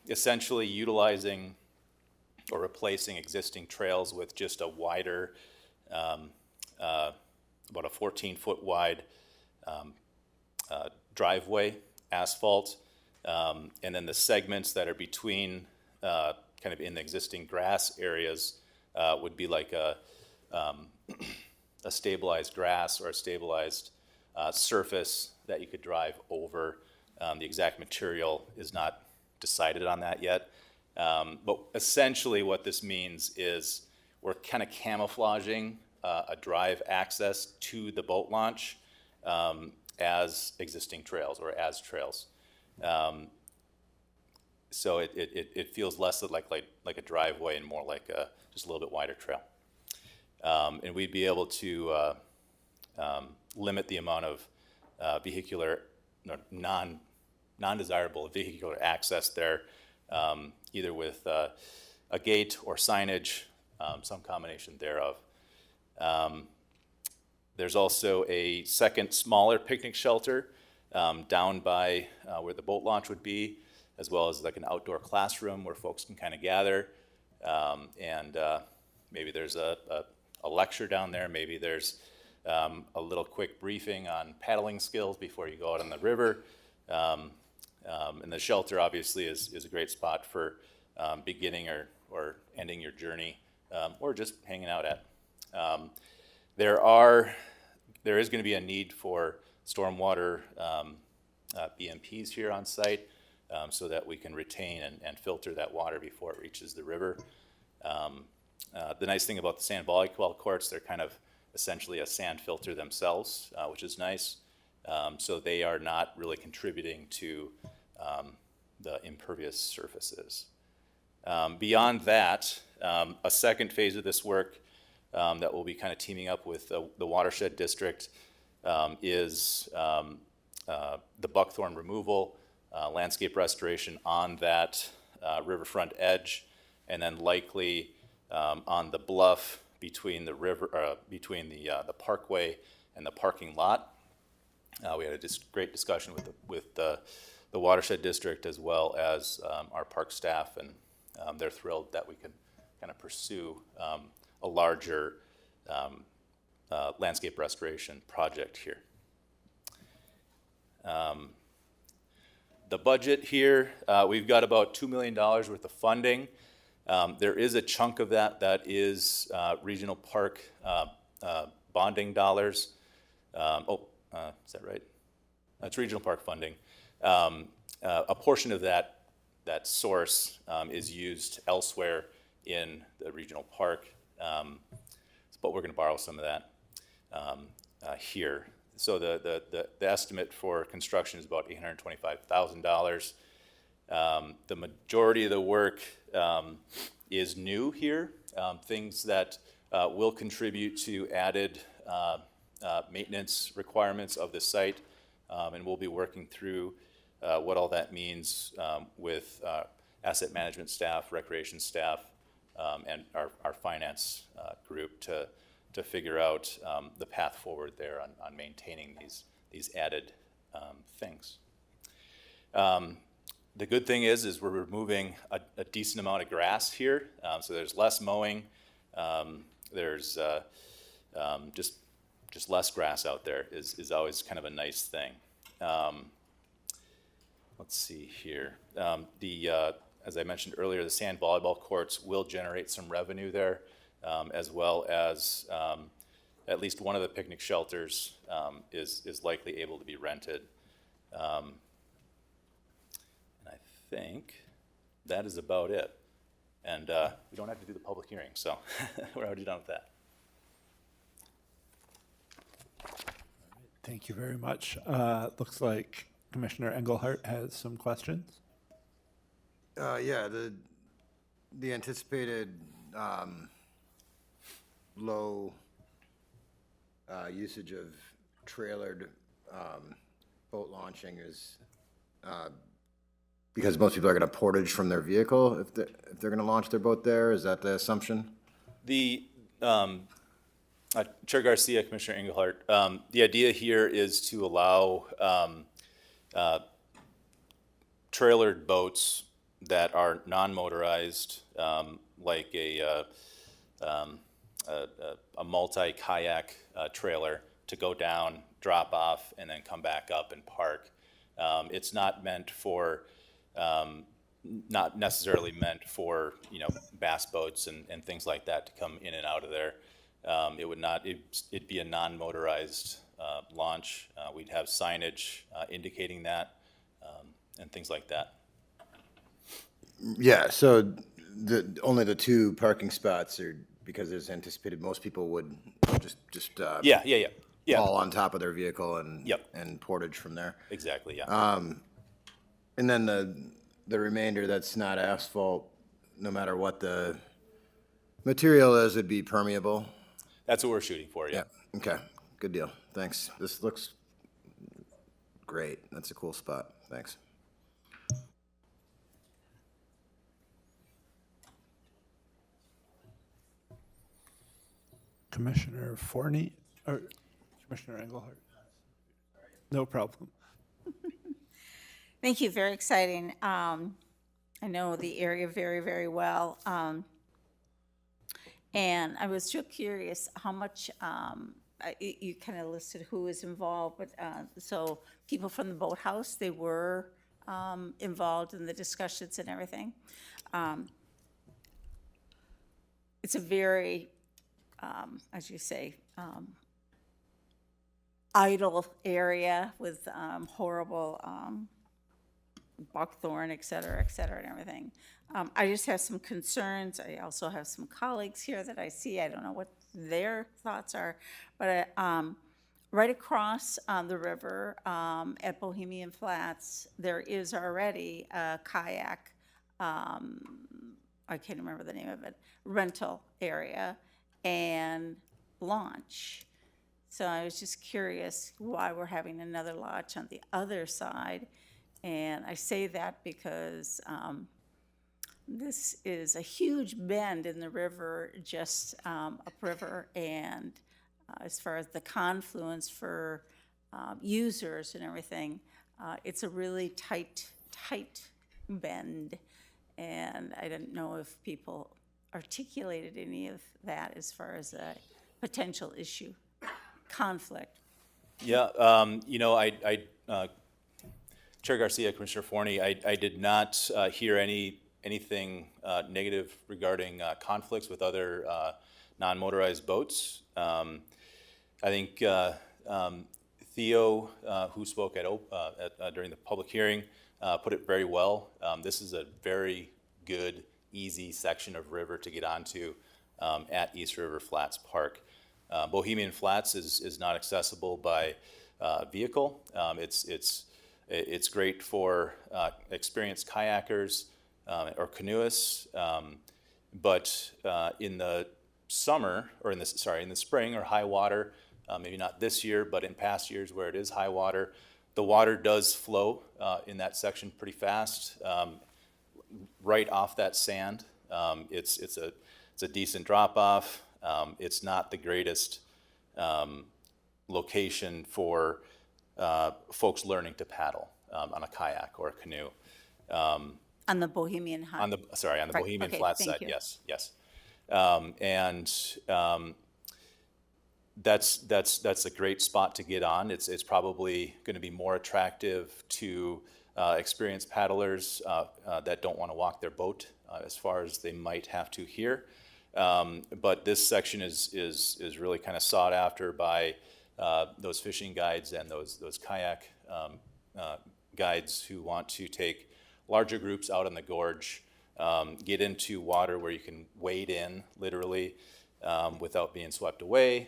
essentially utilizing or replacing existing trails with just a wider, about a 14-foot wide driveway, asphalt, and then the segments that are between, kind of in the existing grass areas, would be like a stabilized grass or a stabilized surface that you could drive over. The exact material is not decided on that yet. But essentially what this means is we're kind of camouflaging a drive access to the boat launch as existing trails or as trails. So it feels less like a driveway and more like just a little bit wider trail. And we'd be able to limit the amount of vehicular, non-desirable vehicular access there, either with a gate or signage, some combination thereof. There's also a second smaller picnic shelter down by where the boat launch would be, as well as like an outdoor classroom where folks can kind of gather. And maybe there's a lecture down there. Maybe there's a little quick briefing on paddling skills before you go out on the river. And the shelter obviously is a great spot for beginning or ending your journey, or just hanging out at. There is going to be a need for stormwater BMPs here on site, so that we can retain and filter that water before it reaches the river. The nice thing about the sand volleyball courts, they're kind of essentially a sand filter themselves, which is nice. So they are not really contributing to the impervious surfaces. Beyond that, a second phase of this work that we'll be kind of teaming up with the watershed district is the buckthorn removal, landscape restoration on that riverfront edge, and then likely on the bluff between the river, between the parkway and the parking lot. We had a great discussion with the watershed district as well as our park staff, and they're thrilled that we can kind of pursue a larger landscape restoration project here. The budget here, we've got about $2 million worth of funding There is a chunk of that that is regional park bonding dollars. Is that right? That's regional park funding. A portion of that source is used elsewhere in the regional park, but we're going to borrow some of that here. So the estimate for construction is about $825,000. The majority of the work is new here, things that will contribute to added maintenance requirements of the site, and we'll be working through what all that means with asset management staff, recreation staff, and our finance group to figure out the path forward there on maintaining these added things. The good thing is we're removing a decent amount of grass here, so there's less mowing. There's just less grass out there is always kind of a nice thing. Let's see here. As I mentioned earlier, the sand volleyball courts will generate some revenue there, as well as at least one of the picnic shelters is likely able to be rented. And I think that is about it. And we don't have to do the public hearing, so we're already done with that. Thank you very much. Looks like Commissioner Engelhardt has some questions. Yeah, the anticipated low usage of trailered boat launching is because most people are going to portage from their vehicle if they're going to launch their boat there. Is that the assumption? The Chair Garcia, Commissioner Engelhardt, the idea here is to allow trailered boats that are non-motorized, like a multi-kayak trailer, to go down, drop off, and then come back up and park. It's not meant for, not necessarily meant for, bass boats and things like that to come in and out of there. It'd be a non-motorized launch. We'd have signage indicating that, and things like that. Yeah, so only the 2 parking spots are because there's anticipated most people would just fall on top of their vehicle and portage from there. Exactly, yeah. And then the remainder that's not asphalt, no matter what the material is, would be permeable. That's what we're shooting for, yeah. Okay, good deal. Thanks. This looks great. That's a cool spot. Thanks. Commissioner Forney, or Commissioner Engelhardt? No problem. Thank you, very exciting. I know the area very, very well. And I was just curious how much, you kind of listed who is involved, but so people from the boathouse, they were involved in the discussions and everything. It's a very, as you say, idle area with horrible buckthorn, et cetera, and everything. I just have some concerns. I also have some colleagues here that I see. I don't know what their thoughts are, but right across the river at Bohemian Flats, there is already a kayak, I can't remember the name of it, rental area and launch. So I was just curious why we're having another launch on the other side. And I say that because this is a huge bend in the river, just upriver, and as far as the confluence for users and everything, it's a really tight bend. And I didn't know if people articulated any of that as far as a potential issue, conflict. Yeah, Chair Garcia, Commissioner Forney, I did not hear any anything negative regarding conflicts with other non-motorized boats. I think Theo, who spoke during the public hearing, put it very well. This is a very good, easy section of river to get onto at East River Flats Park. Bohemian Flats is not accessible by vehicle. It's great for experienced kayakers or canoeists, but in the summer, or in the spring or high water, maybe not this year, but in past years where it is high water, the water does flow in that section pretty fast, right off that sand. It's a decent drop off. It's not the greatest location for folks learning to paddle on a kayak or a canoe. On the Bohemian High. On the Right, Bohemian okay, Flats thank side, you. yes. That's a great spot to get on. It's probably going to be more attractive to experienced paddlers that don't want to walk their boat as far as they might have to here. But this section is really kind of sought after by those fishing guides and those kayak guides who want to take larger groups out in the gorge, get into water where you can wade in literally without being swept away.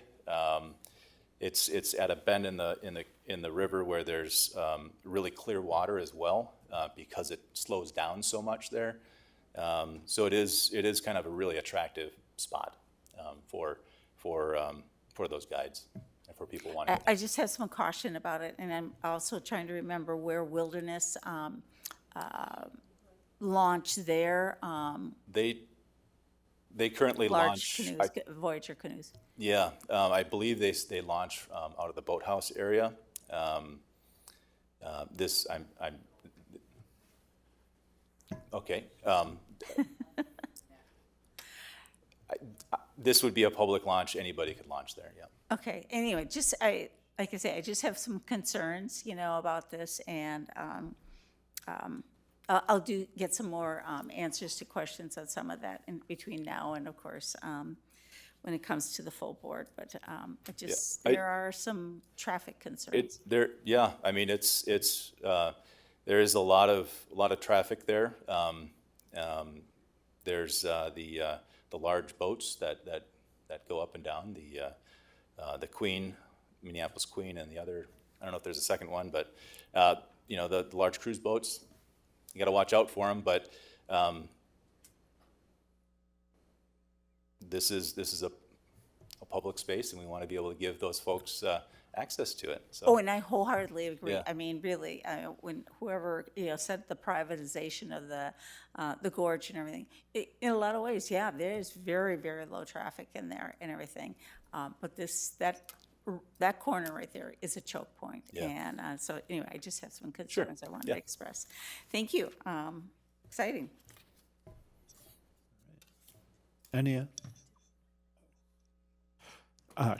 It's at a bend in the river where there's really clear water as well because it slows down so much there. So it is kind of a really attractive spot for those guides and for people wanting. I just have some caution about it, and I'm also trying to remember where Wilderness launched their They currently large launch. canoes, Voyager canoes. Yeah, I believe they launch out of the boathouse area. Okay. This would be a public launch. Anybody could launch there. Yeah. Okay, anyway, like I say, I just have some concerns, about this, and I'll get some more answers to questions on some of that in between now and, of course, when it comes to the full board. But there are some traffic concerns. Yeah. I mean, there is a lot of traffic there. There's the large boats that go up and down, the Queen, Minneapolis Queen, and the other. I don't know if there's a second one, but the large cruise boats. You got to watch out for them, but this is a public space, and we want to be able to give those folks access to it. So. Oh, and I wholeheartedly agree. Yeah. I mean, really, when whoever said the privatization of the gorge and everything, in a lot of ways, yeah, there is very, very low traffic in there and everything. But that corner right there is a choke point. Yeah. And so anyway, I just have some concerns I wanted Yeah. to express. Thank you. Exciting. Any?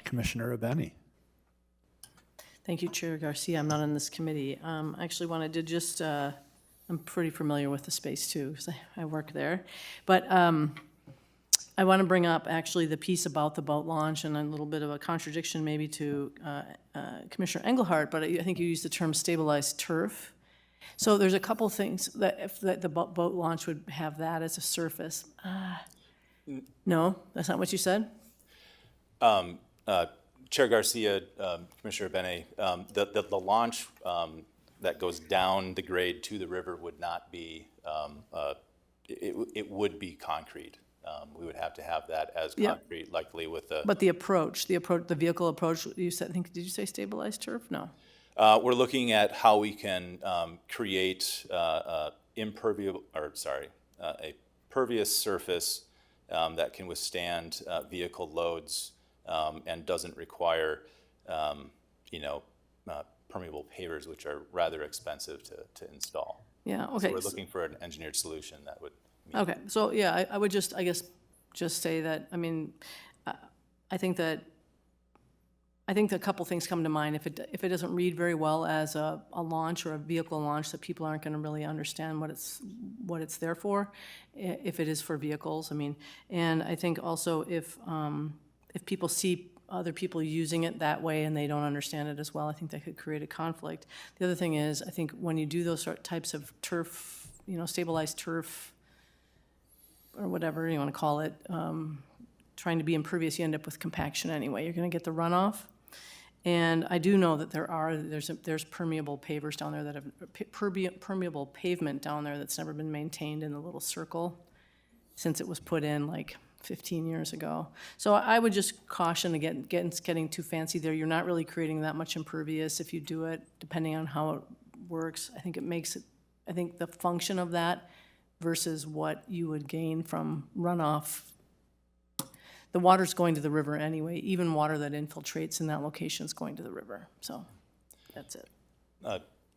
Commissioner Abeni. Thank you, Chair Garcia. I'm not on this committee. I actually wanted to just, I'm pretty familiar with the space too, because I work there. But I want to bring up actually the piece about the boat launch, and a little bit of a contradiction maybe to Commissioner Engelhardt, but I think you used the term stabilized turf. So there's a couple things that if the boat launch would have that as a surface. No, that's not what you said? Chair Garcia, Commissioner Bene, the launch that goes down the grade to the river would not be, it would be concrete. We would have to have that as concrete, likely with the. But the vehicle approach, you said, did you say stabilized turf? No. We're looking at how we can create a pervious surface that can withstand vehicle loads and doesn't require, permeable pavers, which are rather expensive to install. Yeah. Okay. So we're looking for an engineered solution that would. Okay, so yeah, I would just, I guess, just say that, I mean, I think a couple things come to mind. If it doesn't read very well as a launch or a vehicle launch, that people aren't going to really understand what it's there for, if it is for vehicles, I mean, and I think also if people see other people using it that way and they don't understand it as well, I think that could create a conflict. The other thing is, I think when you do those types of turf, stabilized turf, or whatever you want to call it, trying to be impervious, you end up with compaction anyway. You're going to get the runoff. And I do know that there's permeable pavers down there that have, permeable pavement down there that's never been maintained in the little circle since it was put in like 15 years ago. So I would just caution against getting too fancy there. You're not really creating that much impervious if you do it, depending on how it works. I think the function of that versus what you would gain from runoff. The water's going to the river anyway. Even water that infiltrates in that location is going to the river. So that's it.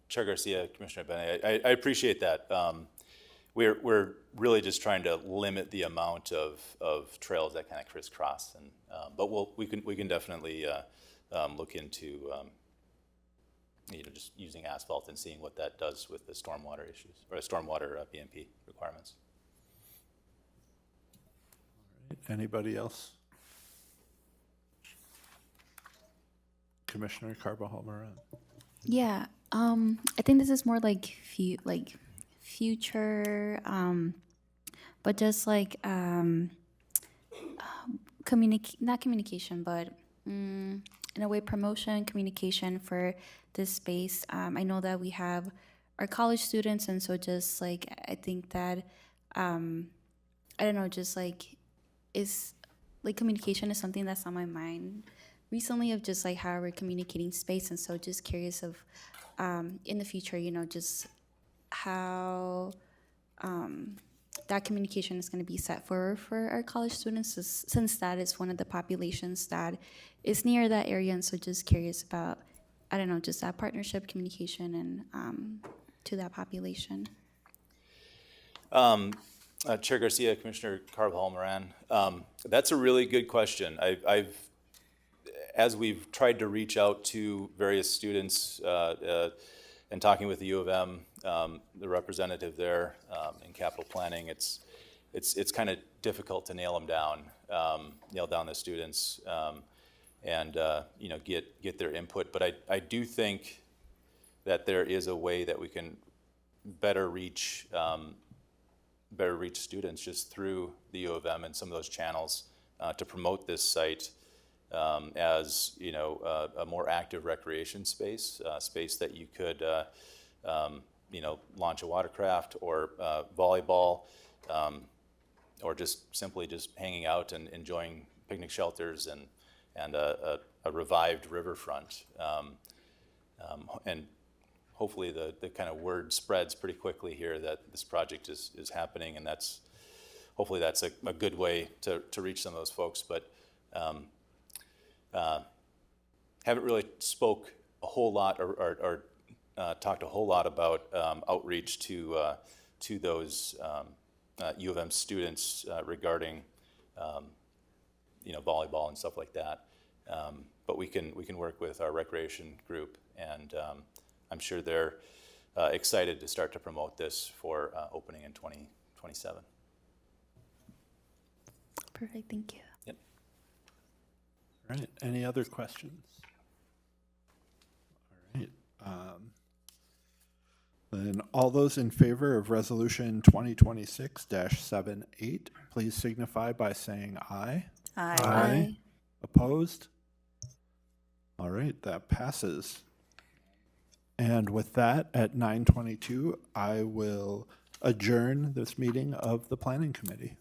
Chair Garcia, Commissioner Bennett, I appreciate that. We're really just trying to limit the amount of trails that kind of crisscross, and but we can definitely look into just using asphalt and seeing what that does with the stormwater issues or stormwater BMP requirements. Anybody else? Commissioner Carbajal-Moran. Yeah, I think this is more like future, but just like not communication, but in a way promotion, communication for this space. I know that we have our college students, and so just like I think that I don't know, just like is like communication is something that's on my mind recently, of just like how we're communicating space, and so just curious of in the future, just how that communication is going to be set for our college students, since that is one of the populations that is near that area, and so just curious about, I don't know, just that partnership communication and to that population. Chair Garcia, Commissioner Carbajal-Moran, that's a really good question. As we've tried to reach out to various students and talking with the U of M, the representative there in capital planning, it's kind of difficult to nail down the students, and get their input. But I do think that there is a way that we can better reach students just through the U of M and some of those channels to promote this site as a more active recreation space, space that you could launch a watercraft or volleyball, or just simply hanging out and enjoying picnic shelters and a revived riverfront, and hopefully the kind of word spreads pretty quickly here that this project is happening, and hopefully that's a good way to reach some of those folks. But haven't really spoke a whole lot or talked a whole lot about outreach to those U of M students regarding volleyball and stuff like that. But we can work with our recreation group, and I'm sure they're excited to start to promote this for opening in 2027. Perfect, thank you. Yep. All right, any other questions? All right. Then all those in favor of resolution 2026-78, please signify by saying aye. Aye. Aye. Opposed? All right, that passes. And with that, at 9:22, I will adjourn this meeting of the Planning Committee.